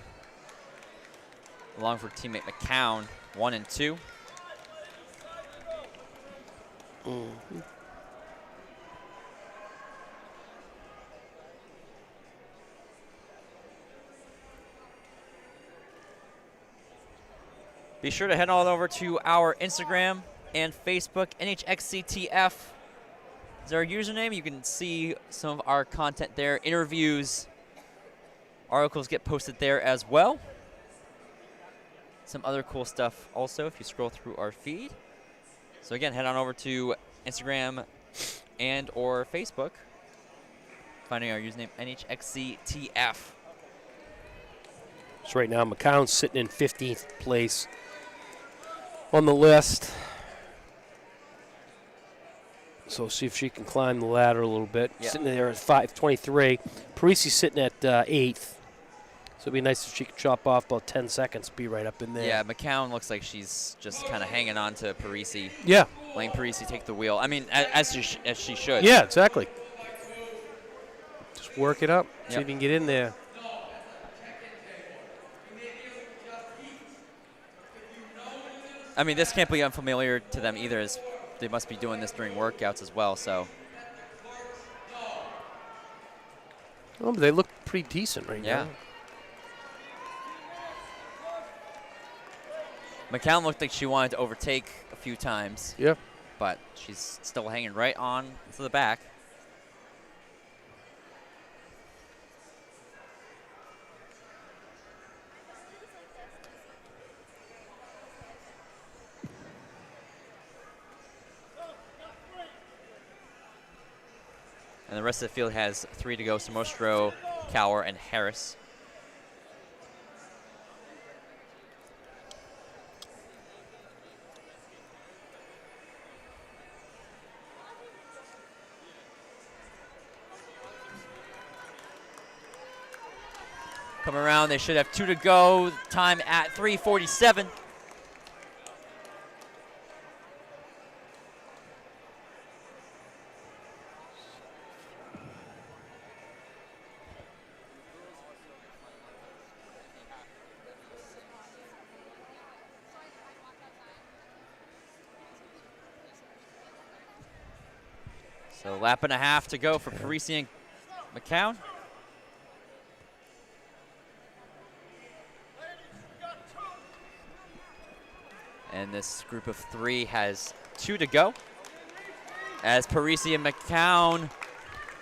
Speaker 3: along for teammate McCown, 1 and 2. Be sure to head on over to our Instagram and Facebook. NHXCTF is our username. You can see some of our content there, interviews. Articles get posted there as well. Some other cool stuff also if you scroll through our feed. So again, head on over to Instagram and or Facebook, finding our username NHXCTF.
Speaker 2: So right now, McCown's sitting in 15th place on the list. So see if she can climb the ladder a little bit.
Speaker 3: Yep.
Speaker 2: Sitting there at 5:23. Parisi's sitting at 8th. So it'd be nice if she could chop off about 10 seconds, be right up in there.
Speaker 3: Yeah, McCown looks like she's just kind of hanging on to Parisi,
Speaker 2: Yeah.
Speaker 3: letting Parisi take the wheel. I mean, as she should.
Speaker 2: Yeah, exactly. Just work it up. See
Speaker 3: Yep.
Speaker 2: if you can get in there.
Speaker 3: I mean, this can't be unfamiliar to them either, as they must be doing this during workouts as well. So
Speaker 2: Oh, but they look pretty decent right
Speaker 3: yeah.
Speaker 2: now.
Speaker 3: McCown looked like she wanted to overtake a few times,
Speaker 2: Yeah.
Speaker 3: but she's still hanging right on to the back. And the rest of the field has 3 to go: Samostro, Cower, and Harris. Come around, they should have 2 to go. Time at 3:47. So lap and a half to go for Parisi and McCown. And this group of 3 has 2 to go. As Parisi and McCown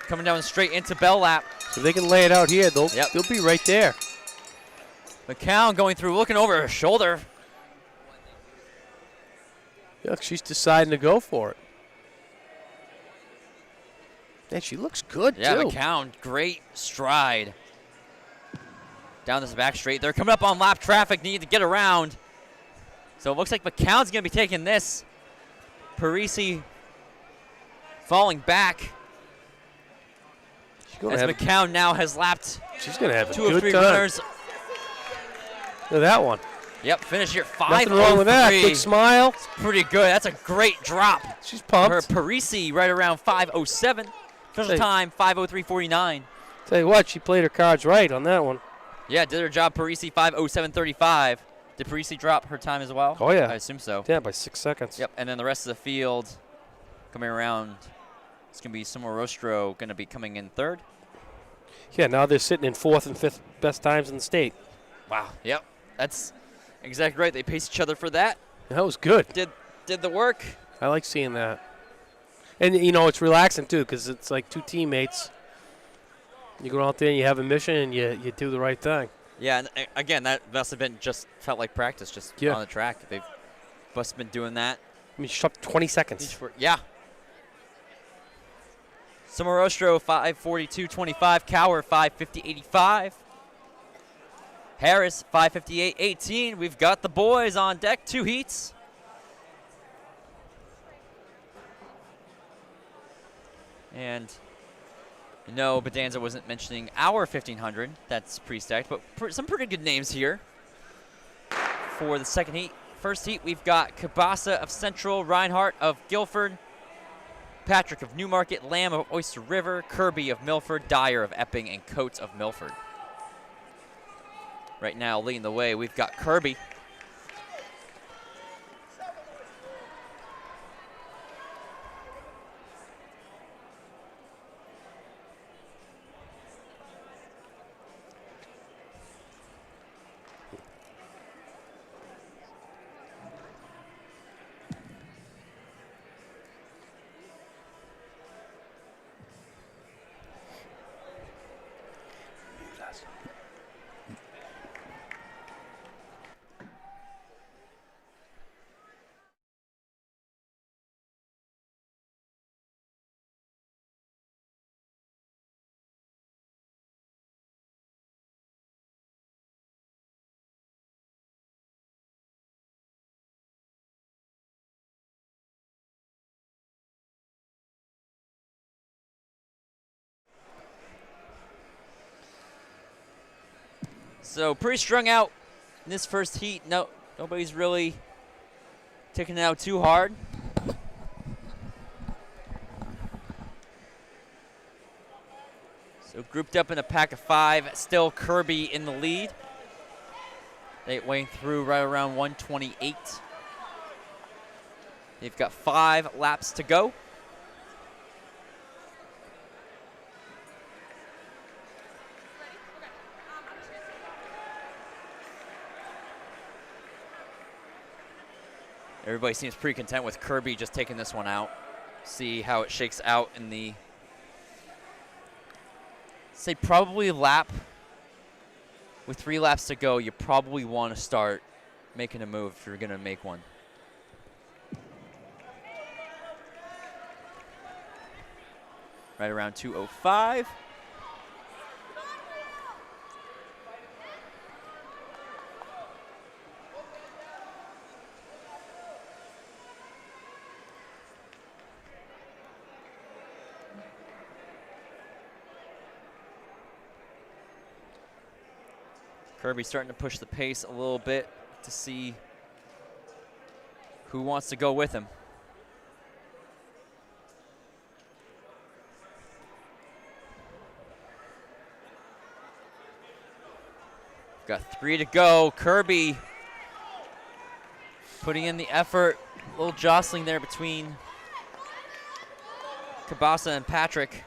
Speaker 3: coming down straight into bell lap.
Speaker 2: So they can lay it out here. They'll be right there.
Speaker 3: McCown going through, looking over her shoulder.
Speaker 2: Look, she's deciding to go for it. Man, she looks good,
Speaker 3: Yeah,
Speaker 2: too.
Speaker 3: McCown, great stride. Down this back straight. They're coming up on lap traffic, need to get around. So it looks like McCown's going to be taking this. Parisi falling back. As McCown now has lapped
Speaker 2: She's going to have a
Speaker 3: 2 of
Speaker 2: good
Speaker 3: 3
Speaker 2: time.
Speaker 3: runners.
Speaker 2: Look at that one.
Speaker 3: Yep, finish here 5:03.
Speaker 2: Nothing wrong with that. Big smile.
Speaker 3: Pretty good. That's a great drop.
Speaker 2: She's pumped.
Speaker 3: For Parisi right around 5:07. Official time 5:03:49.
Speaker 2: Tell you what, she played her cards right on that one.
Speaker 3: Yeah, did her job. Parisi 5:07:35. Did Parisi drop her time as well?
Speaker 2: Oh, yeah.
Speaker 3: I assume so.
Speaker 2: Yeah, by 6 seconds.
Speaker 3: Yep, and then the rest of the field coming around. It's going to be Samorostro going to be coming in 3rd.
Speaker 2: Yeah, now they're sitting in 4th and 5th best times in the state.
Speaker 3: Wow. Yep. That's exactly right. They paced each other for that.
Speaker 2: That was good.
Speaker 3: Did the work.
Speaker 2: I like seeing that. And, it's relaxing, too, because it's like two teammates. You go out there and you have a mission and you do the right thing.
Speaker 3: Yeah, and again, that must have been just felt like practice just on the track. They've must have been doing that.
Speaker 2: I mean, shot 20 seconds.
Speaker 3: Yeah. Somorostro 5:42.25. Cower 5:50.85. Harris 5:58.18. We've got the boys on deck. 2 heats. And Bedanza wasn't mentioning our 1500. That's pre-stacked, but some pretty good names here for the second heat. First heat, we've got Cabasa of Central, Reinhardt of Guilford, Patrick of Newmarket, Lamb of Oyster River, Kirby of Milford, Dyer of Epping, and Coates of Milford. Right now, leading the way, we've got Kirby. So pretty strung out in this first heat. Nobody's really taking it out too hard. So grouped up in a pack of 5, still Kirby in the lead. They weighing through right around 128. They've got 5 laps to go. Everybody seems pretty content with Kirby just taking this one out. See how it shakes out in the, say probably lap. With 3 laps to go, you probably want to start making a move if you're going to make one. Right around 2:05. Kirby starting to push the pace a little bit to see who wants to go with him. Got 3 to go. Kirby putting in the effort. A little jostling there between Cabasa and Patrick.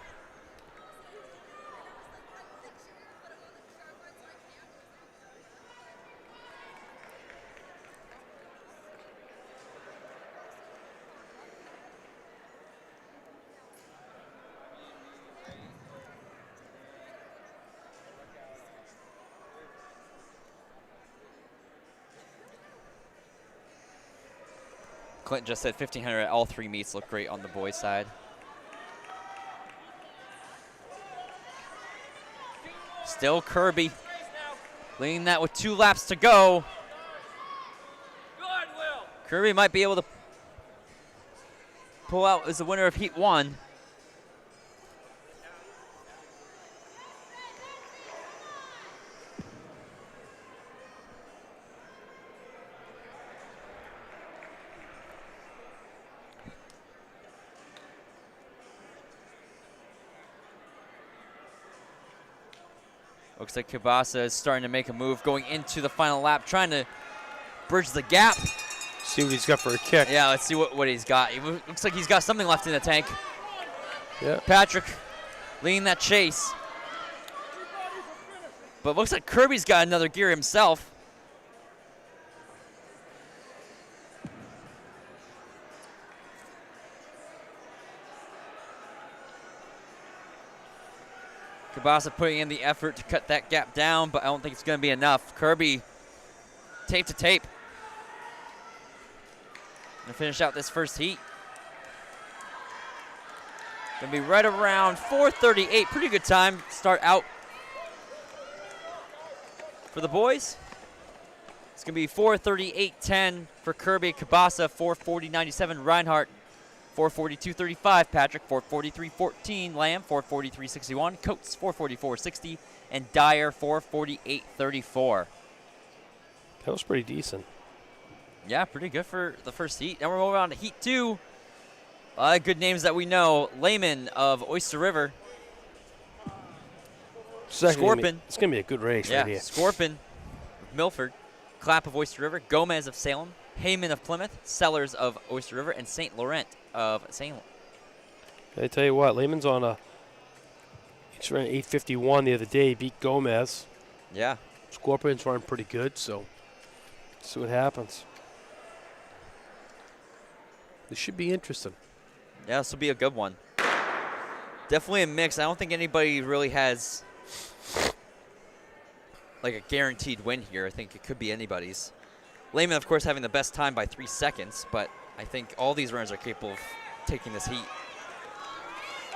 Speaker 3: Clinton just said 1500 at all 3 meets look great on the boys' side. Still Kirby leading that with 2 laps to go. Kirby might be able to pull out as the winner of Heat 1. Looks like Cabasa is starting to make a move going into the final lap, trying to bridge the gap.
Speaker 2: See what he's got for a kick.
Speaker 3: Yeah, let's see what he's got. It looks like he's got something left in the tank.
Speaker 2: Yeah.
Speaker 3: Patrick leading that chase. But looks like Kirby's got another gear himself. Kabasa putting in the effort to cut that gap down, but I don't think it's going to be enough. Kirby, tape to tape. Gonna finish out this first heat. Gonna be right around 4:38. Pretty good time to start out for the boys. It's gonna be 4:38.10 for Kirby. Kabasa 4:40.97. Reinhardt 4:42.35. Patrick 4:43.14. Lamb 4:43.61. Coates 4:44.60. And Dyer 4:48.34.
Speaker 2: That was pretty decent.
Speaker 3: Yeah, pretty good for the first heat. Now we're moving on to heat 2. A lot of good names that we know. Lehman of Oyster River. Scorpion.
Speaker 2: It's going to be a good race right here.
Speaker 3: Scorpion of Milford. Clapp of Oyster River. Gomez of Salem. Heyman of Plymouth. Sellers of Oyster River. And St. Laurent of Salem.
Speaker 2: I tell you what, Lehman's on a. He's ran 8:51 the other day. He beat Gomez.
Speaker 3: Yeah.
Speaker 2: Scorpion's running pretty good, so see what happens. This should be interesting.
Speaker 3: Yeah, this will be a good one. Definitely a mix. I don't think anybody really has like a guaranteed win here. I think it could be anybody's. Lehman, of course, having the best time by 3 seconds, but I think all these runners are capable of taking this heat.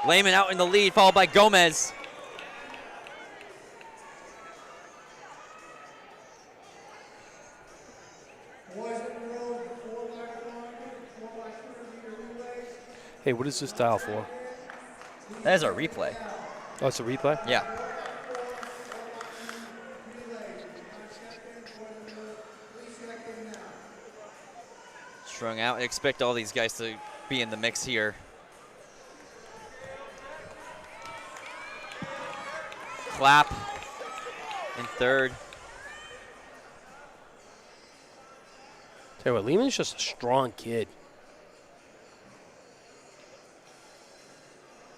Speaker 3: Lehman out in the lead, followed by Gomez.
Speaker 2: Hey, what is this dial for?
Speaker 3: That is our replay.
Speaker 2: Oh, it's a replay?
Speaker 3: Yeah. Strung out. I expect all these guys to be in the mix here. Clapp in third.
Speaker 2: Tell you what, Lehman's just a strong kid.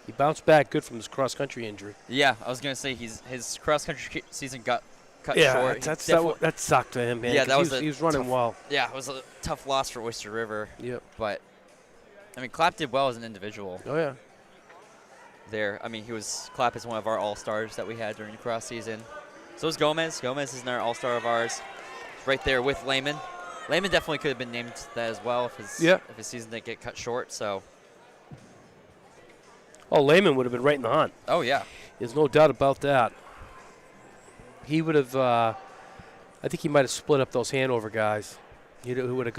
Speaker 2: He bounced back good from his cross-country injury.
Speaker 3: Yeah, I was going to say his cross-country season got cut
Speaker 2: Yeah,
Speaker 3: short.
Speaker 2: that sucked to him, man.
Speaker 3: Yeah, that was
Speaker 2: he was running well.
Speaker 3: Yeah, it was a tough loss for Oyster River.
Speaker 2: Yep.
Speaker 3: But, I mean, Clapp did well as an individual
Speaker 2: Oh, yeah.
Speaker 3: there. I mean, Clapp is one of our all-stars that we had during the cross season. So is Gomez. Gomez is another all-star of ours. He's right there with Lehman. Lehman definitely could have been named that as well if his season didn't get cut short, so.
Speaker 2: Oh, Lehman would have been right in the hunt.
Speaker 3: Oh, yeah.
Speaker 2: There's no doubt about that. He would have. I think he might have split up those Hanover guys. He would have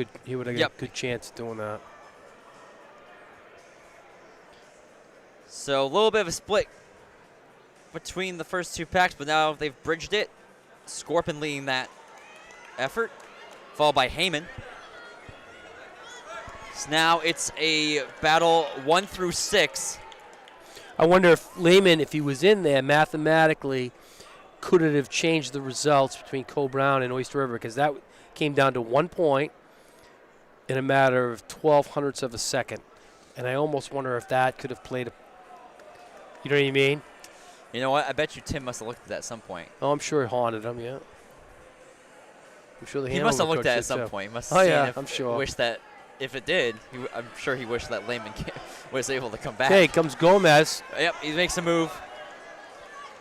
Speaker 2: got a good chance of doing that.
Speaker 3: So a little bit of a split between the first two packs, but now they've bridged it. Scorpion leading that effort, followed by Heyman. So now it's a battle 1 through 6.
Speaker 2: I wonder if Lehman, if he was in there mathematically, could it have changed the results between Cole Brown and Oyster River? Because that came down to 1 point in a matter of 0.12 of a second. And I almost wonder if that could have played a. You know what I mean?
Speaker 3: You know what? I bet you Tim must have looked at that at some point.
Speaker 2: Oh, I'm sure it haunted him, yeah. I'm sure
Speaker 3: he must have looked at it at some point. He must have seen it.
Speaker 2: I'm sure.
Speaker 3: Wish that if it did, I'm sure he wished that Lehman was able to come back.
Speaker 2: Okay, comes Gomez.
Speaker 3: Yep, he makes a move.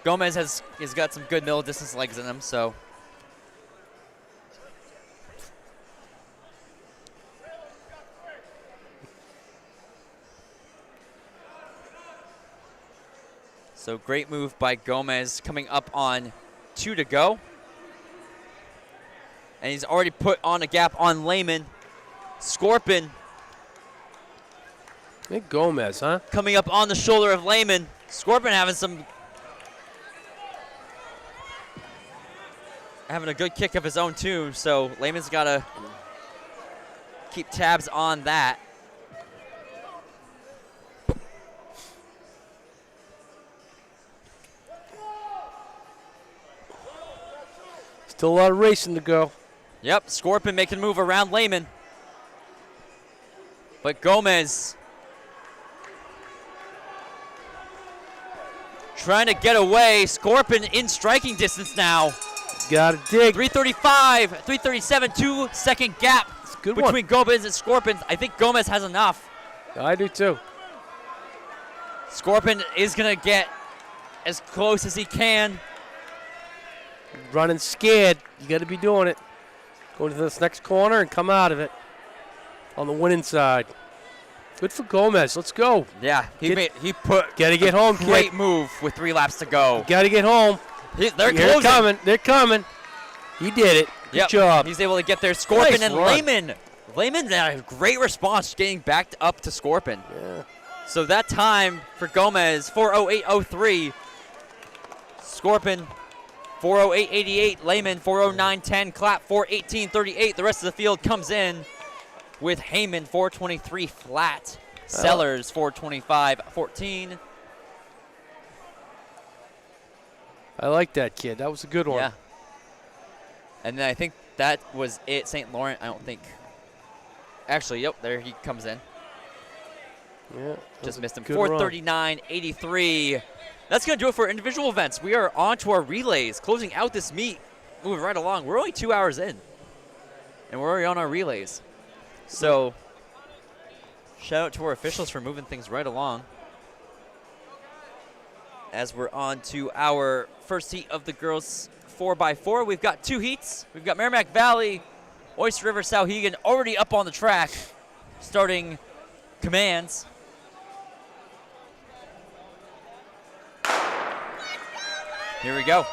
Speaker 3: Gomez has got some good middle distance legs in him, so. So great move by Gomez coming up on 2 to go. And he's already put on a gap on Lehman. Scorpion.
Speaker 2: I think Gomez, huh?
Speaker 3: Coming up on the shoulder of Lehman. Scorpion having a good kick of his own too, so Lehman's got to keep tabs on that.
Speaker 2: Still a lot of racing to go.
Speaker 3: Yep, Scorpion making a move around Lehman. But Gomez trying to get away. Scorpion in striking distance now.
Speaker 2: Got to dig.
Speaker 3: 335, 337, 2-second gap
Speaker 2: Good
Speaker 3: between Gomez and Scorpion. I think Gomez has enough.
Speaker 2: I do too.
Speaker 3: Scorpion is going to get as close as he can.
Speaker 2: Running scared. You got to be doing it. Go to this next corner and come out of it on the winning side. Good for Gomez. Let's go.
Speaker 3: Yeah, he put
Speaker 2: Got to get home, kid.
Speaker 3: great move with 3 laps to go.
Speaker 2: Got to get home.
Speaker 3: They're
Speaker 2: They're
Speaker 3: closing.
Speaker 2: coming. They're coming. He did it. Good
Speaker 3: Yep.
Speaker 2: job.
Speaker 3: He's able to get there. Scorpion
Speaker 2: Nice
Speaker 3: and
Speaker 2: run.
Speaker 3: Lehman. Lehman had a great response getting back up to Scorpion.
Speaker 2: Yeah.
Speaker 3: So that time for Gomez, 4:08.03. Scorpion, 4:08.88. Lehman, 4:09.10. Clapp, 4:18.38. The rest of the field comes in with Heyman, 4:23 flat. Sellers, 4:25.14.
Speaker 2: I like that kid. That was a good one.
Speaker 3: Yeah. And then I think that was it. St. Laurent, I don't think. Actually, yep, there he comes in.
Speaker 2: Yeah, that was
Speaker 3: Just
Speaker 2: a
Speaker 3: missed him.
Speaker 2: good run.
Speaker 3: 4:39.83. That's going to do it for individual events. We are on to our relays, closing out this meet, moving right along. We're only 2 hours in, and we're already on our relays. So, shout out to our officials for moving things right along. As we're on to our first heat of the girls 4x4. We've got 2 heats. We've got Merrimack Valley, Oyster River, Sauhegan already up on the track, starting commands. Here we go.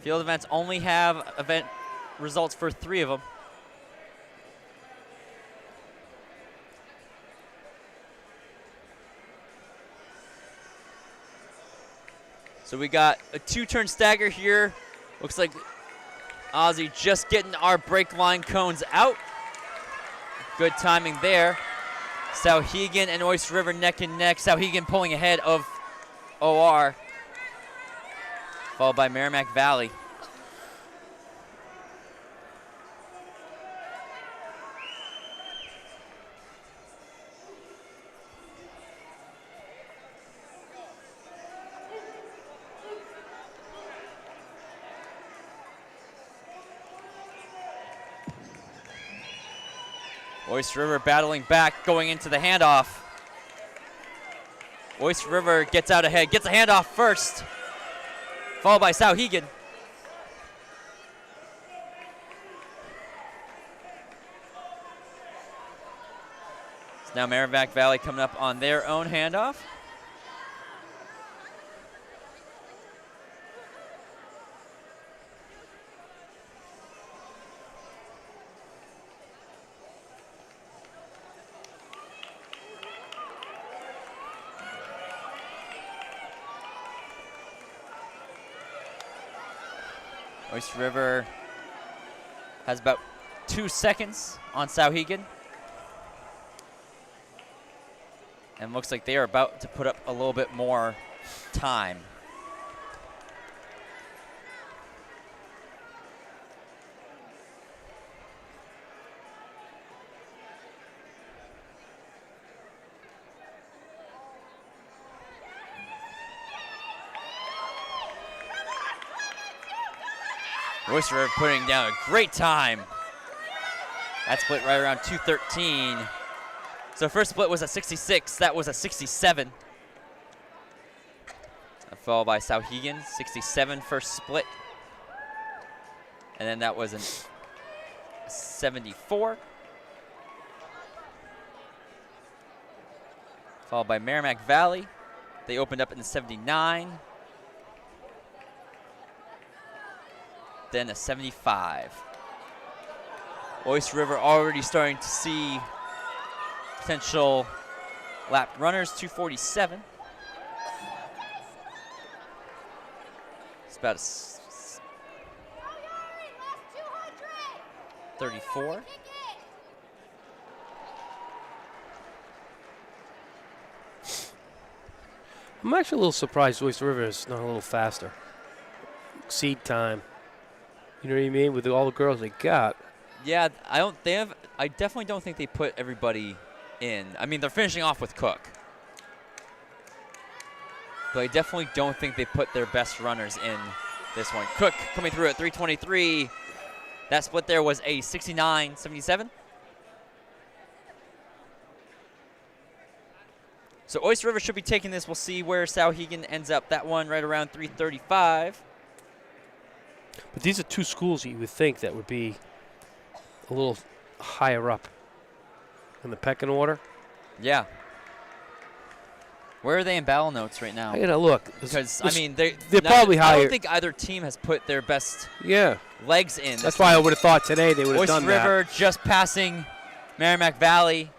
Speaker 3: Field events only have event results for 3 of them. So we got a 2-turn stagger here. Looks like Ozzy just getting our brake line cones out. Good timing there. Sauhegan and Oyster River neck and neck. Sauhegan pulling ahead of OR, followed by Merrimack Valley. Oyster River battling back, going into the handoff. Oyster River gets out ahead, gets a handoff first, followed by Sauhegan. So now Merrimack Valley coming up on their own handoff. Oyster River has about 2 seconds on Sauhegan. And looks like they are about to put up a little bit more time. Oyster River putting down a great time. That split right around 2:13. So first split was a 66. That was a 67. Followed by Sauhegan, 67 first split. And then that was a 74. Followed by Merrimack Valley. They opened up in the 79. Then a 75. Oyster River already starting to see potential lap runners, 247. It's about a 34.
Speaker 2: I'm actually a little surprised Oyster River is not a little faster. Seed time. You know what I mean? With all the girls they got,
Speaker 3: Yeah, I definitely don't think they put everybody in. I mean, they're finishing off with Cook. But I definitely don't think they put their best runners in this one. Cook coming through at 323. That split there was a 69-77. So Oyster River should be taking this. We'll see where Sauhegan ends up. That one right around 335.
Speaker 2: But these are two schools that you would think that would be a little higher up in the pecking order.
Speaker 3: Yeah. Where are they in battle notes right now?
Speaker 2: I gotta look.
Speaker 3: Because, I mean, they're
Speaker 2: probably higher.
Speaker 3: I don't think either team has put their best legs in.
Speaker 2: That's why I would have thought today they would have done that.
Speaker 3: Oyster River just passing Merrimack Valley.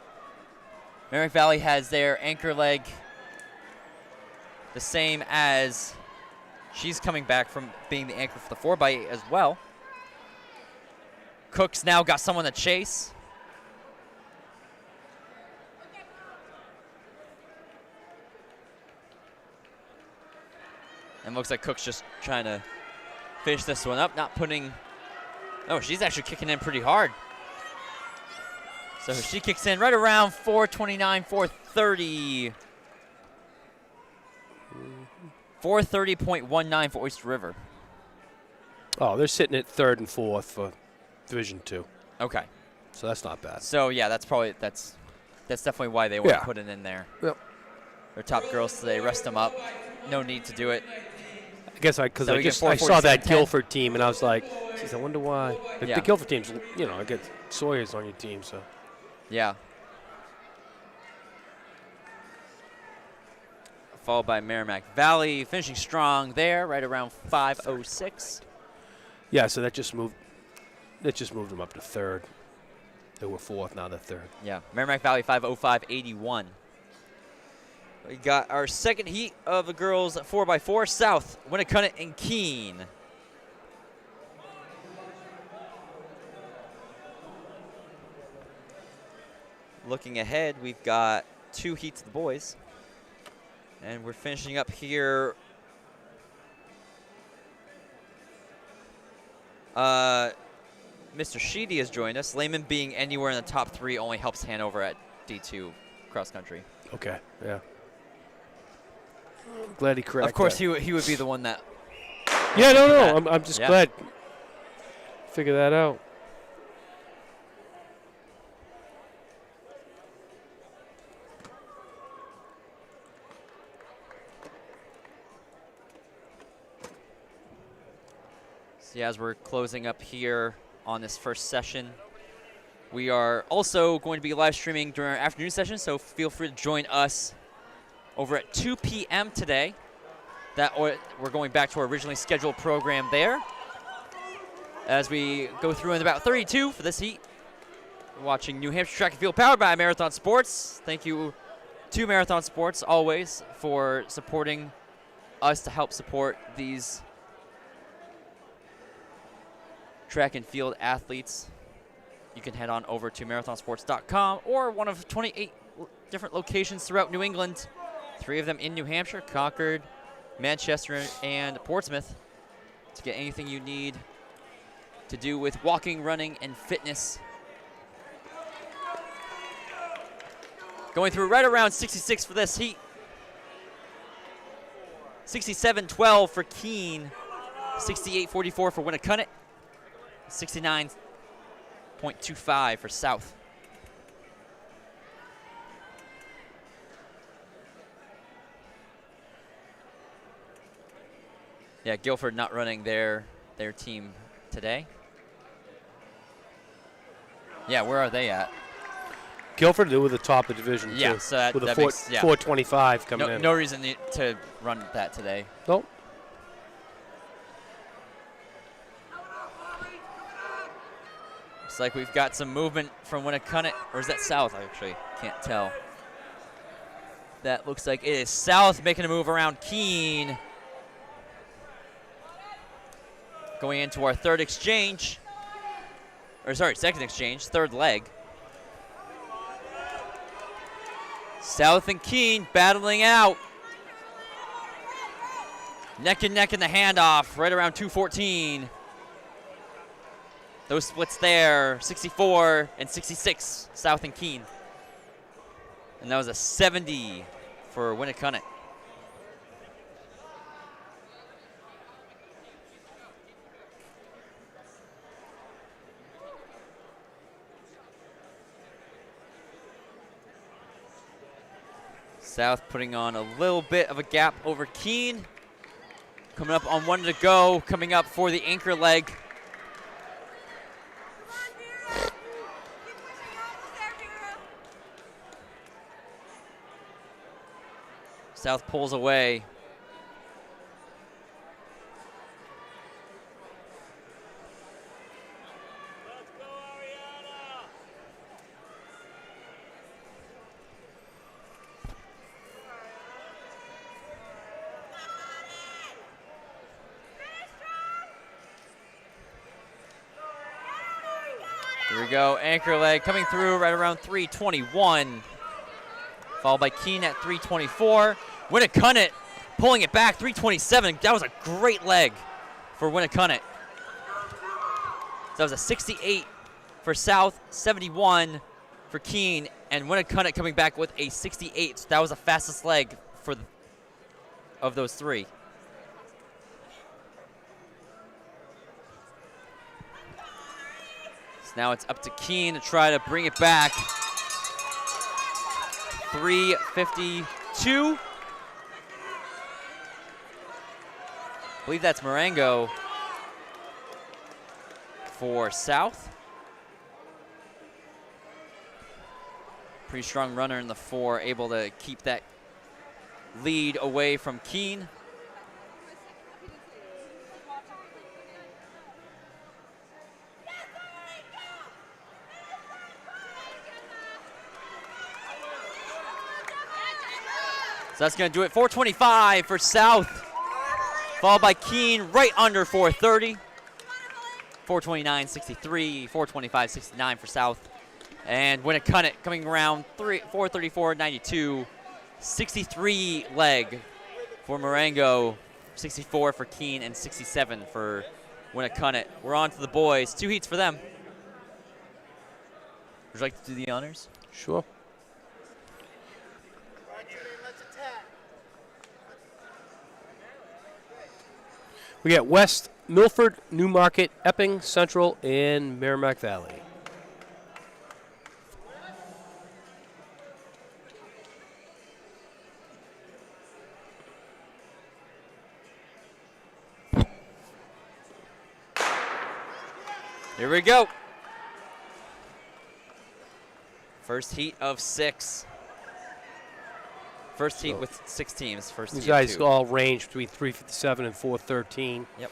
Speaker 3: Merrimack Valley has their anchor leg the same as she's coming back from being the anchor for the 4x8 as well. Cook's now got someone to chase. And looks like Cook's just trying to finish this one up, not putting... Oh, she's actually kicking in pretty hard. So she kicks in right around 429, 430. 430.19 for Oyster River.
Speaker 2: Oh, they're sitting at 3rd and 4th for Division 2.
Speaker 3: Okay.
Speaker 2: So that's not bad.
Speaker 3: So yeah, that's definitely why they weren't putting in there.
Speaker 2: Yep.
Speaker 3: Their top girls today, rest them up. No need to do it.
Speaker 2: I guess because I saw that Guilford team and I was like, geez, I wonder why. The Guilford team's, I get Sawyer's on your team, so.
Speaker 3: Yeah. Followed by Merrimack Valley, finishing strong there, right around 5:06.
Speaker 2: Yeah, so that just moved them up to 3rd. They were 4th, now they're 3rd.
Speaker 3: Yeah, Merrimack Valley 5:05.81. We got our second heat of the girls 4x4 South, Winnicott and Keene. Looking ahead, we've got 2 heats of the boys. And we're finishing up here. Mr. Sheedy has joined us. Lehman being anywhere in the top 3 only helps Hanover at D2 cross country.
Speaker 2: Okay, yeah. I'm glad he corrected.
Speaker 3: Of course, he would be the one that.
Speaker 2: Yeah, no. I'm just glad. Figure that out.
Speaker 3: See, as we're closing up here on this first session, we are also going to be live streaming during our afternoon session, so feel free to join us over at 2 p.m. today. We're going back to our originally scheduled program there. As we go through in about 32 for this heat. We're watching New Hampshire Track and Field powered by Marathon Sports. Thank you to Marathon Sports always for supporting us to help support these track and field athletes. You can head on over to marathonsports.com or one of 28 different locations throughout New England. 3 of them in New Hampshire, Concord, Manchester, and Portsmouth, to get anything you need to do with walking, running, and fitness. Going through right around 66 for this heat. 67.12 for Keene. 68.44 for Winnicott. 69.25 for South. Yeah, Guilford not running their team today. Yeah, where are they at?
Speaker 2: Guilford, they were the top of Division 2.
Speaker 3: Yeah, so
Speaker 2: with
Speaker 3: that
Speaker 2: a
Speaker 3: makes,
Speaker 2: 425 coming in.
Speaker 3: No reason to run that today.
Speaker 2: Nope.
Speaker 3: Looks like we've got some movement from Winnicott, or is that South? I actually can't tell. That looks like it is South making a move around Keene. Going into our second exchange, third leg. South and Keene battling out. Neck and neck in the handoff, right around 2:14. Those splits there, 64 and 66, South and Keene. And that was a 70 for Winnicott. South putting on a little bit of a gap over Keene. Coming up on 1 to go, coming up for the anchor leg. South pulls away. Here we go, anchor leg coming through right around 321. Followed by Keene at 324. Winnicott pulling it back, 327. That was a great leg for Winnicott. So that was a 68 for South, 71 for Keene, and Winnicott coming back with a 68. So that was the fastest leg of those three. So now it's up to Keene to try to bring it back. 352. I believe that's Marengo for South. Pretty strong runner in the 4, able to keep that lead away from Keene. So that's going to do it. 425 for South, followed by Keene right under 430. 429.63, 425.69 for South. And Winnicott coming around 434.92. 63 leg for Marengo, 64 for Keene, and 67 for Winnicott. We're on to the boys. 2 heats for them. Would you like to do the honors?
Speaker 2: Sure. We got West, Milford, Newmarket, Epping, Central, and Merrimack Valley.
Speaker 3: Here we go. First heat of 6. First heat with 6 teams. First
Speaker 2: These
Speaker 3: heat
Speaker 2: guys
Speaker 3: of 2.
Speaker 2: all range between 357 and 413.
Speaker 3: Yep.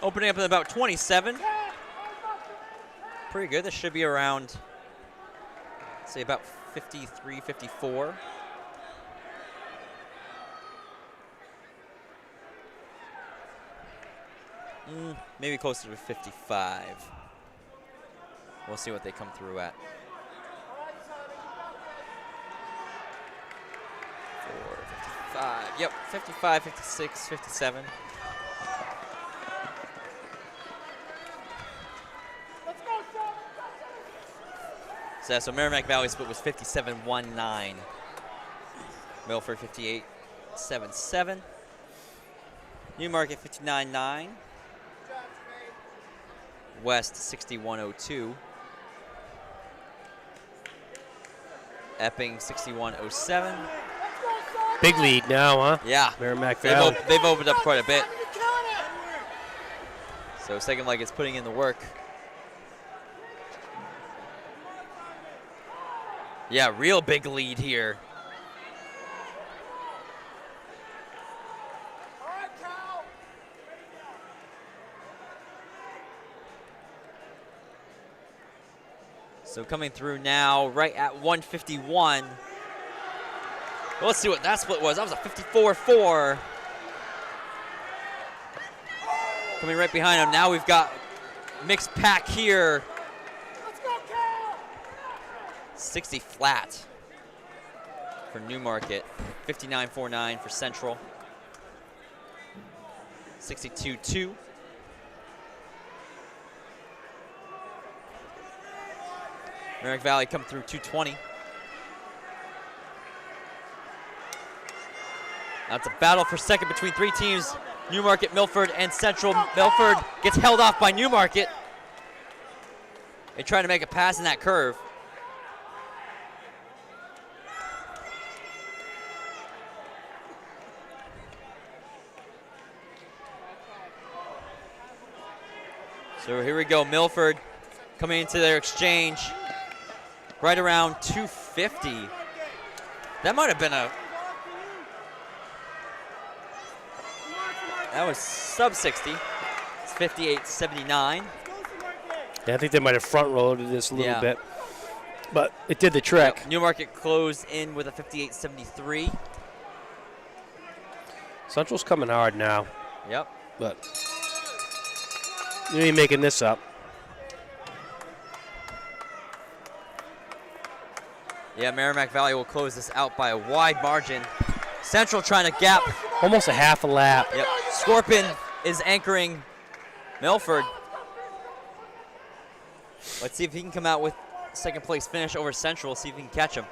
Speaker 3: Opening up at about 27. Pretty good. This should be around, say, about 53, 54. Maybe closer to 55. We'll see what they come through at. 4, 55. Yep, 55, 56, 57. So Merrimack Valley split was 57-19. Milford 58-77. Newmarket 59-9. West 61-02. Epping 61-07.
Speaker 2: Big lead now, huh?
Speaker 3: Yeah.
Speaker 2: Merrimack Valley.
Speaker 3: They've opened up quite a bit. So second leg is putting in the work. Yeah, real big lead here. So coming through now, right at 151. Well, let's see what that split was. That was a 54-4. Coming right behind him. Now we've got mixed pack here. 60 flat for Newmarket. 59.49 for Central. 62.2. Merrimack Valley come through 220. Now it's a battle for second between three teams, Newmarket, Milford, and Central. Milford gets held off by Newmarket. They try to make a pass in that curve. So here we go, Milford coming into their exchange right around 250. That might have been that was sub 60. It's 58.79.
Speaker 2: Yeah, I think they might have front loaded this a little bit, but it did the trick.
Speaker 3: Yep. Newmarket closed in with a 58.73.
Speaker 2: Central's coming hard now.
Speaker 3: Yep.
Speaker 2: But you ain't making this up.
Speaker 3: Yeah, Merrimack Valley will close this out by a wide margin. Central trying to gap.
Speaker 2: Almost a half a lap.
Speaker 3: Yep. Scorpion is anchoring Milford. Let's see if he can come out with second place finish over Central, see if he can catch him.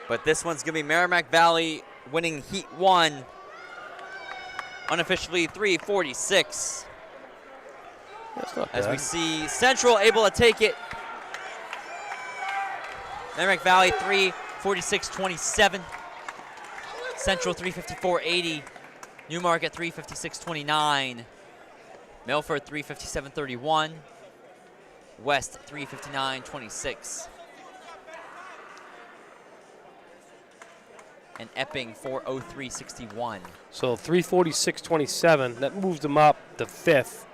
Speaker 3: But this one's going to be Merrimack Valley winning Heat 1. Unofficially 3:46.
Speaker 2: That's not
Speaker 3: As
Speaker 2: bad.
Speaker 3: we see Central able to take it. Merrimack Valley 3:46.27. Central 3:54.80. Newmarket 3:56.29. Milford 3:57.31. West 3:59.26. And Epping 4:03.61.
Speaker 2: So 346.27. That moved them up to fifth.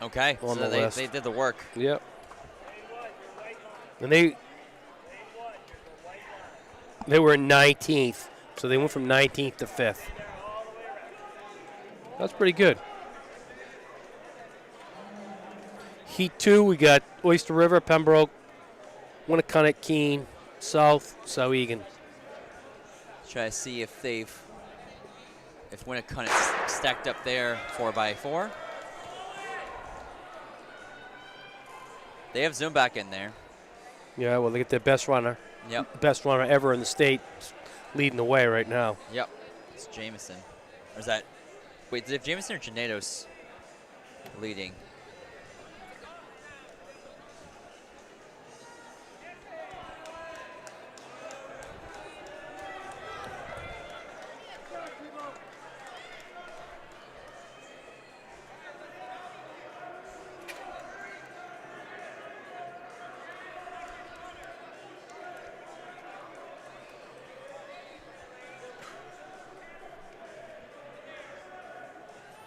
Speaker 3: Okay,
Speaker 2: On
Speaker 3: so
Speaker 2: the
Speaker 3: they
Speaker 2: list.
Speaker 3: did the work.
Speaker 2: Yep. And they were in 19th, so they went from 19th to 5th. That's pretty good. Heat 2, we got Oyster River, Pembroke, Winnacunnet, Keene, South, Souhegan.
Speaker 3: Try to see if Winnicunnet's stacked up there 4x4. They have Zumbach in there.
Speaker 2: Yeah, well, they get their best runner.
Speaker 3: Yep.
Speaker 2: Best runner ever in the state, leading the way right now.
Speaker 3: Yep. It's Jameson. Or is that? Wait, did Jameson or Genados leading?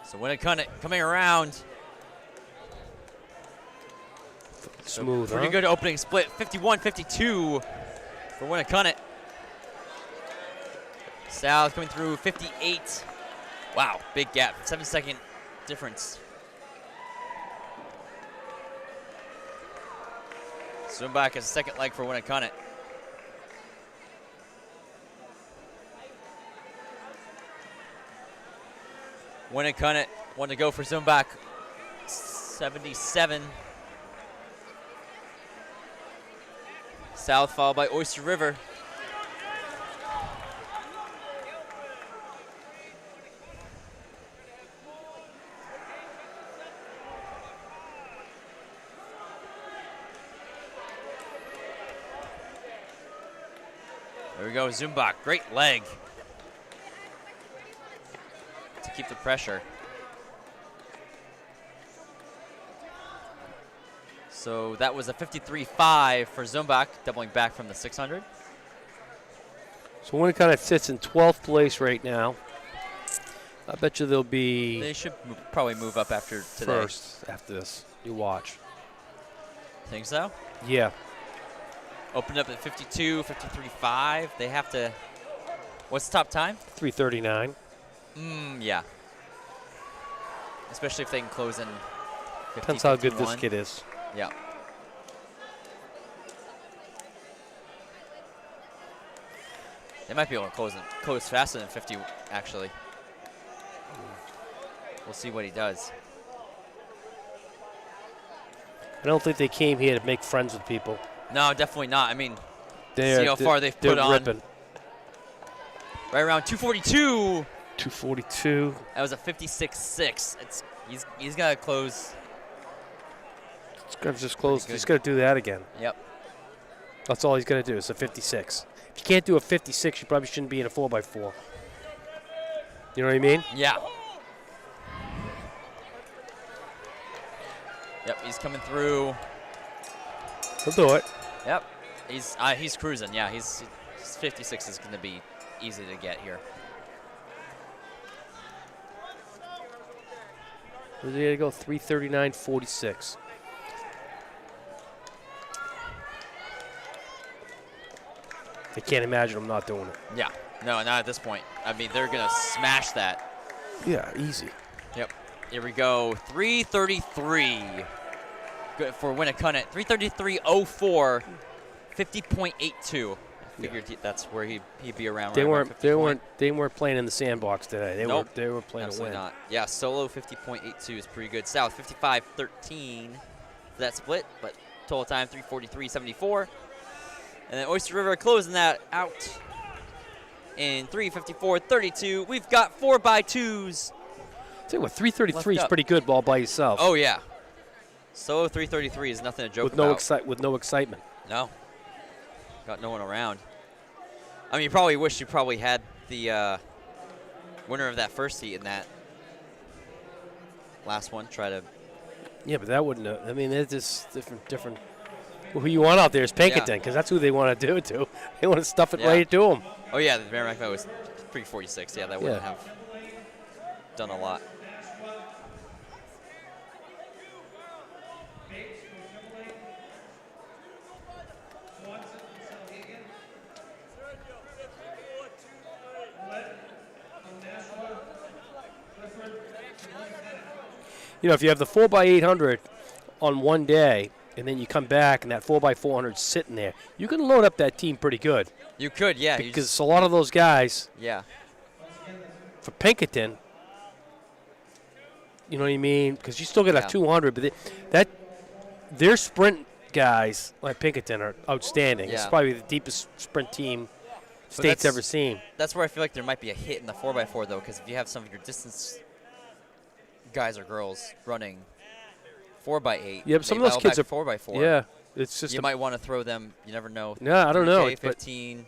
Speaker 3: So Winnicunnet coming around.
Speaker 2: Smooth,
Speaker 3: Pretty
Speaker 2: huh?
Speaker 3: good opening split. 51-52 for Winnicunnet. South coming through 58. Wow, big gap. 7-second difference. Zumbach has a second leg for Winnicunnet. Winnicunnet wanted to go for Zumbach. 77. South followed by Oyster River. There we go, Zumbach, great leg to keep the pressure. So that was a 53.5 for Zumbach, doubling back from the 600.
Speaker 2: So Winnacunnet sits in 12th place right now. I bet you they'll be
Speaker 3: They should probably move up after today.
Speaker 2: first after this. You watch.
Speaker 3: Think so?
Speaker 2: Yeah.
Speaker 3: Opened up at 52, 53.5. They have to. What's the top time?
Speaker 2: 339.
Speaker 3: Yeah. especially if they can close in 50,
Speaker 2: Depends how good
Speaker 3: 51.
Speaker 2: this kid is.
Speaker 3: Yeah. They might be able to close faster than 50, actually. We'll see what he does.
Speaker 2: I don't think they came here to make friends with people.
Speaker 3: No, definitely not. I mean,
Speaker 2: They're,
Speaker 3: see how far they've
Speaker 2: they're
Speaker 3: put on.
Speaker 2: ripping.
Speaker 3: Right around 242.
Speaker 2: 242.
Speaker 3: That was a 56.6. He's got to close.
Speaker 2: He's got to just close.
Speaker 3: good.
Speaker 2: He's got to do that again.
Speaker 3: Yep.
Speaker 2: That's all he's got to do. It's a 56. If you can't do a 56, you probably shouldn't be in a 4x4. You know what I mean?
Speaker 3: Yeah. Yep, he's coming through.
Speaker 2: He'll do it.
Speaker 3: Yep. He's cruising. Yeah, his 56 is going to be easy to get here.
Speaker 2: Where's he going to go? 339.46. I can't imagine him not doing it.
Speaker 3: Yeah. No, not at this point. I mean, they're going to smash that.
Speaker 2: Yeah, easy.
Speaker 3: Yep. Here we go. 333. Good for Winnicott. 333.04. 50.82. I figured that's where he'd be around.
Speaker 2: They
Speaker 3: right
Speaker 2: weren't playing in the sandbox today. They
Speaker 3: Nope.
Speaker 2: were playing to
Speaker 3: Absolutely
Speaker 2: win.
Speaker 3: not. Yeah, solo 50.82 is pretty good. South 55.13 for that split, but total time 343.74. And then Oyster River closing that out in 354.32. We've got 4x2s.
Speaker 2: Tell you what, 333 is
Speaker 3: Left up.
Speaker 2: pretty good ball by yourself.
Speaker 3: Oh yeah. Solo 333 is nothing to joke
Speaker 2: with
Speaker 3: about.
Speaker 2: with no excitement.
Speaker 3: No. Got no one around. I mean, you probably wish you probably had the winner of that first heat in that last one. Try to.
Speaker 2: Yeah, but that wouldn't. I mean, it's just different. Who you want out there is Pinkerton, because that's who they want to do it to. They want to stuff it
Speaker 3: Yeah.
Speaker 2: right to him.
Speaker 3: Oh yeah, the Merrimack vote was 346. Yeah, that wouldn't
Speaker 2: Yeah.
Speaker 3: have done a lot.
Speaker 2: You know, if you have the 4x800 on one day, and then you come back and that 4x400 sitting there, you can load up that team pretty good.
Speaker 3: You could, yeah.
Speaker 2: Because a lot of those guys,
Speaker 3: yeah.
Speaker 2: for Pinkerton, you know what I mean? Because you still got
Speaker 3: Yeah.
Speaker 2: a 200, but their sprint guys like Pinkerton are outstanding. It's
Speaker 3: Yeah.
Speaker 2: probably the deepest sprint team
Speaker 3: But
Speaker 2: state's
Speaker 3: that's-
Speaker 2: ever seen.
Speaker 3: That's where I feel like there might be a hit in the 4x4 though, because if you have some of your distance guys or girls running 4x8,
Speaker 2: Yeah, but some of those kids are
Speaker 3: 4x4.
Speaker 2: Yeah, it's just
Speaker 3: You might want to throw them. You never know.
Speaker 2: Yeah, I don't know,
Speaker 3: 3K,
Speaker 2: but-
Speaker 3: 15,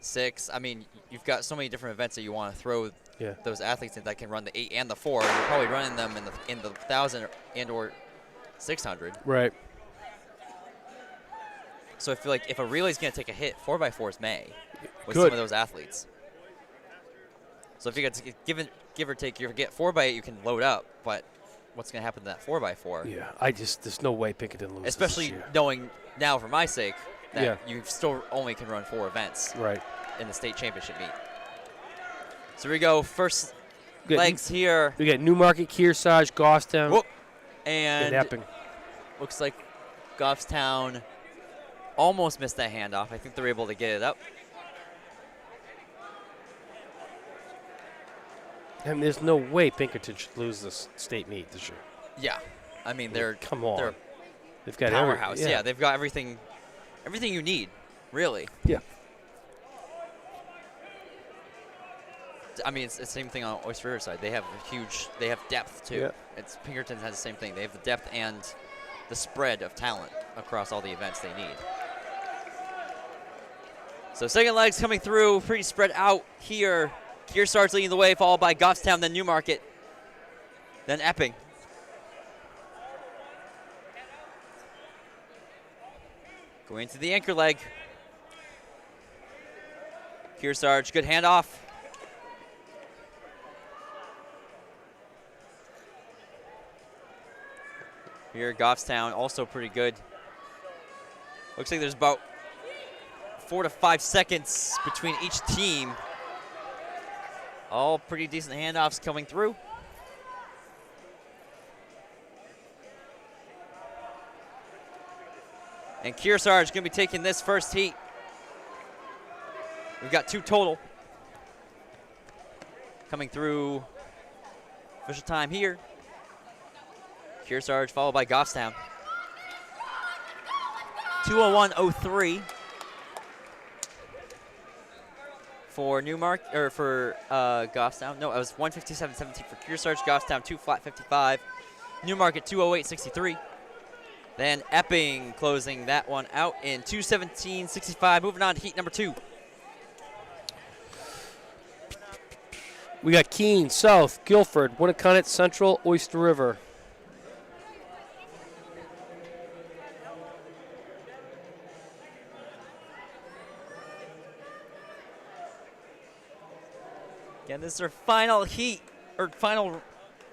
Speaker 3: 6. I mean, you've got so many different events that you want to throw
Speaker 2: Yeah.
Speaker 3: those athletes in that can run the 8 and the 4. And you're probably running them in the 1,000 and or 600.
Speaker 2: right.
Speaker 3: So I feel like if a relay's going to take a hit, 4x4s may with
Speaker 2: Good.
Speaker 3: some of those athletes. So if you get give or take, you get 4x8, you can load up, but what's going to happen to that 4x4?
Speaker 2: Yeah, there's no way Pinkerton loses.
Speaker 3: Especially
Speaker 2: this year.
Speaker 3: knowing now, for my sake, that
Speaker 2: Yeah.
Speaker 3: you still only can run 4 events
Speaker 2: Right.
Speaker 3: in the state championship meet. So we go first
Speaker 2: We got
Speaker 3: legs here.
Speaker 2: We got Newmarket, Kearsarge, Goffstown,
Speaker 3: Whoop.
Speaker 2: and
Speaker 3: And
Speaker 2: Epping.
Speaker 3: looks like Goffstown almost missed that handoff. I think they're able to get it up.
Speaker 2: And there's no way Pinkerton should lose this state meet this year.
Speaker 3: Yeah. I mean, they're
Speaker 2: Come on.
Speaker 3: they're
Speaker 2: They've got
Speaker 3: powerhouse.
Speaker 2: every,
Speaker 3: Yeah, they've got everything you need, really.
Speaker 2: Yeah.
Speaker 3: I mean, it's the same thing on Oyster River side. They have depth too.
Speaker 2: Yeah.
Speaker 3: It's Pinkerton has the same thing. They have the depth and the spread of talent across all the events they need. So second leg's coming through, pretty spread out here. Kearsarge leading the way, followed by Goffstown, then Newmarket, then Epping. Going into the anchor leg. Kearsarge, good handoff. Here, Goffstown, also pretty good. Looks like there's about 4 to 5 seconds between each team. All pretty decent handoffs coming through. And Kearsarge going to be taking this first heat. We've got 2 total. Coming through official time here. Kearsarge followed by Goffstown. 2:01:03 for Goffstown. No, it was 1:57:17 for Kearsarge. Goffstown 2:55. Newmarket 2:08:63. Then Epping closing that one out in 2:17:65. Moving on to heat number 2.
Speaker 2: We got Keene, South, Guilford, Winnacunnet, Central, Oyster River.
Speaker 3: Again, this is our final heat, or final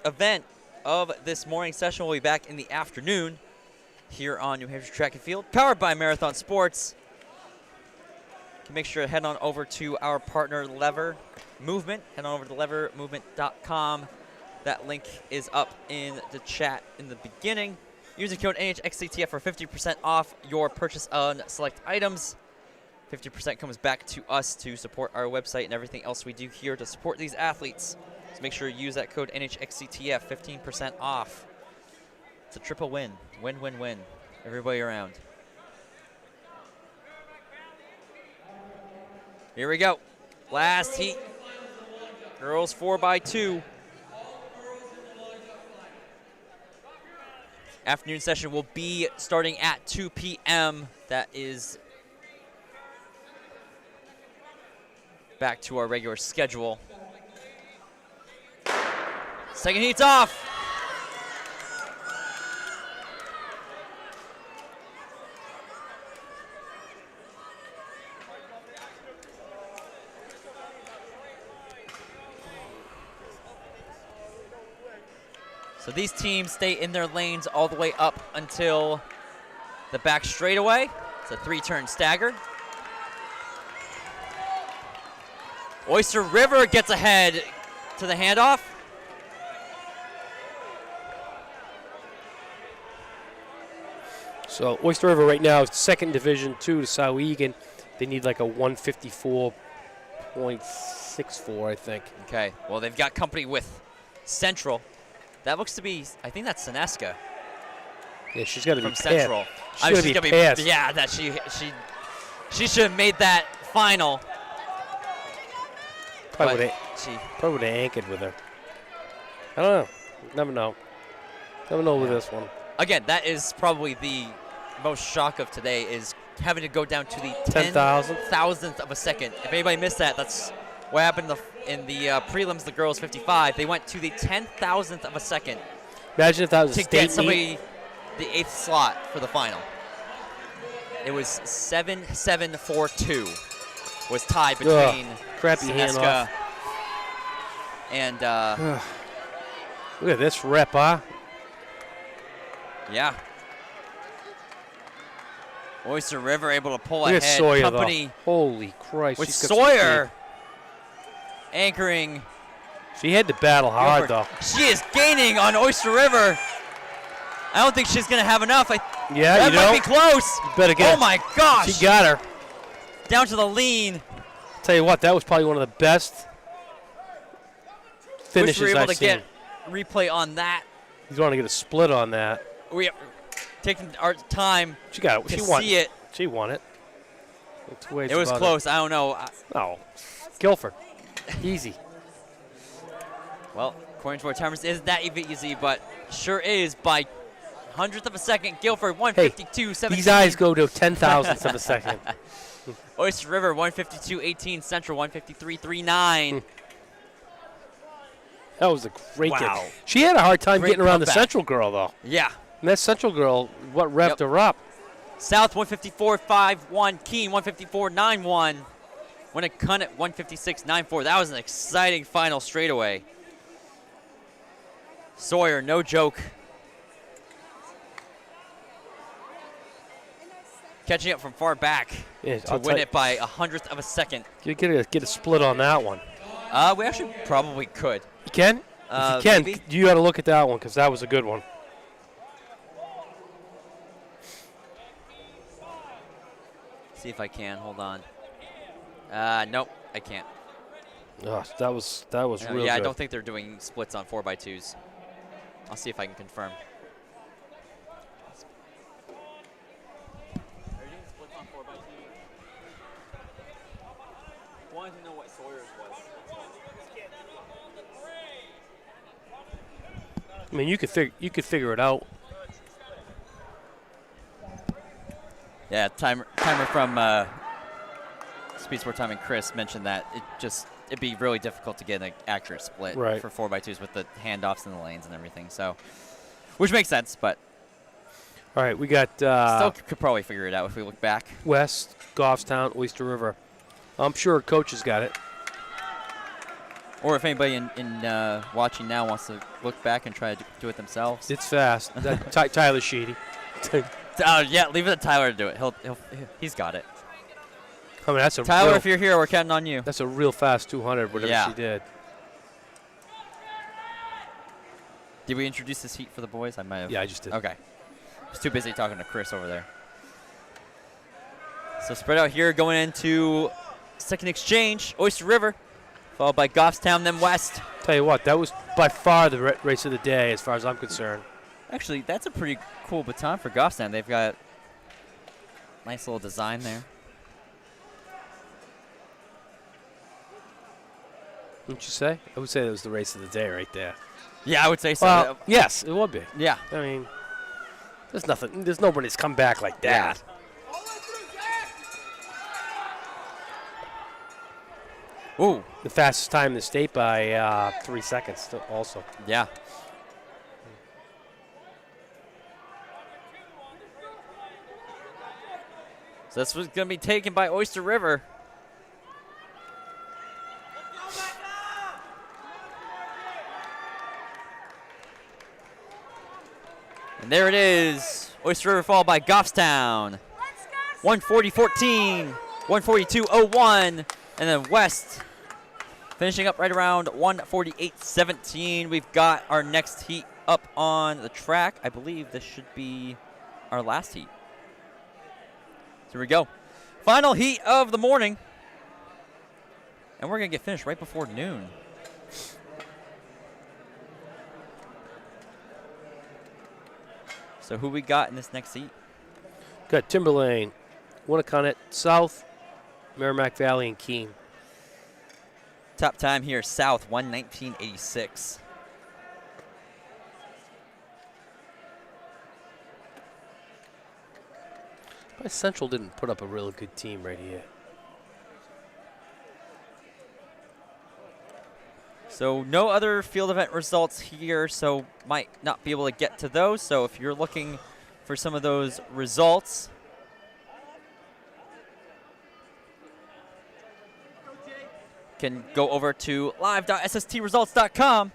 Speaker 3: event of this morning session. We'll be back in the afternoon here on New Hampshire Track and Field, powered by Marathon Sports. You can make sure to head on over to our partner Lever Movement. Head on over to levermovement.com. That link is up in the chat in the beginning. Using code NHXCTF for 50% off your purchase on select items. 50% comes back to us to support our website and everything else we do here to support these athletes. So make sure you use that code NHXCTF, 15% off. It's a triple win. Win, win, win. Everybody around. Here we go. Last heat. Girls 4x2. Afternoon session will be starting at 2 p.m. That is back to our regular schedule. Second heat's off. So these teams stay in their lanes all the way up until the back straightaway. It's a 3-turn stagger. Oyster River gets ahead to the handoff.
Speaker 2: So Oyster River right now is second Division 2 to Souhegan. They need like a 154.64, I think.
Speaker 3: Okay, well, they've got company with Central. That looks to be, I think that's Seneska.
Speaker 2: Yeah, she's got to be
Speaker 3: from Central.
Speaker 2: She's got to be passed.
Speaker 3: Yeah, that she should have made that final.
Speaker 2: Probably would have anchored with her. I don't know. Never know. Never know with this one.
Speaker 3: Again, that is probably the most shock of today, is having to go down to the
Speaker 2: 10,000th
Speaker 3: of a second. If anybody missed that, that's what happened in the prelims, the girls 55. They went to the 10,000th of a second.
Speaker 2: Imagine if that was
Speaker 3: to
Speaker 2: a state
Speaker 3: get somebody
Speaker 2: meet.
Speaker 3: the 8th slot for the final. It was 7-7-4-2 was tied between
Speaker 2: crappy
Speaker 3: Seneska and
Speaker 2: look at this rep, huh?
Speaker 3: Yeah. Oyster River able to pull
Speaker 2: Look
Speaker 3: ahead.
Speaker 2: at Sawyer,
Speaker 3: Company
Speaker 2: though. Holy Christ.
Speaker 3: with
Speaker 2: she's got some
Speaker 3: Sawyer
Speaker 2: speed.
Speaker 3: anchoring.
Speaker 2: She had to battle hard,
Speaker 3: Guilford.
Speaker 2: though.
Speaker 3: She is gaining on Oyster River. I don't think she's going to have enough.
Speaker 2: Yeah,
Speaker 3: that
Speaker 2: you
Speaker 3: might
Speaker 2: know.
Speaker 3: be close.
Speaker 2: You better get
Speaker 3: Oh, my gosh.
Speaker 2: She got her.
Speaker 3: Down to the lean.
Speaker 2: Tell you what, that was probably one of the best finishes
Speaker 3: Wish we were able
Speaker 2: I've
Speaker 3: to
Speaker 2: seen.
Speaker 3: get replay on that.
Speaker 2: He's want to get a split on that.
Speaker 3: We are taking our time
Speaker 2: She got it.
Speaker 3: to
Speaker 2: She won.
Speaker 3: see it.
Speaker 2: She won it. Two ways
Speaker 3: It was
Speaker 2: about
Speaker 3: close. I don't know.
Speaker 2: No. Guilford. Easy.
Speaker 3: Well, according to our timers, isn't that even easy, but sure is by 100th of a second. Guilford 152.17.
Speaker 2: These eyes go to 10,000ths of a second.
Speaker 3: Oyster River 152.18. Central 153.39.
Speaker 2: That was a great
Speaker 3: Wow.
Speaker 2: game. She had a hard time
Speaker 3: Great
Speaker 2: getting around the
Speaker 3: comeback.
Speaker 2: Central girl, though.
Speaker 3: Yeah.
Speaker 2: And that Central girl, what revved her up?
Speaker 3: South 154.51. Keene 154.91. Winnacunnet 156.94. That was an exciting final straightaway. Sawyer, no joke. Catching up from far back
Speaker 2: Yeah,
Speaker 3: to
Speaker 2: I'll
Speaker 3: win
Speaker 2: tell
Speaker 3: it by 100th of a second.
Speaker 2: You get a split on that one.
Speaker 3: We actually probably could.
Speaker 2: You can? If you can,
Speaker 3: maybe.
Speaker 2: you got to look at that one because that was a good one.
Speaker 3: See if I can. Hold on. Nope, I can't.
Speaker 2: Oh, that was real
Speaker 3: Yeah,
Speaker 2: good.
Speaker 3: I don't think they're doing splits on 4x2s. I'll see if I can confirm. Are you doing splits on 4x2s? I wanted to know what Sawyer's was.
Speaker 2: I mean, you could figure it out.
Speaker 3: Yeah, timer from Speed Sport Time and Chris mentioned that it'd be really difficult to get an accurate split
Speaker 2: Right.
Speaker 3: for 4x2s with the handoffs in the lanes and everything. So, which makes sense, but
Speaker 2: All right, we got
Speaker 3: still could probably figure it out if we look back.
Speaker 2: West, Goffstown, Oyster River. I'm sure coach has got it.
Speaker 3: Or if anybody in watching now wants to look back and try to do it themselves.
Speaker 2: It's fast. Tyler Sheedy.
Speaker 3: Yeah, leave it to Tyler to do it. He's got it.
Speaker 2: I mean, that's a
Speaker 3: Tyler,
Speaker 2: real,
Speaker 3: if you're here, we're counting on you.
Speaker 2: that's a real fast 200. Whatever
Speaker 3: Yeah.
Speaker 2: she did.
Speaker 3: Did we introduce this heat for the boys? I might have.
Speaker 2: Yeah, I just did.
Speaker 3: Okay. I was too busy talking to Chris over there. So spread out here going into second exchange. Oyster River, followed by Goffstown, then West.
Speaker 2: Tell you what, that was by far the race of the day, as far as I'm concerned.
Speaker 3: Actually, that's a pretty cool baton for Goffstown. They've got nice little design there.
Speaker 2: Wouldn't you say? I would say that was the race of the day right there.
Speaker 3: Yeah, I would say so.
Speaker 2: Well, yes, it would be.
Speaker 3: Yeah.
Speaker 2: I mean, there's nothing. There's nobody's come back like that.
Speaker 3: Ooh.
Speaker 2: The fastest time in the state by 3 seconds. Also.
Speaker 3: Yeah. So this was going to be taken by Oyster River. And there it is. Oyster River followed by Goffstown. 140.14, 142.01, and then West finishing up right around 148.17. We've got our next heat up on the track. I believe this should be our last heat. So here we go. Final heat of the morning. And we're going to get finished right before noon. So who we got in this next heat?
Speaker 2: Got Timberlane, Winnicott South, Merrimack Valley, and Keene.
Speaker 3: Top time here, South, 119.86.
Speaker 2: Central didn't put up a really good team right here.
Speaker 3: So no other field event results here, so might not be able to get to those. So if you're looking for some of those results, can go over to live.sstresults.com.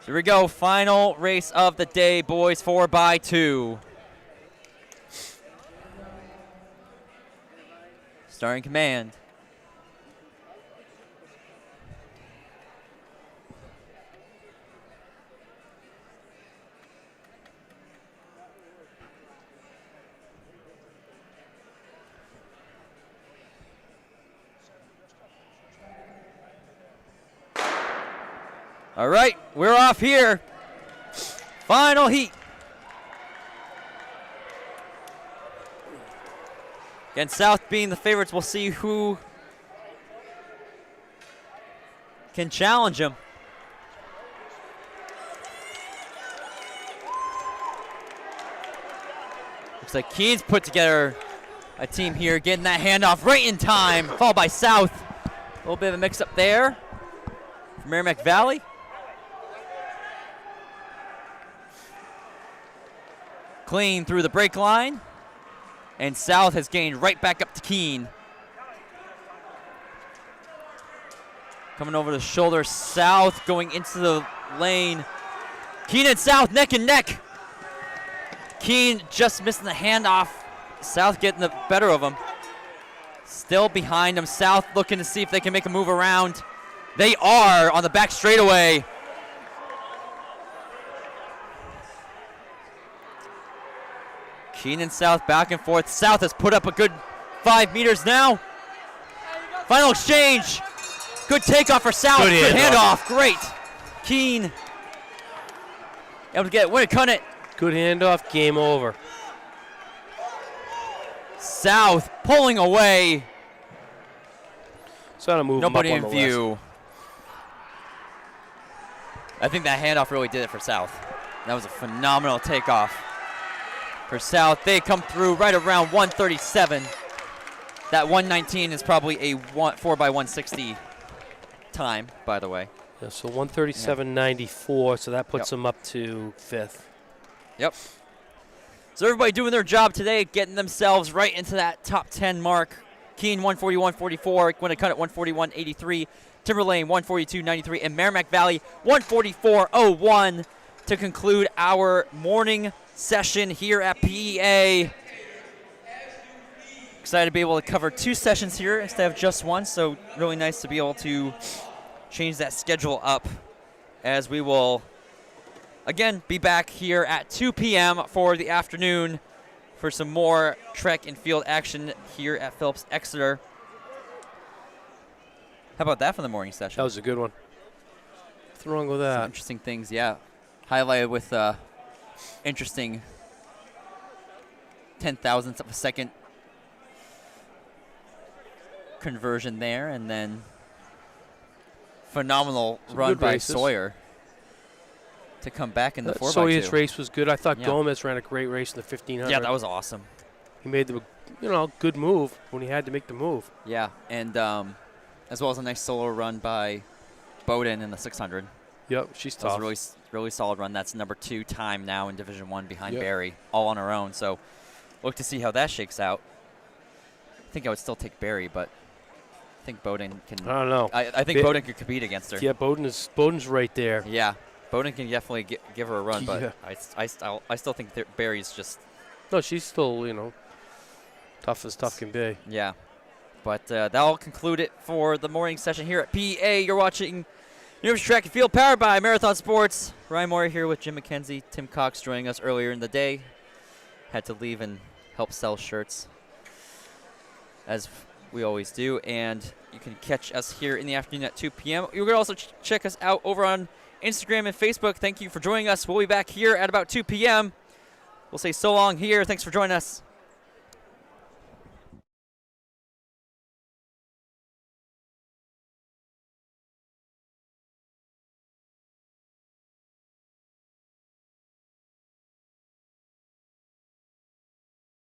Speaker 3: So here we go, final race of the day, boys, 4x2. Starting command. All right, we're off here. Final heat. Again, South being the favorites, we'll see who can challenge them. Looks like Keene's put together a team here, getting that handoff right in time, followed by South. A little bit of a mix-up there from Merrimack Valley. Clean through the brake line. And South has gained right back up to Keene. Coming over the shoulder, South going into the lane. Keene and South neck and neck. Keene just missing the handoff. South getting the better of him. Still behind him. South looking to see if they can make a move around. They are on the back straightaway. Keene and South back and forth. South has put up a good 5 meters now. Final exchange. Good takeoff for South. Good handoff. Great. Keene able to get it. Way to cut it.
Speaker 2: Good handoff. Game over.
Speaker 3: South pulling away.
Speaker 2: So to move
Speaker 3: Nobody
Speaker 2: him
Speaker 3: in
Speaker 2: up on the
Speaker 3: view.
Speaker 2: list.
Speaker 3: I think that handoff really did it for South. That was a phenomenal takeoff for South. They come through right around 137. That 119 is probably a 4x160 time, by the way.
Speaker 2: Yeah, so 137.94, so that puts him up to 5th.
Speaker 3: Yep. So everybody doing their job today, getting themselves right into that top 10 mark. Keene 141.44, Winnicott at 141.83, Timberlane 142.93, and Merrimack Valley 144.01 to conclude our morning session here at PEA. Excited to be able to cover 2 sessions here instead of just one, so really nice to be able to change that schedule up as we will, again, be back here at 2 p.m. for the afternoon for some more track and field action here at Phillips Exeter. How about that for the morning session?
Speaker 2: That was a good one. What's wrong with
Speaker 3: Some
Speaker 2: that?
Speaker 3: interesting things, yeah. Highlighted with interesting 10,000ths of a second conversion there, and then phenomenal
Speaker 2: Some
Speaker 3: run
Speaker 2: good
Speaker 3: by
Speaker 2: races.
Speaker 3: Sawyer to come back in the 4x2.
Speaker 2: Sawyer's race was good. I thought
Speaker 3: Yeah.
Speaker 2: Gomez ran a great race in the 1500.
Speaker 3: Yeah, that was awesome.
Speaker 2: He made the good move when he had to make the move.
Speaker 3: Yeah, and as well as a nice solo run by Bowden in the 600.
Speaker 2: Yep, she's
Speaker 3: That was
Speaker 2: tough.
Speaker 3: a really, really solid run. That's number 2 time now in Division I behind
Speaker 2: Yep.
Speaker 3: Barry, all on her own. So look to see how that shakes out. I think I would still take Barry, but I think Bowden can.
Speaker 2: I don't know.
Speaker 3: I think Bowden could compete against her.
Speaker 2: Yeah, Bowden's right there.
Speaker 3: Yeah, Bowden can definitely give her a run, but
Speaker 2: Yeah.
Speaker 3: I still think that Barry's just.
Speaker 2: No, she's still, tough as tough can be.
Speaker 3: Yeah. But that'll conclude it for the morning session here at PEA. You're watching New Hampshire Track and Field, powered by Marathon Sports. Ryan Moore here with Jim McKenzie. Tim Cox joining us earlier in the day. Had to leave and help sell shirts, as we always do. And you can catch us here in the afternoon at 2 p.m. You can also check us out over on Instagram and Facebook. Thank you for joining us. We'll be back here at about 2 p.m. We'll say so long here. Thanks for joining us.